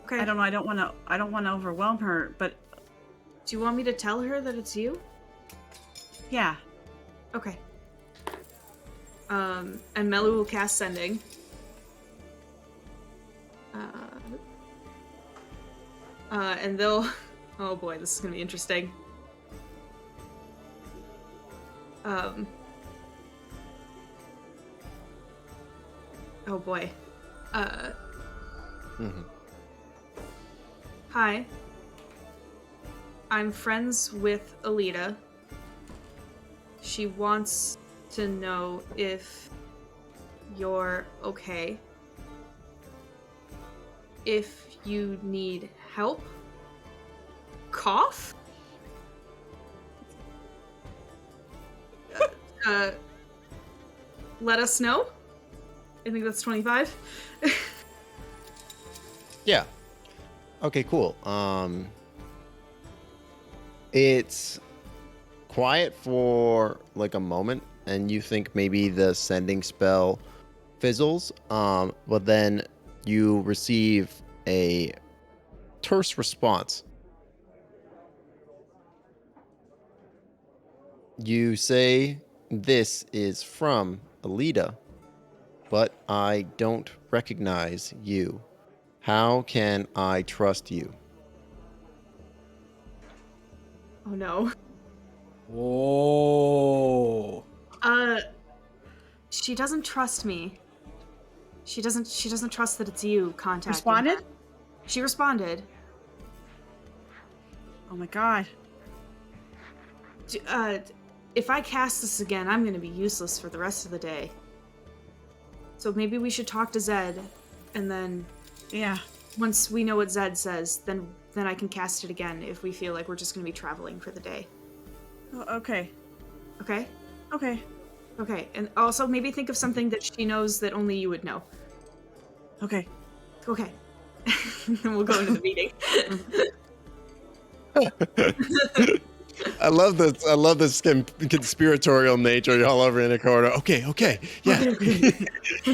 Okay. I don't know. I don't want to overwhelm her, but Do you want me to tell her that it's you? yeah. Okay. And Melu will cast Sending. And they'll... Oh boy, this is gonna be interesting. Oh boy. Hi. I'm friends with Ellida. She wants to know if you're okay. If you need help. Cough? Let us know. I think that's 25. Yeah. Okay, cool. It's quiet for like a moment, and you think maybe the sending spell fizzles, but then you receive a terse response. You say, "This is from Ellida, but I don't recognize you. How can I trust you?" Oh no. Whoa. She doesn't trust me. She doesn't trust that it's you contacting Responded? her. She responded. Oh my god. If I cast this again, I'm gonna be useless for the rest of the day. So maybe we should talk to Zed, and then Yeah. once we know what Zed says, then I can cast it again if we feel like we're just gonna be traveling for the day. Oh, okay. Okay? Okay. Okay, and also maybe think of something that she knows that only you would know. Okay. Okay. Then we'll go into the meeting. I love this. I love this conspiratorial nature. Y'all over in the corner. Okay, yeah.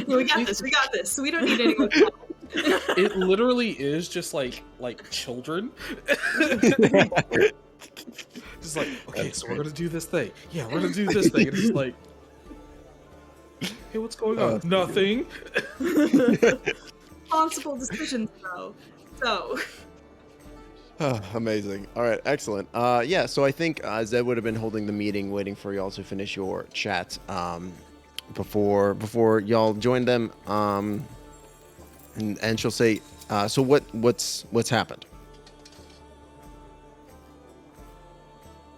We got this. We got this. We don't need anyone. It literally is just like children. Just like, okay, That's so great. we're gonna do this thing. Yeah, we're gonna do this thing. And it's like, hey, what's going on? Nothing. Responsible decisions, though. So. Amazing. All right, excellent. Yeah, so I think Zed would have been holding the meeting, waiting for y'all to finish your chat before y'all joined them. And she'll say, so what's happened?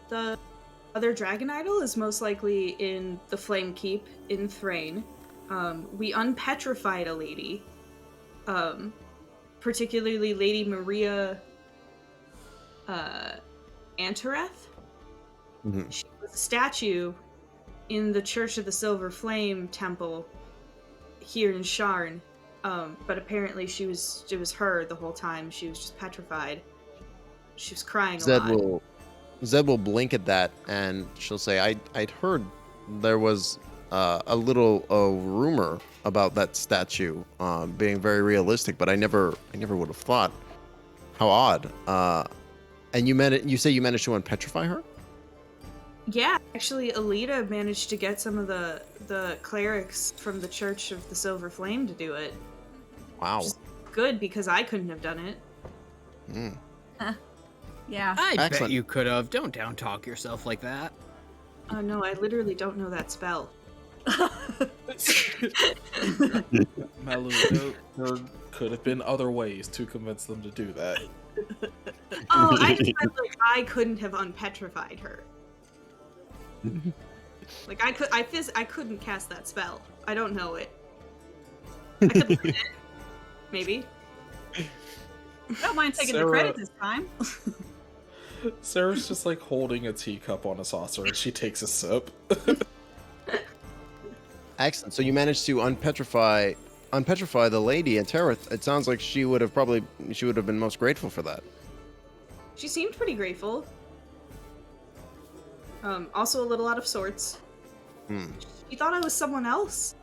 The other dragon idol is most likely in the Flame Keep in Thrain. We unpetrified a lady, particularly Lady Maria Antareth. Mm-hmm. She was a statue in the Church of the Silver Flame temple here in Sharn, but apparently it was her the whole time. She was just petrified. She was crying a lot. Zed will blink at that, and she'll say, I'd heard there was a little rumor about that statue being very realistic, but I never would have thought. How odd. And you say you managed to unpetrify her? Yeah, actually, Ellida managed to get some of the clerics from the Church of the Silver Flame to do it. Wow. Which is good, because I couldn't have done it. Mm. Yeah. I bet Excellent. you could have. Don't down talk yourself like that. Oh no, I literally don't know that spell. Melu, there could have been other ways to convince them to do that. Oh, I just meant like I couldn't have unpetrified her. Like I couldn't cast that spell. I don't know it. I could learn it. Maybe. Don't mind taking the Cera- credit this time. Sarah's just like holding a teacup on a saucer and she takes a sip. Excellent. So you managed to unpetrify the lady, and Tara, it sounds like she would have been most grateful for that. She seemed pretty grateful. Also a little out of sorts. Hmm. She thought I was someone else.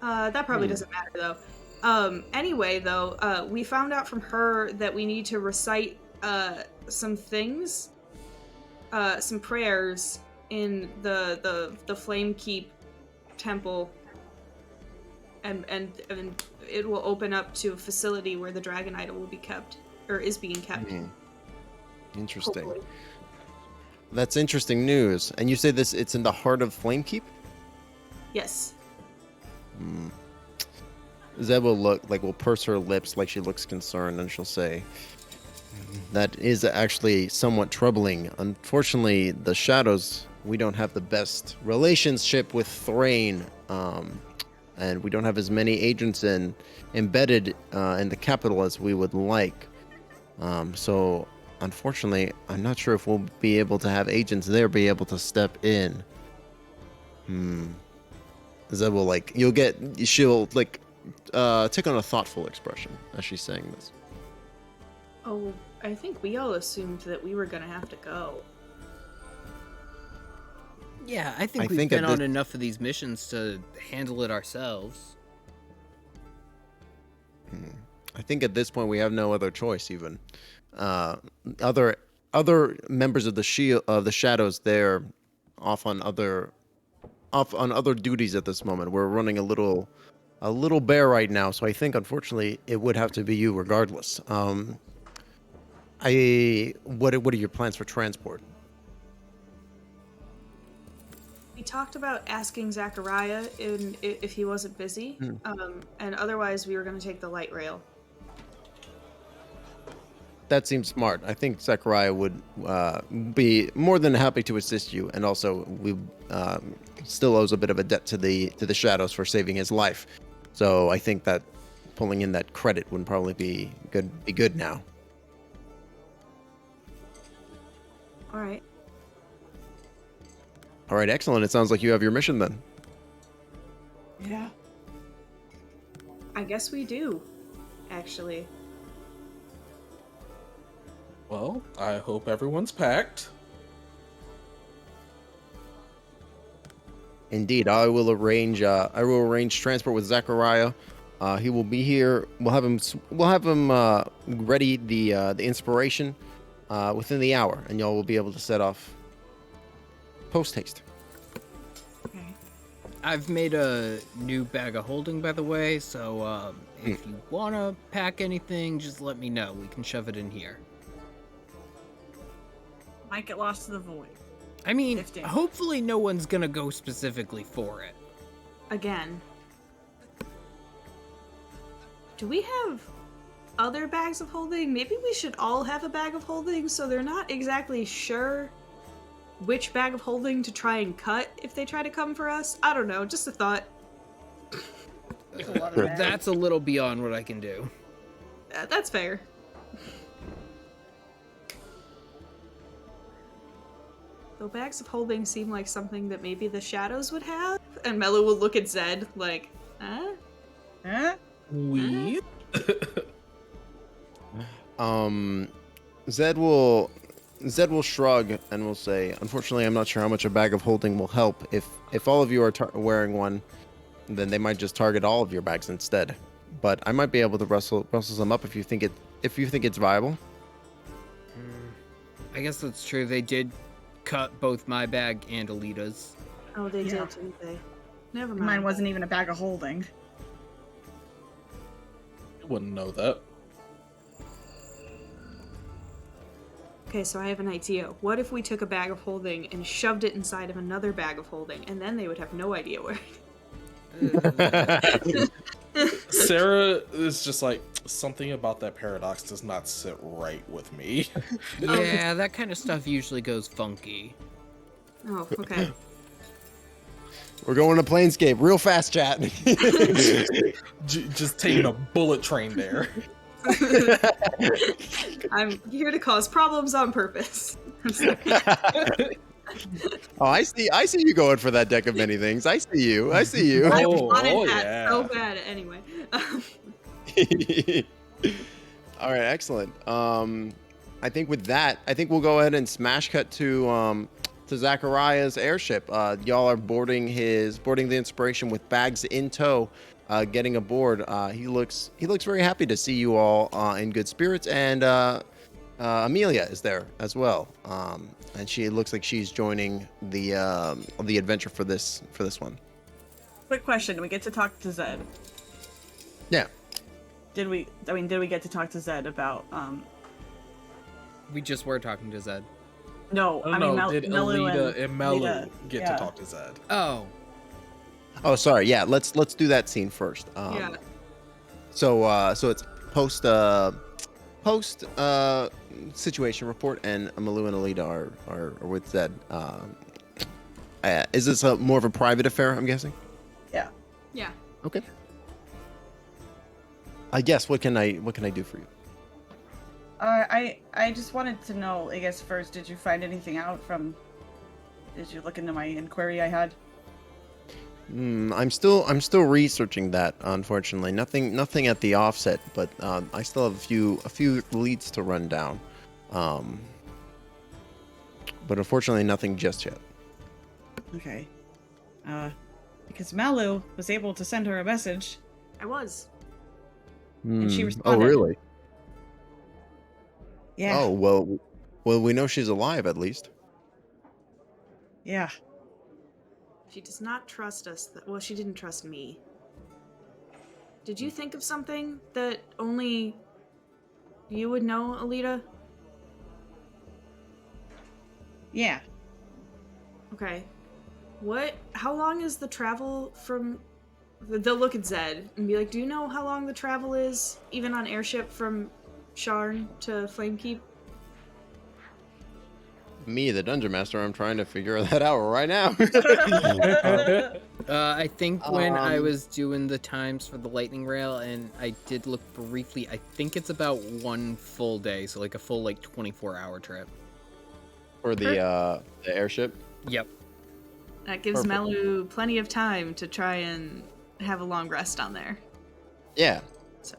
That probably doesn't matter though. Anyway, though, we found out from her that we need to recite some things, some prayers in the Flame Keep temple, and it will open up to a facility where the dragon idol will be kept, or is being kept. Interesting. Hopefully. That's interesting news. And you say it's in the heart of Flamekeep? Yes. Zeb will purse her lips like she looks concerned, and she'll say, that is actually somewhat troubling. Unfortunately, the Shadows, we don't have the best relationship with Thrain, and we don't have as many agents embedded in the capital as we would like. So, unfortunately, I'm not sure if we'll be able to have agents there be able to step in. Zeb will she'll take on a thoughtful expression as she's saying this. Oh, I think we all assumed that we were gonna have to go. Yeah, I think we've been on enough of these missions to handle it ourselves. I think at this point we have no other choice. Even other members of the Shadows, they're off on other duties at this moment. We're running a little bare right now, so I think unfortunately it would have to be you regardless. What are your plans for transport? We talked about asking Zachariah if he wasn't busy, and otherwise we were going to take the light rail. That seems smart. I think Zachariah would be more than happy to assist you, and also we still owes a bit of a debt to the Shadows for saving his life. So I think that pulling in that credit would probably be good now. All right. All right, excellent. It sounds like you have your mission then. Yeah. I guess we do, actually. Well, I hope everyone's packed. Indeed, I will arrange transport with Zachariah. He will be here. We'll have him ready the inspiration within the hour, and y'all will be able to set off post haste. Okay. I've made a new bag of holding, by the way, so if you want to pack anything, just let me know. We can shove it in here. Might get lost to the void. I mean, 15. hopefully no one's gonna go specifically for it. Again. Do we have other bags of holding? Maybe we should all have a bag of holding so they're not exactly sure which bag of holding to try and cut if they try to come for us. I don't know, just a thought. That's a little beyond what I can do. That's fair. Though bags of holding seem like something that maybe the Shadows would have, and Melu will look at Zed like, huh? Huh? We? Zed will shrug and will say, unfortunately, I'm not sure how much a bag of holding will help. If all of you are wearing one, then they might just target all of your bags instead. But I might be able to rustle some up if you think it's viable. I guess that's true. They did cut both my bag and Ellida's. Oh, they Yeah. did, didn't they? Never mind. Mine wasn't even a bag of holding. You wouldn't know that. Okay, so I have an idea. What if we took a bag of holding and shoved it inside of another bag of holding, and then they would have no idea where. Cera is just like, something about that paradox does not sit right with me. Yeah, that kind of stuff usually goes funky. Oh, okay. We're going to Planescape real fast, chat. Just taking a bullet train there. I'm here to cause problems on purpose. Oh, I see you going for that deck of many things. I see you. I Oh, wanted that yeah. so bad anyway. All right, excellent. I think with that, we'll go ahead and smash cut to Zachariah's airship. Y'all are boarding the inspiration with bags in tow, getting aboard. He looks very happy to see you all in good spirits, and Amelia is there as well. And she looks like she's joining the adventure for this one. Quick question: do we get to talk to Zed? Yeah. Did we get to talk to Zed about We just were talking to Zed. No, I I don't mean know. Did Ellida and Melu Ellida, get yeah. to talk to Zed? Oh, Oh, sorry. Yeah. Let's do that scene first. Yeah. So it's post situation report, and Melu and Ellida are with Zed. Is this more of a private affair? I'm guessing. Yeah. Yeah. Okay. I guess what can I do for you? I just wanted to know, I guess first, did you find anything out from? Did you look into my inquiry I had? I'm still researching that. Unfortunately, nothing at the offset, but I still have a few leads to run down. But unfortunately, nothing just yet. Okay. Because Melu was able to send her a message. I was. And she Oh, responded. really? Yeah. Oh, well, we know she's alive at least. Yeah. She does not trust us. Well, she didn't trust me. Did you think of something that only you would know, Ellida? Yeah. Okay. How long is the travel from... They'll look at Zed and be like, do you know how long the travel is, even on airship from Sharn to Flamekeep? Me, the dungeon master, I'm trying to figure that out right now. I think when I Um, was doing the times for the lightning rail, and I did look briefly, I think it's about one full day, so like a full 24-hour trip. For the airship. Yep. That gives Perfect. Melu plenty of time to try and have a long rest on there. Yeah. So,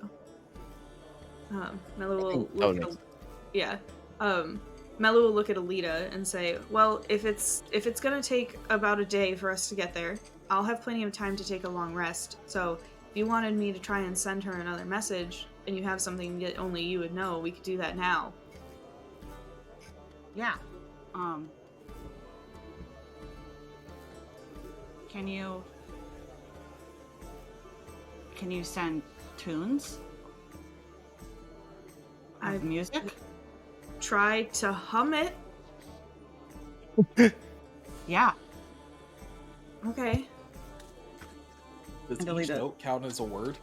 Melu will think- look oh, at, yeah. Melu will look at Ellida and say, "Well, if it's gonna take about a day for us to get there, I'll have plenty of time to take a long rest. So, if you wanted me to try and send her another message, and you have something that only you would know, we could do that now." Yeah. Can you send tunes I of music? try to hum it. Yeah. Okay. Does And each Ellida. note count as a word?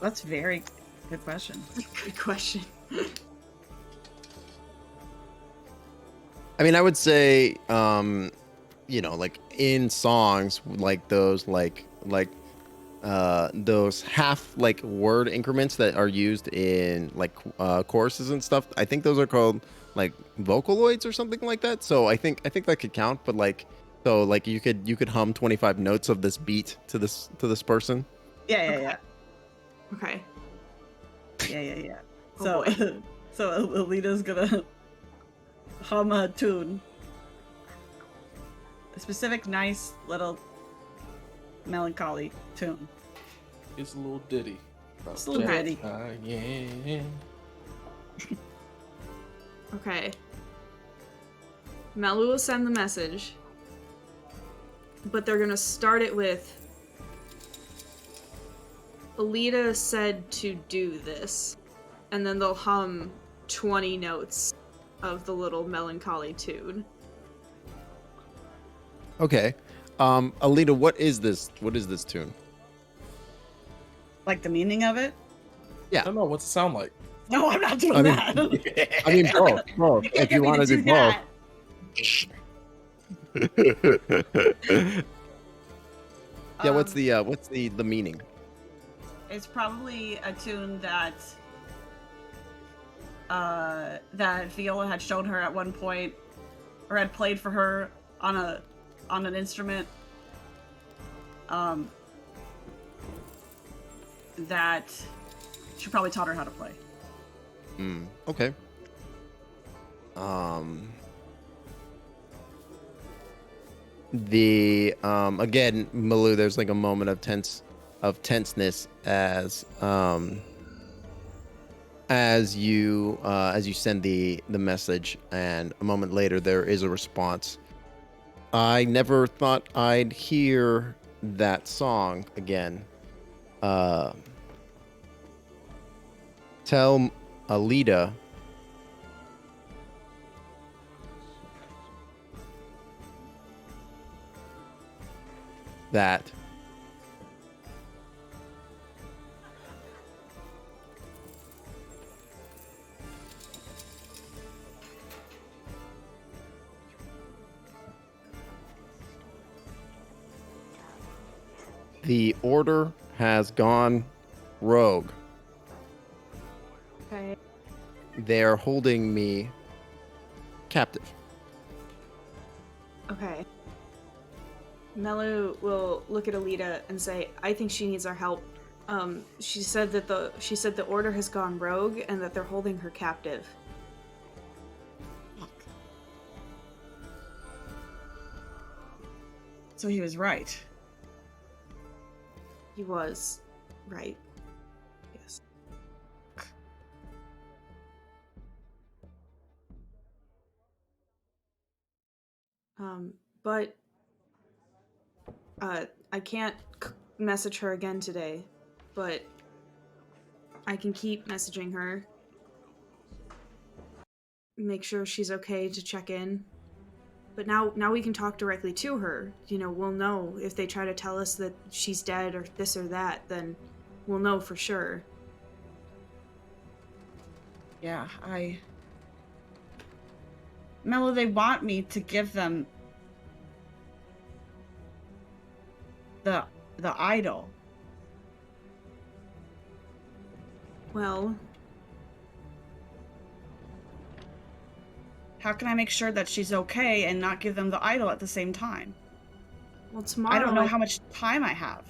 That's very good question. Good question. I mean, I would say, like in songs, like those those half word increments that are used in choruses and stuff. I think those are called like vocaloids or something like that. So I think that could count. But you could hum 25 notes of this beat to this person. Yeah. Okay. Yeah. Oh, So, boy. so Elida's gonna hum a tune. A specific, nice little melancholy tune. It's a little ditty. about It's a little Jack ditty. Ryan. Okay. Melu will send the message, but they're gonna start it with, Ellida said to do this, and then they'll hum 20 notes of the little melancholy tune. Okay. Ellida, what is this tune? Like the meaning of it? I don't know. What's it sound like? No, I'm not doing I mean- that. I mean, both. can't If get you me want to do both. that. Yeah. What's the meaning? It's probably a tune that that Viola had shown her at one point, or had played for her on an instrument. That she probably taught her how to play. Okay. Again, Melu, there's like a moment of tense tenseness as you send the message, and a moment later there is a response. I never thought I'd hear that song again. Tell Ellida that the order has gone rogue. Okay. They're holding me captive. Okay. Melu will look at Ellida and say, "I think she needs our help." She said that the order has gone rogue and that they're holding her captive. So he was right. He was right. Yes. But I can't message her again today, but I can keep messaging her. Make sure she's okay to check in. But now we can talk directly to her. You know, we'll know if they try to tell us that she's dead or this or that, then we'll know for sure. Yeah, Melu, they want me to give them the idol. Well, how can I make sure that she's okay and not give them the idol at the same time? well, tomorrow... I don't know how much time I have.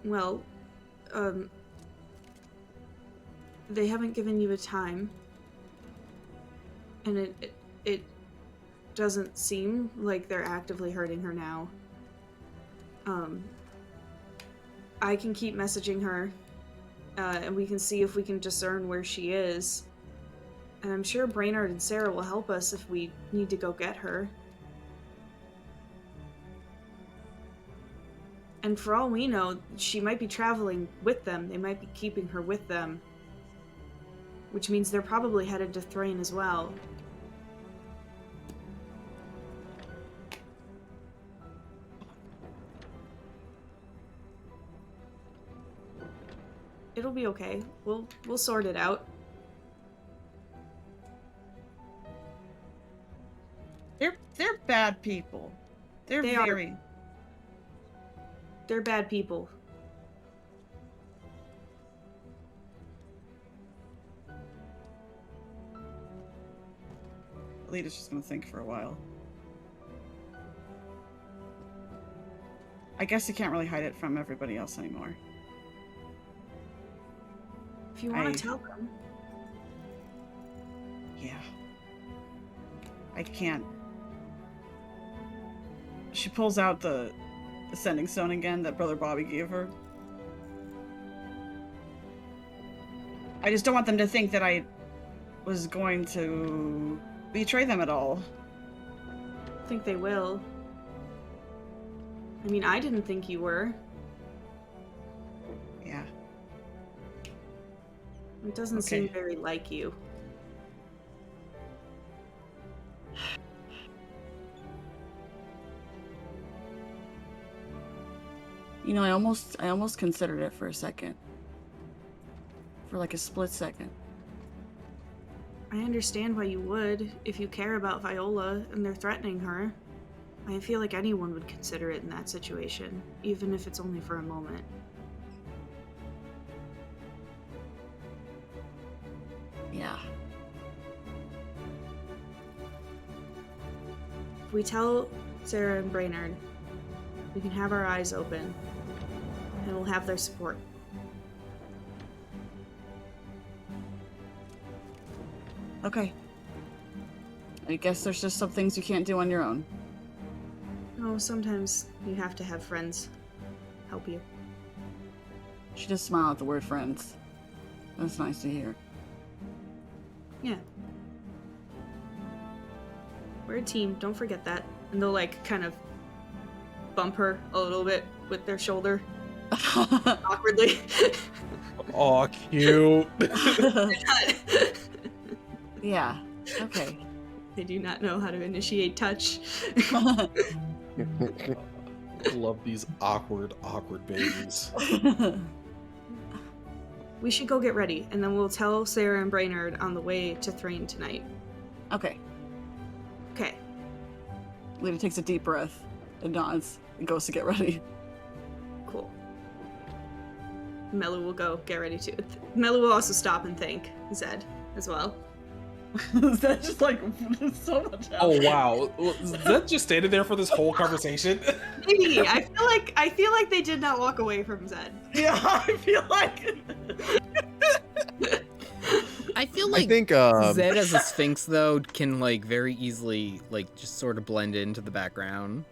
Well, they haven't given you a time, and it doesn't seem like they're actively hurting her now. I can keep messaging her, and we can see if we can discern where she is. And I'm sure Brennard and Cera will help us if we need to go get her. And for all we know, she might be traveling with them. They might be keeping her with them. Which means they're probably headed to Thrain as well. It'll be okay. We'll sort it out. They're bad people. They're very... They're bad people. Ellida's just gonna think for a while. I guess you can't really hide it from everybody else anymore. If you want to tell them. Yeah. I can't. She pulls out the Ascending Stone again that Brother Bobby gave her. I just don't want them to think that I was going to betray them at all. I think they will. I mean, I didn't think you were. Yeah. It doesn't seem very like you. You know, I almost considered it for a second. For like a split second. I understand why you would, if you care about Viola and they're threatening her. I feel like anyone would consider it in that situation, even if it's only for a moment. Yeah. If we tell Cera and Brennard, we can have our eyes open, and we'll have their support. Okay. I guess there's just some things you can't do on your own. Oh, sometimes you have to have friends help you. She just smiled at the word friends. That's nice to hear. Yeah. We're a team, don't forget that. And they'll like kind of bump her a little bit with their shoulder. Awkwardly. Aw, cute. Yeah. Okay. They do not know how to initiate touch. Love these awkward babies. We should go get ready, and then we'll tell Cera and Brennard on the way to Thrain tonight. Okay. Okay. Ellida takes a deep breath and nods and goes to get ready. Cool. Melu will go get ready too. Melu will also stop and thank Zed as well. That's just like so much help. Oh wow, is that just standing there for this whole conversation? Maybe. I feel like they did not walk away from Zed. Yeah, I feel like. I feel like I think Zed as a Sphinx though can like very easily like just sort of blend into the background.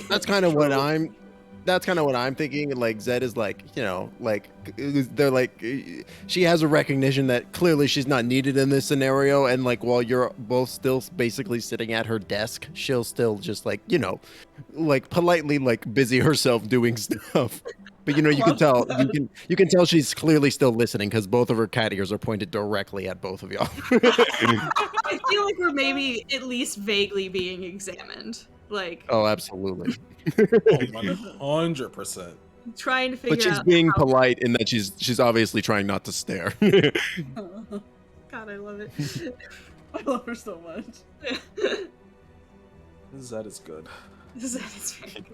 that's kind of what I'm thinking. Like Zed is like, you know, like they're like, she has a recognition that clearly she's not needed in this scenario, and like while you're both still basically sitting at her desk, she'll still just like, you know, like politely like busy herself doing stuff. But you know, you can tell she's clearly still listening because both of her cat ears are pointed directly at both of y'all. I feel like we're maybe at least vaguely being examined. Like, Oh, absolutely. 100%. trying to figure out. But she's being polite in that she's obviously trying not to stare. God, I love it. I love her so much. Zed is good. Zed is very good.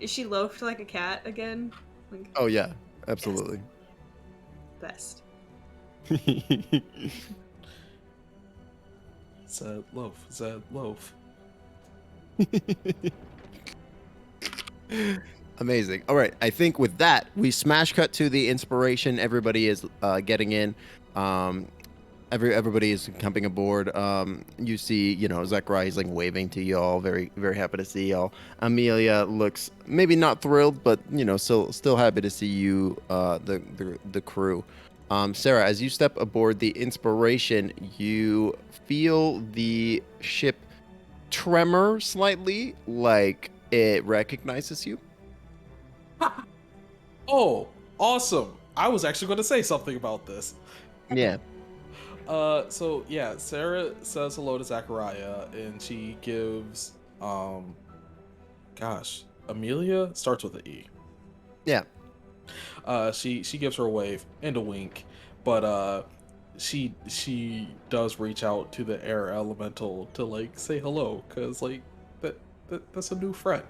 Is she loafed like a cat again? Like, Oh yeah, absolutely. best. Zed loaf. Amazing. All right, I think with that we smash cut to the inspiration. Everybody is getting in. Everybody is coming aboard. You see, you know, Zachariah is like waving to y'all, very very happy to see y'all. Amelia looks maybe not thrilled, but you know, still happy to see you, the crew. Cera, as you step aboard the inspiration, you feel the ship tremor slightly, like it recognizes you. Oh, awesome. I was actually going to say something about this. Yeah. So yeah, Cera says hello to Zachariah, and she gives, Amelia starts with an E. Yeah. She gives her a wave and a wink, but she does reach out to the air elemental to like say hello, cause like that's a new friend.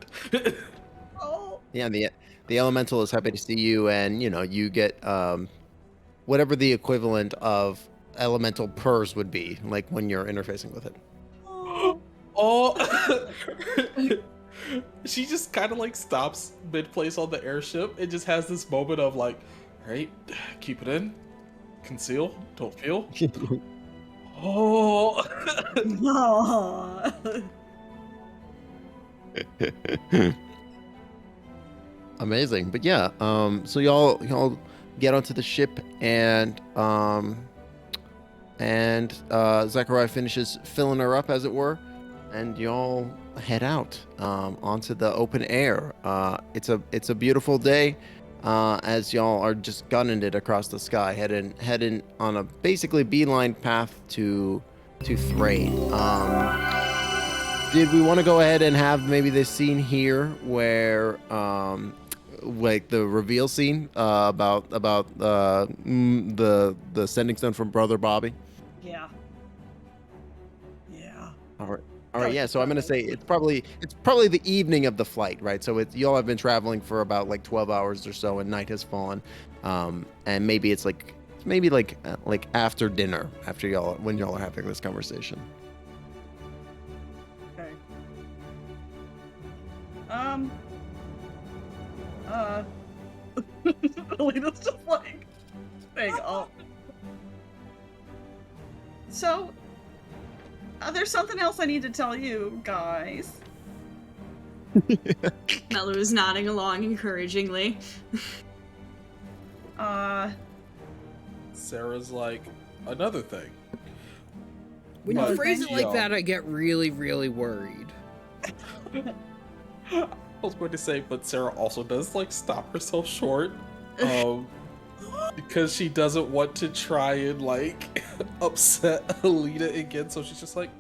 Oh. Yeah, the elemental is happy to see you, and you know, you get whatever the equivalent of elemental purrs would be, like when you're interfacing with it. Oh. She just kind of like stops mid-place on the airship and just has this moment of like, right, keep it in, conceal, don't feel. Oh. No. Amazing. But yeah, so y'all get onto the ship, and Zachariah finishes filling her up, as it were, and y'all head out onto the open air. It's a beautiful day, as y'all are just gunning it across the sky, heading on a basically beeline path to Thrain. Did we want to go ahead and have maybe this scene here where like the reveal scene about the sending stone from Brother Bobby? Yeah. Yeah. All right, yeah. So I'm gonna say it's probably the evening of the flight, right? So y'all have been traveling for about like 12 hours or so, and night has fallen, and maybe it's like after dinner, when y'all are having this conversation. Okay. Alina's just like, hang on. So, there's something else I need to tell you guys. Melu is nodding along encouragingly. Sarah's like, another thing. When But, you phrase it like yo, that, I get really, really worried. I was going to say, but Sarah also does like stop herself short, because she doesn't want to try and like upset Ellida again. So she's just like,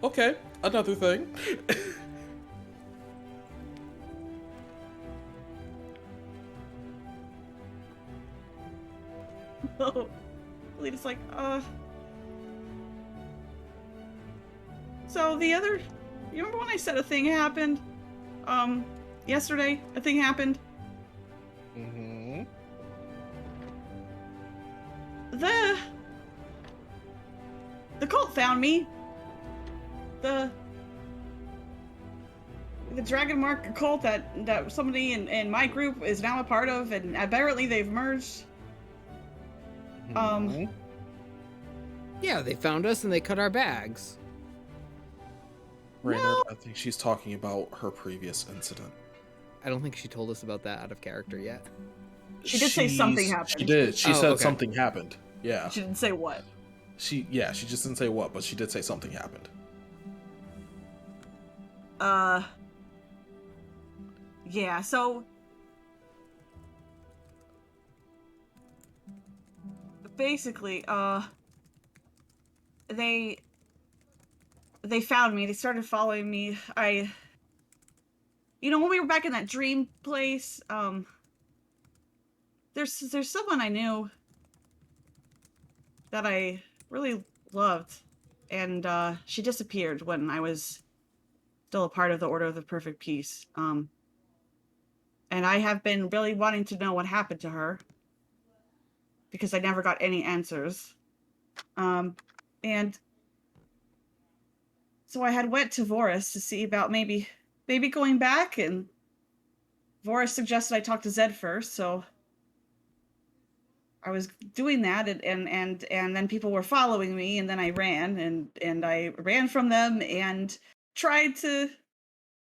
okay, another thing. Oh, Alita's like, So the other, you remember when I said a thing happened? Yesterday, a thing happened. Mm-hmm. The cult found me. The Dragon Mark cult that somebody in my group is now a part of, and apparently they've merged. Yeah, they found us and they cut our bags. Brennard, I think she's talking about her previous incident. I don't think she told us about that out of character yet. She did say something happened. She did. She said okay. something happened. Yeah. She didn't say what. She just didn't say what, but she did say something happened. Yeah, so basically, they found me. They started following me. When we were back in that dream place, there's someone I knew that I really loved, and she disappeared when I was still a part of the Order of the Perfect Peace. And I have been really wanting to know what happened to her because I never got any answers. And so I had went to Voris to see about maybe going back, and Voris suggested I talk to Zed first, so I was doing that, and then people were following me, and then I ran, and I ran from them and tried to.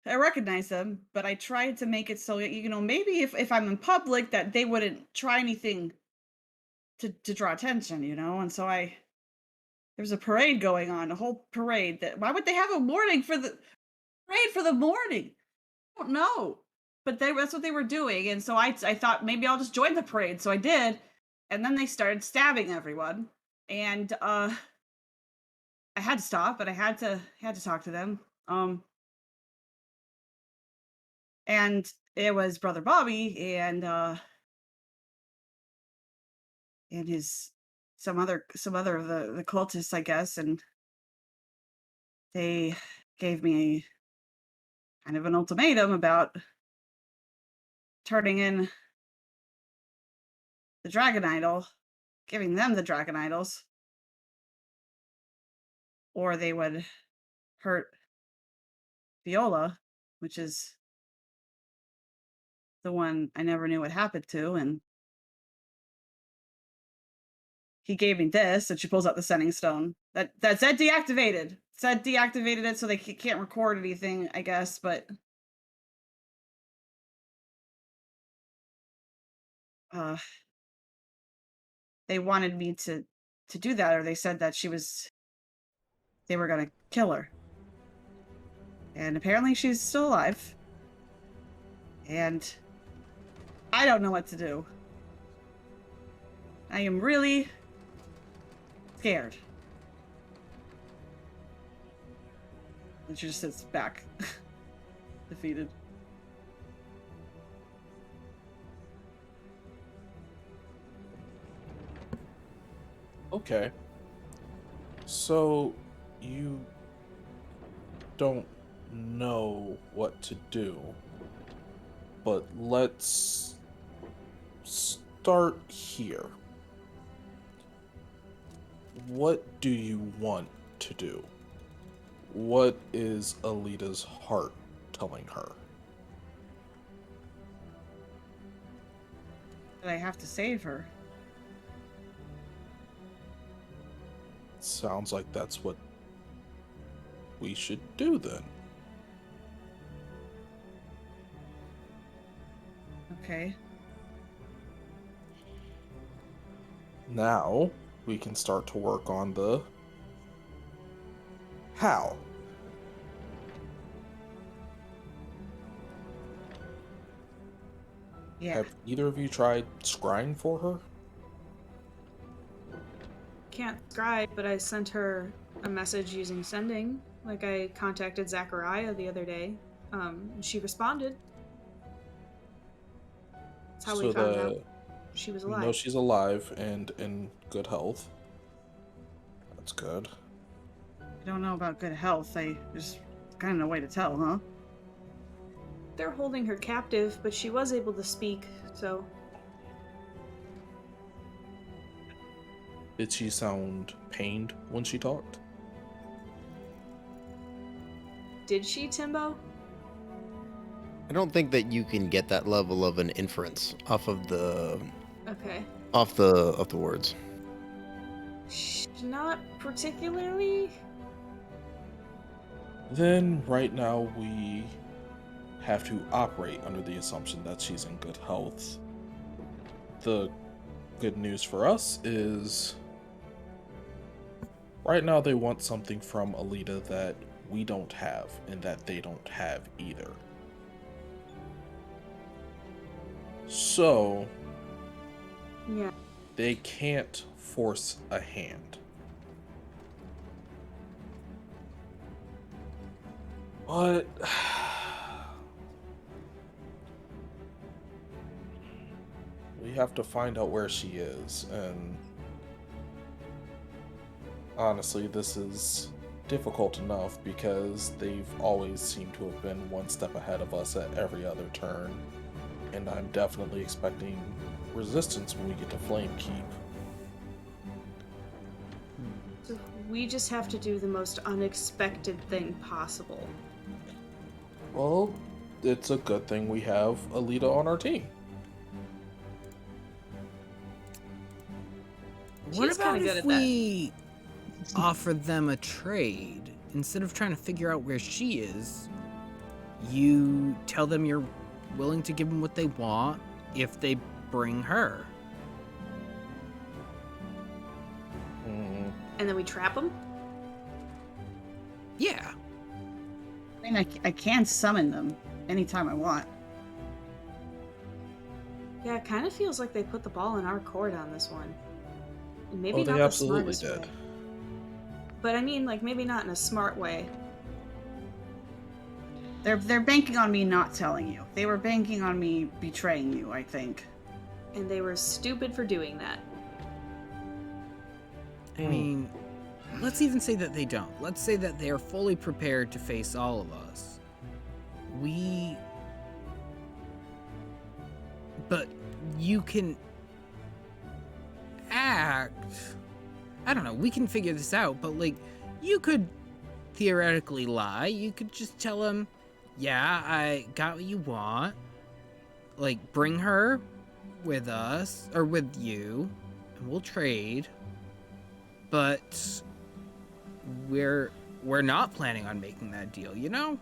I recognize them, but I tried to make it so maybe if I'm in public that they wouldn't try anything to draw attention, and so there was a parade going on, a whole parade. Why would they have a morning for the parade for the morning? I don't know, but that's what they were doing, and so I thought maybe I'll just join the parade, so I did, and then they started stabbing everyone, and I had to stop, but I had to talk to them, and it was Brother Bobby and his some other of the cultists, I guess, and they gave me kind of an ultimatum about turning in the dragon idol, giving them the dragon idols, or they would hurt Viola, which is the one I never knew what happened to, and he gave me this, and she pulls out the sending stone. That Zed deactivated. Zed deactivated it so they can't record anything, I guess, but they wanted me to do that, or they said that they were gonna kill her. And apparently she's still alive. And I don't know what to do. I am really scared. And she just sits back, defeated. Okay. So you don't know what to do, but let's start here. What do you want to do? What is Ellida's heart telling her? That I have to save her. Sounds like that's what we should do then. Okay. Now we can start to work on the how. Yeah. Have either of you tried scrying for her? Can't scribe, but I sent her a message using sending. Like I contacted Zachariah the other day. She responded. That's how we So found out that she was we know alive. she's alive and in good health. That's good. I don't know about good health. There's kind of no way to tell, huh? They're holding her captive, but she was able to speak, so Did she sound pained when she talked? did she, Timbo? I don't think that you can get that level of an inference off of the Okay. words. Not particularly. Then right now we have to operate under the assumption that she's in good health. The good news for us is right now they want something from Ellida that we don't have and that they don't have either. So Yeah. they can't force a hand. But we have to find out where she is, and honestly, this is difficult enough because they've always seemed to have been one step ahead of us at every other turn, and I'm definitely expecting resistance when we get to Flame Keep. So we just have to do the most unexpected thing possible. Well, it's a good thing we have Ellida on our team. What She's about kinda good if at that. we offer them a trade? Instead of trying to figure out where she is, you tell them you're willing to give them what they want if they bring her. And then we trap them? Yeah. I mean, I can summon them anytime I want. Yeah, it kind of feels like they put the ball in our court on this one. And maybe Oh, they not the absolutely smartest did. way. But I mean, like, maybe not in a smart way. They're banking on me not telling you. They were banking on me betraying you, I think. And they were stupid for doing that. I mean, let's even say that they don't. Let's say that they are fully prepared to face all of us. But you can act. I don't know, we can figure this out, but like, you could theoretically lie. You could just tell them, yeah, I got what you want. Like, bring her with us, or with you, and we'll trade. But we're not planning on making that deal, you know?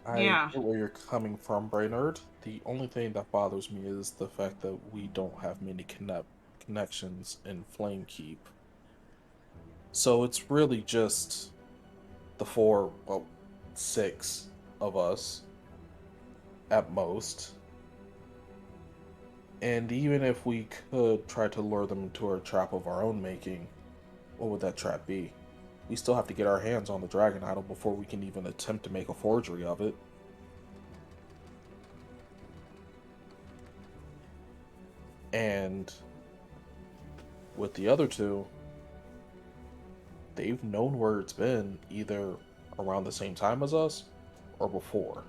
I Yeah. get where you're coming from, Brennard. The only thing that bothers me is the fact that we don't have many connections in Flamekeep. So it's really just the six of us at most. And even if we could try to lure them into a trap of our own making, what would that trap be? We still have to get our hands on the Dragon Idol before we can even attempt to make a forgery of it. And with the other two, they've known where it's been either around the same time as us or before.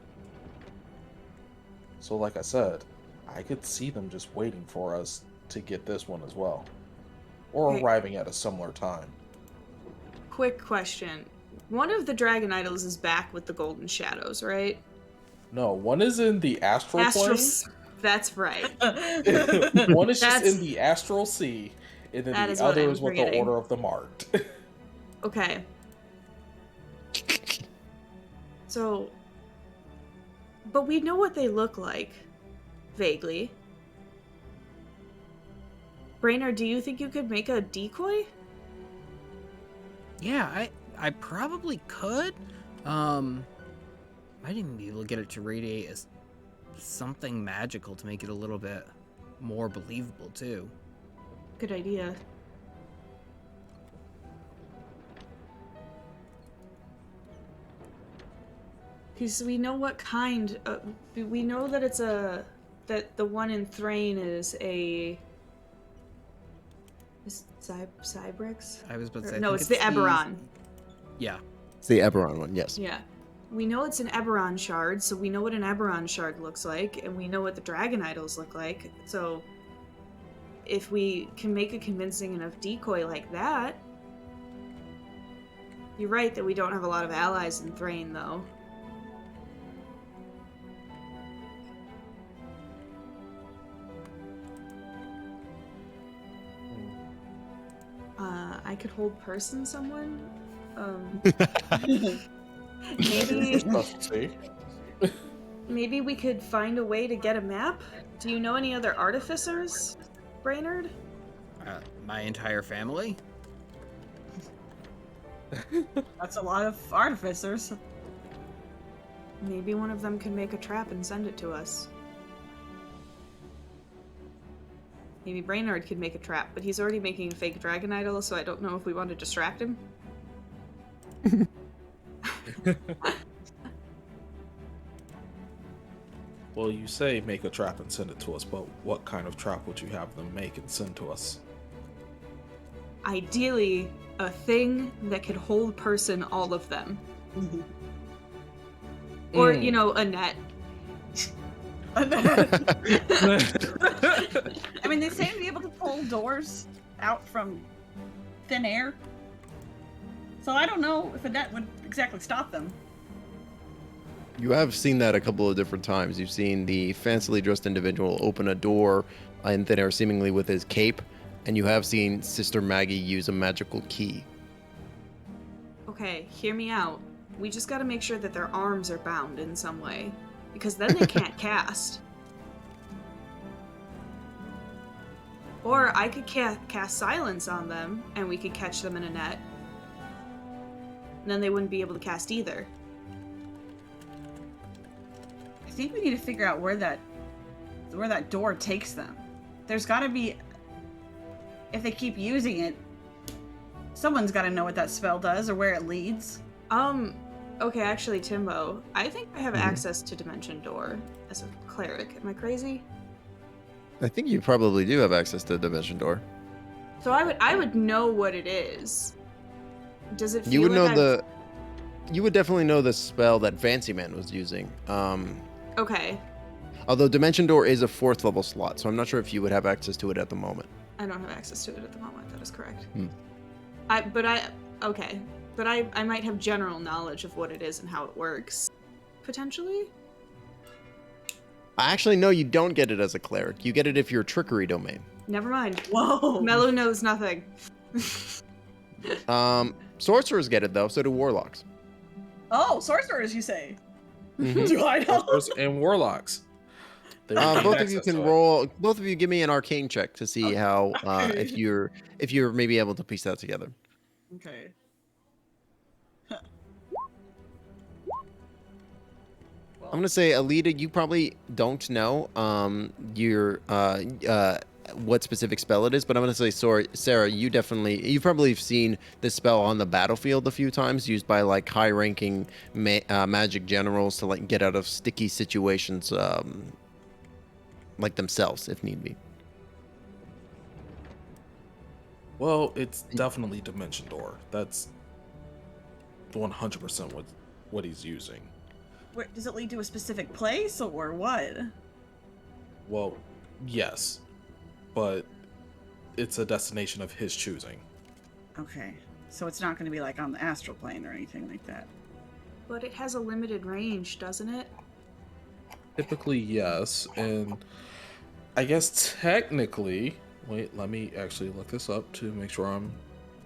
So like I said, I could see them just waiting for us to get this one as well. Or Okay. arriving at a similar time. Quick question. One of the Dragon Idols is back with the Golden Shadows, right? No, one is in the astral plane. That's right. One is just That's- in the astral sea, and then That the is what other I'm is with the forgetting. Order of the Marked. Okay. So, But we know what they look like, vaguely. Brennard, do you think you could make a decoy? Yeah, I probably could. I didn't be able to get it to radiate as something magical to make it a little bit more believable too. Good idea. Because we know what kind. We know that it's that the one in Thrain is a. Is it Cybrix? I was about to say. No, it's the Eberron. Yeah. It's the Eberron one, yes. Yeah. We know it's an Eberron shard, so we know what an Eberron shard looks like, and we know what the dragon idols look like. So, if we can make a convincing enough decoy like that. You're right that we don't have a lot of allies in Thrain, though. I could hold person someone. Maybe we could find a way to get a map. Do you know any other artificers, Brennard? My entire family? That's a lot of artificers. Maybe one of them can make a trap and send it to us. Maybe Brennard could make a trap, but he's already making a fake dragon idol, so I don't know if we want to distract him. Well, you say make a trap and send it to us, but what kind of trap would you have them make and send to us? Ideally, a thing that could hold person all of them. Or, you know, a net. I mean, they seem to be able to pull doors out from thin air. So I don't know if a net would exactly stop them. You have seen that a couple of different times. You've seen the fancily dressed individual open a door in thin air, seemingly with his cape, and you have seen Sister Maggie use a magical key. Okay, hear me out. We just gotta make sure that their arms are bound in some way, because then they can't cast. Or I could cast silence on them, and we could catch them in a net. And then they wouldn't be able to cast either. I think we need to figure out where that door takes them. There's got to be, if they keep using it, someone's got to know what that spell does or where it leads. Okay, actually, Timbo, I think I have access to Dimension Door as a cleric. Am I crazy? I think you probably do have access to Dimension Door. So I would know what it is. Does it feel You would like know you would definitely know the spell that Fancy Man was using. Okay. Although Dimension Door is a 4th level slot, so I'm not sure if you would have access to it at the moment. I don't have access to it at the moment. That is correct. Hmm. But I might have general knowledge of what it is and how it works. Potentially? Actually, no, you don't get it as a cleric. You get it if you're trickery domain. Never mind. Whoa! Melu knows nothing. Sorcerers get it though, so do warlocks. Oh, sorcerers, you say? Mhm. Do I know? Sorcerers and warlocks. They would have Both of you access can to it. roll. Both of you give me an arcane check to see how Okay. if you're maybe able to piece that together. Okay. I'm gonna say, Ellida, you probably don't know what specific spell it is, but I'm gonna say, Cera, you've probably seen this spell on the battlefield a few times, used by like high-ranking magic generals to like get out of sticky situations, like themselves, if need be. Well, it's definitely Dimension Door. That's 100% what he's using. Where, does it lead to a specific place or what? Well, yes, but it's a destination of his choosing. Okay. So it's not going to be like on the astral plane or anything like that. But it has a limited range, doesn't it? Typically, yes, and I guess technically, wait, let me actually look this up to make sure I'm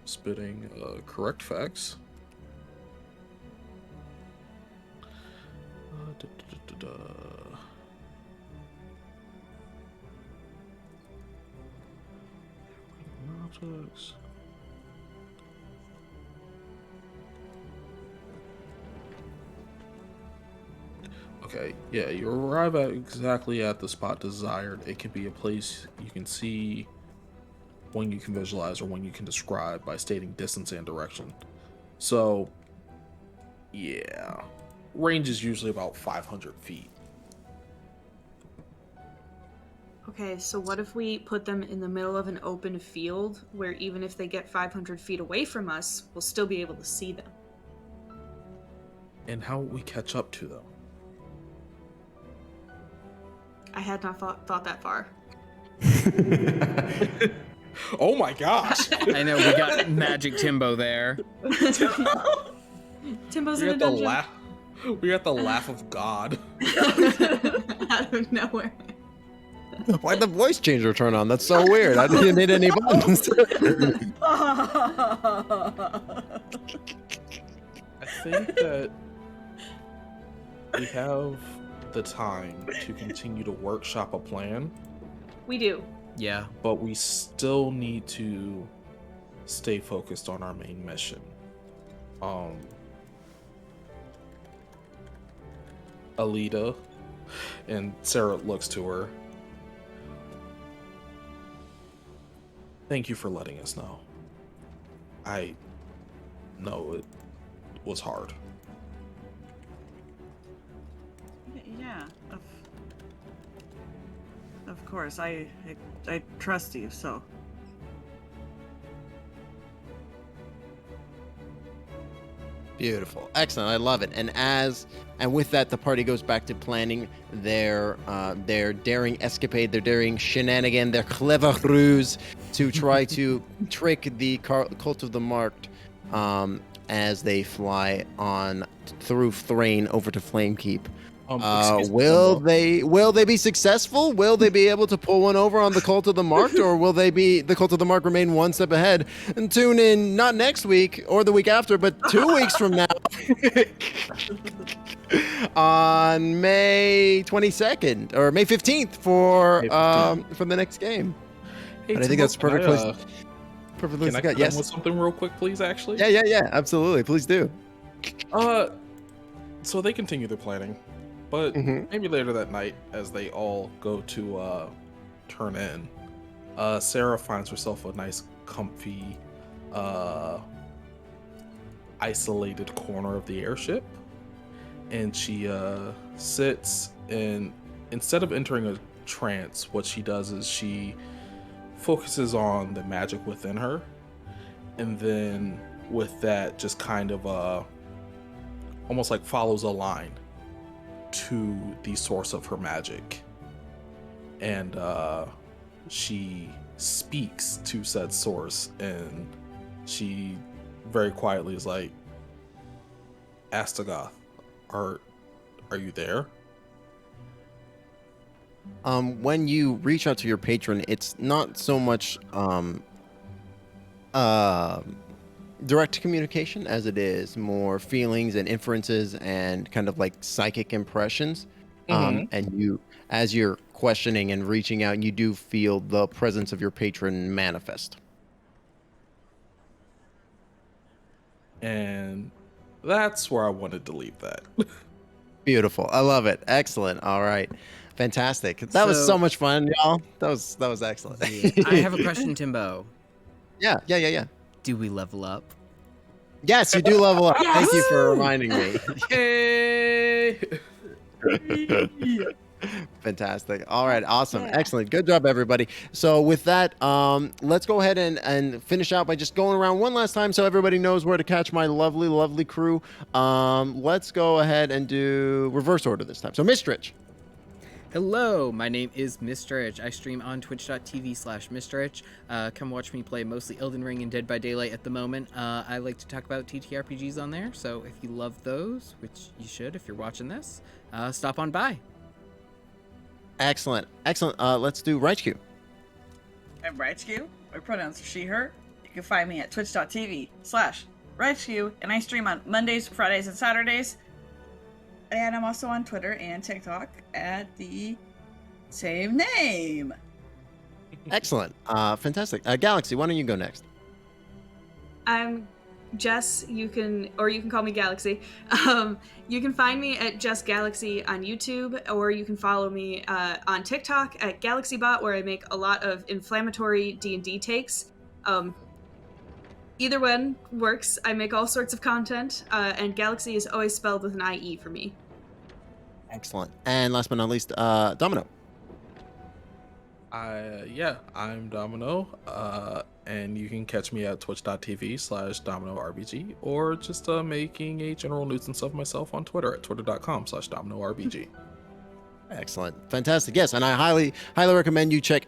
spitting correct facts. Objects. Okay, yeah, you arrive at exactly at the spot desired. It can be a place you can see, one you can visualize, or one you can describe by stating distance and direction. So, yeah, range is usually about 500 feet. Okay, so what if we put them in the middle of an open field where even if they get 500 feet away from us, we'll still be able to see them? And how will we catch up to them? I had not thought that far. Oh my gosh! I know, we got Magic Timbo there. Timbo's We in got a dungeon. we got the laugh of God. Out of nowhere. Why'd the voice changer turn on? That's so weird. I didn't hit any buttons. I think that we have the time to continue to workshop a plan, We do. Yeah. but we still need to stay focused on our main mission. Ellida, and Cera looks to her. Thank you for letting us know. I know it was hard. Yeah, of course. I trust you, so. Beautiful, excellent. I love it. And with that, the party goes back to planning their daring escapade, their daring shenanigan, their clever ruse to try to trick the cult of the marked as they fly on through Thrain over to Flamekeep. Excuse me, Will Timbo. they be successful? Will they be able to pull one over on the Cult of the Marked, or will the Cult of the Marked remain one step ahead? And tune in not next week or the week after, but 2 weeks from now, on May 22nd or May 15th for May 15th. the next game. Hey, But I think Timbo, that's perfect place. Perfect place Can I to go. come Yes. with something real quick, please? Actually, Yeah. Absolutely. Please do. So they continue their planning, but Mhm. maybe later that night, as they all go to turn in, Cera finds herself a nice, comfy, isolated corner of the airship, and she sits, and instead of entering a trance, what she does is she focuses on the magic within her, and then with that just kind of almost like follows a line to the source of her magic, and she speaks to said source, and she very quietly is like, Astagoth, are you there? When you reach out to your patron, it's not so much direct communication as it is more feelings and inferences and kind of like psychic impressions. And you, as you're questioning and reaching out, you do feel the presence of your patron manifest. And that's where I wanted to leave that. Beautiful. I love it. Excellent. All right. Fantastic. That was so So- much fun, y'all. That was excellent. I have a question, Timbo. Yeah. Do we level up? Yes, you do level up. Yes! Thank you for reminding me. Hey! Fantastic. All right. Awesome. Yeah. Excellent. Good job, everybody. So with that, let's go ahead and finish out by just going around one last time so everybody knows where to catch my lovely, lovely crew. Let's go ahead and do reverse order this time. So Mystrich. Hello, my name is Mystrich. I stream on twitch.tv/Mystrich. Come watch me play mostly Elden Ring and Dead by Daylight at the moment. I like to talk about TTRPGs on there, so if you love those, which you should if you're watching this, stop on by. Excellent. Let's do Raichkyu. I'm Raichkyu. My pronouns are she, her. You can find me at twitch.tv/Raichkyu, and I stream on Mondays, Fridays, and Saturdays. And I'm also on Twitter and TikTok at the same name. Excellent. Fantastic. Galaxy, why don't you go next? I'm Jess. You can call me Galaxy. You can find me at Jess Galaxy on YouTube, or you can follow me on TikTok at Galaxiebot, where I make a lot of inflammatory D&D takes. Either one works. I make all sorts of content, and Galaxy is always spelled with an IE for me. Excellent. And last but not least, Domino. I'm Domino, and you can catch me at twitch.tv/DominoRBG, or just making a general nuisance of myself on Twitter at twitter.com/DominoRBG. Excellent. Fantastic. Yes, and I highly recommend you check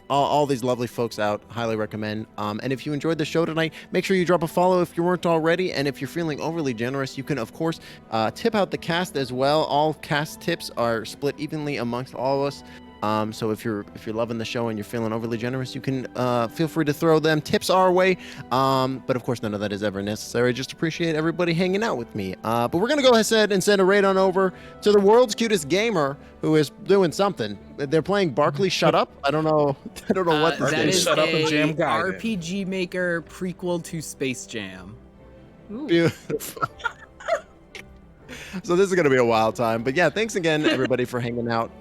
all these lovely folks out. Highly recommend. And if you enjoyed the show tonight, make sure you drop a follow if you weren't already. And if you're feeling overly generous, you can, of course, tip out the cast as well. All cast tips are split evenly amongst all of us. So if you're loving the show and you're feeling overly generous, you can feel free to throw them tips our way. But of course, none of that is ever necessary. Just appreciate everybody hanging out with me. But we're gonna go ahead and send a raid on over to the world's cutest gamer, who is doing something. They're playing Barkley Shut Up. I don't know what this that is. is Shut Up and a Jam Guy. RPG Maker prequel to Space Jam. Ooh. Beautiful. So this is gonna be a wild time. But yeah, thanks again everybody for hanging out.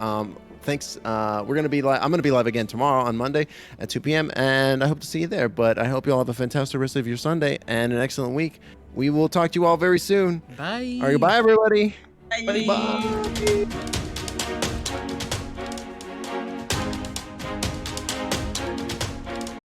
Thanks. I'm gonna be live again tomorrow on Monday at 2 p.m. and I hope to see you there. But I hope you all have a fantastic rest of your Sunday and an excellent week. We will talk to you all very soon. Bye. All right, goodbye, everybody. Bye. Bye.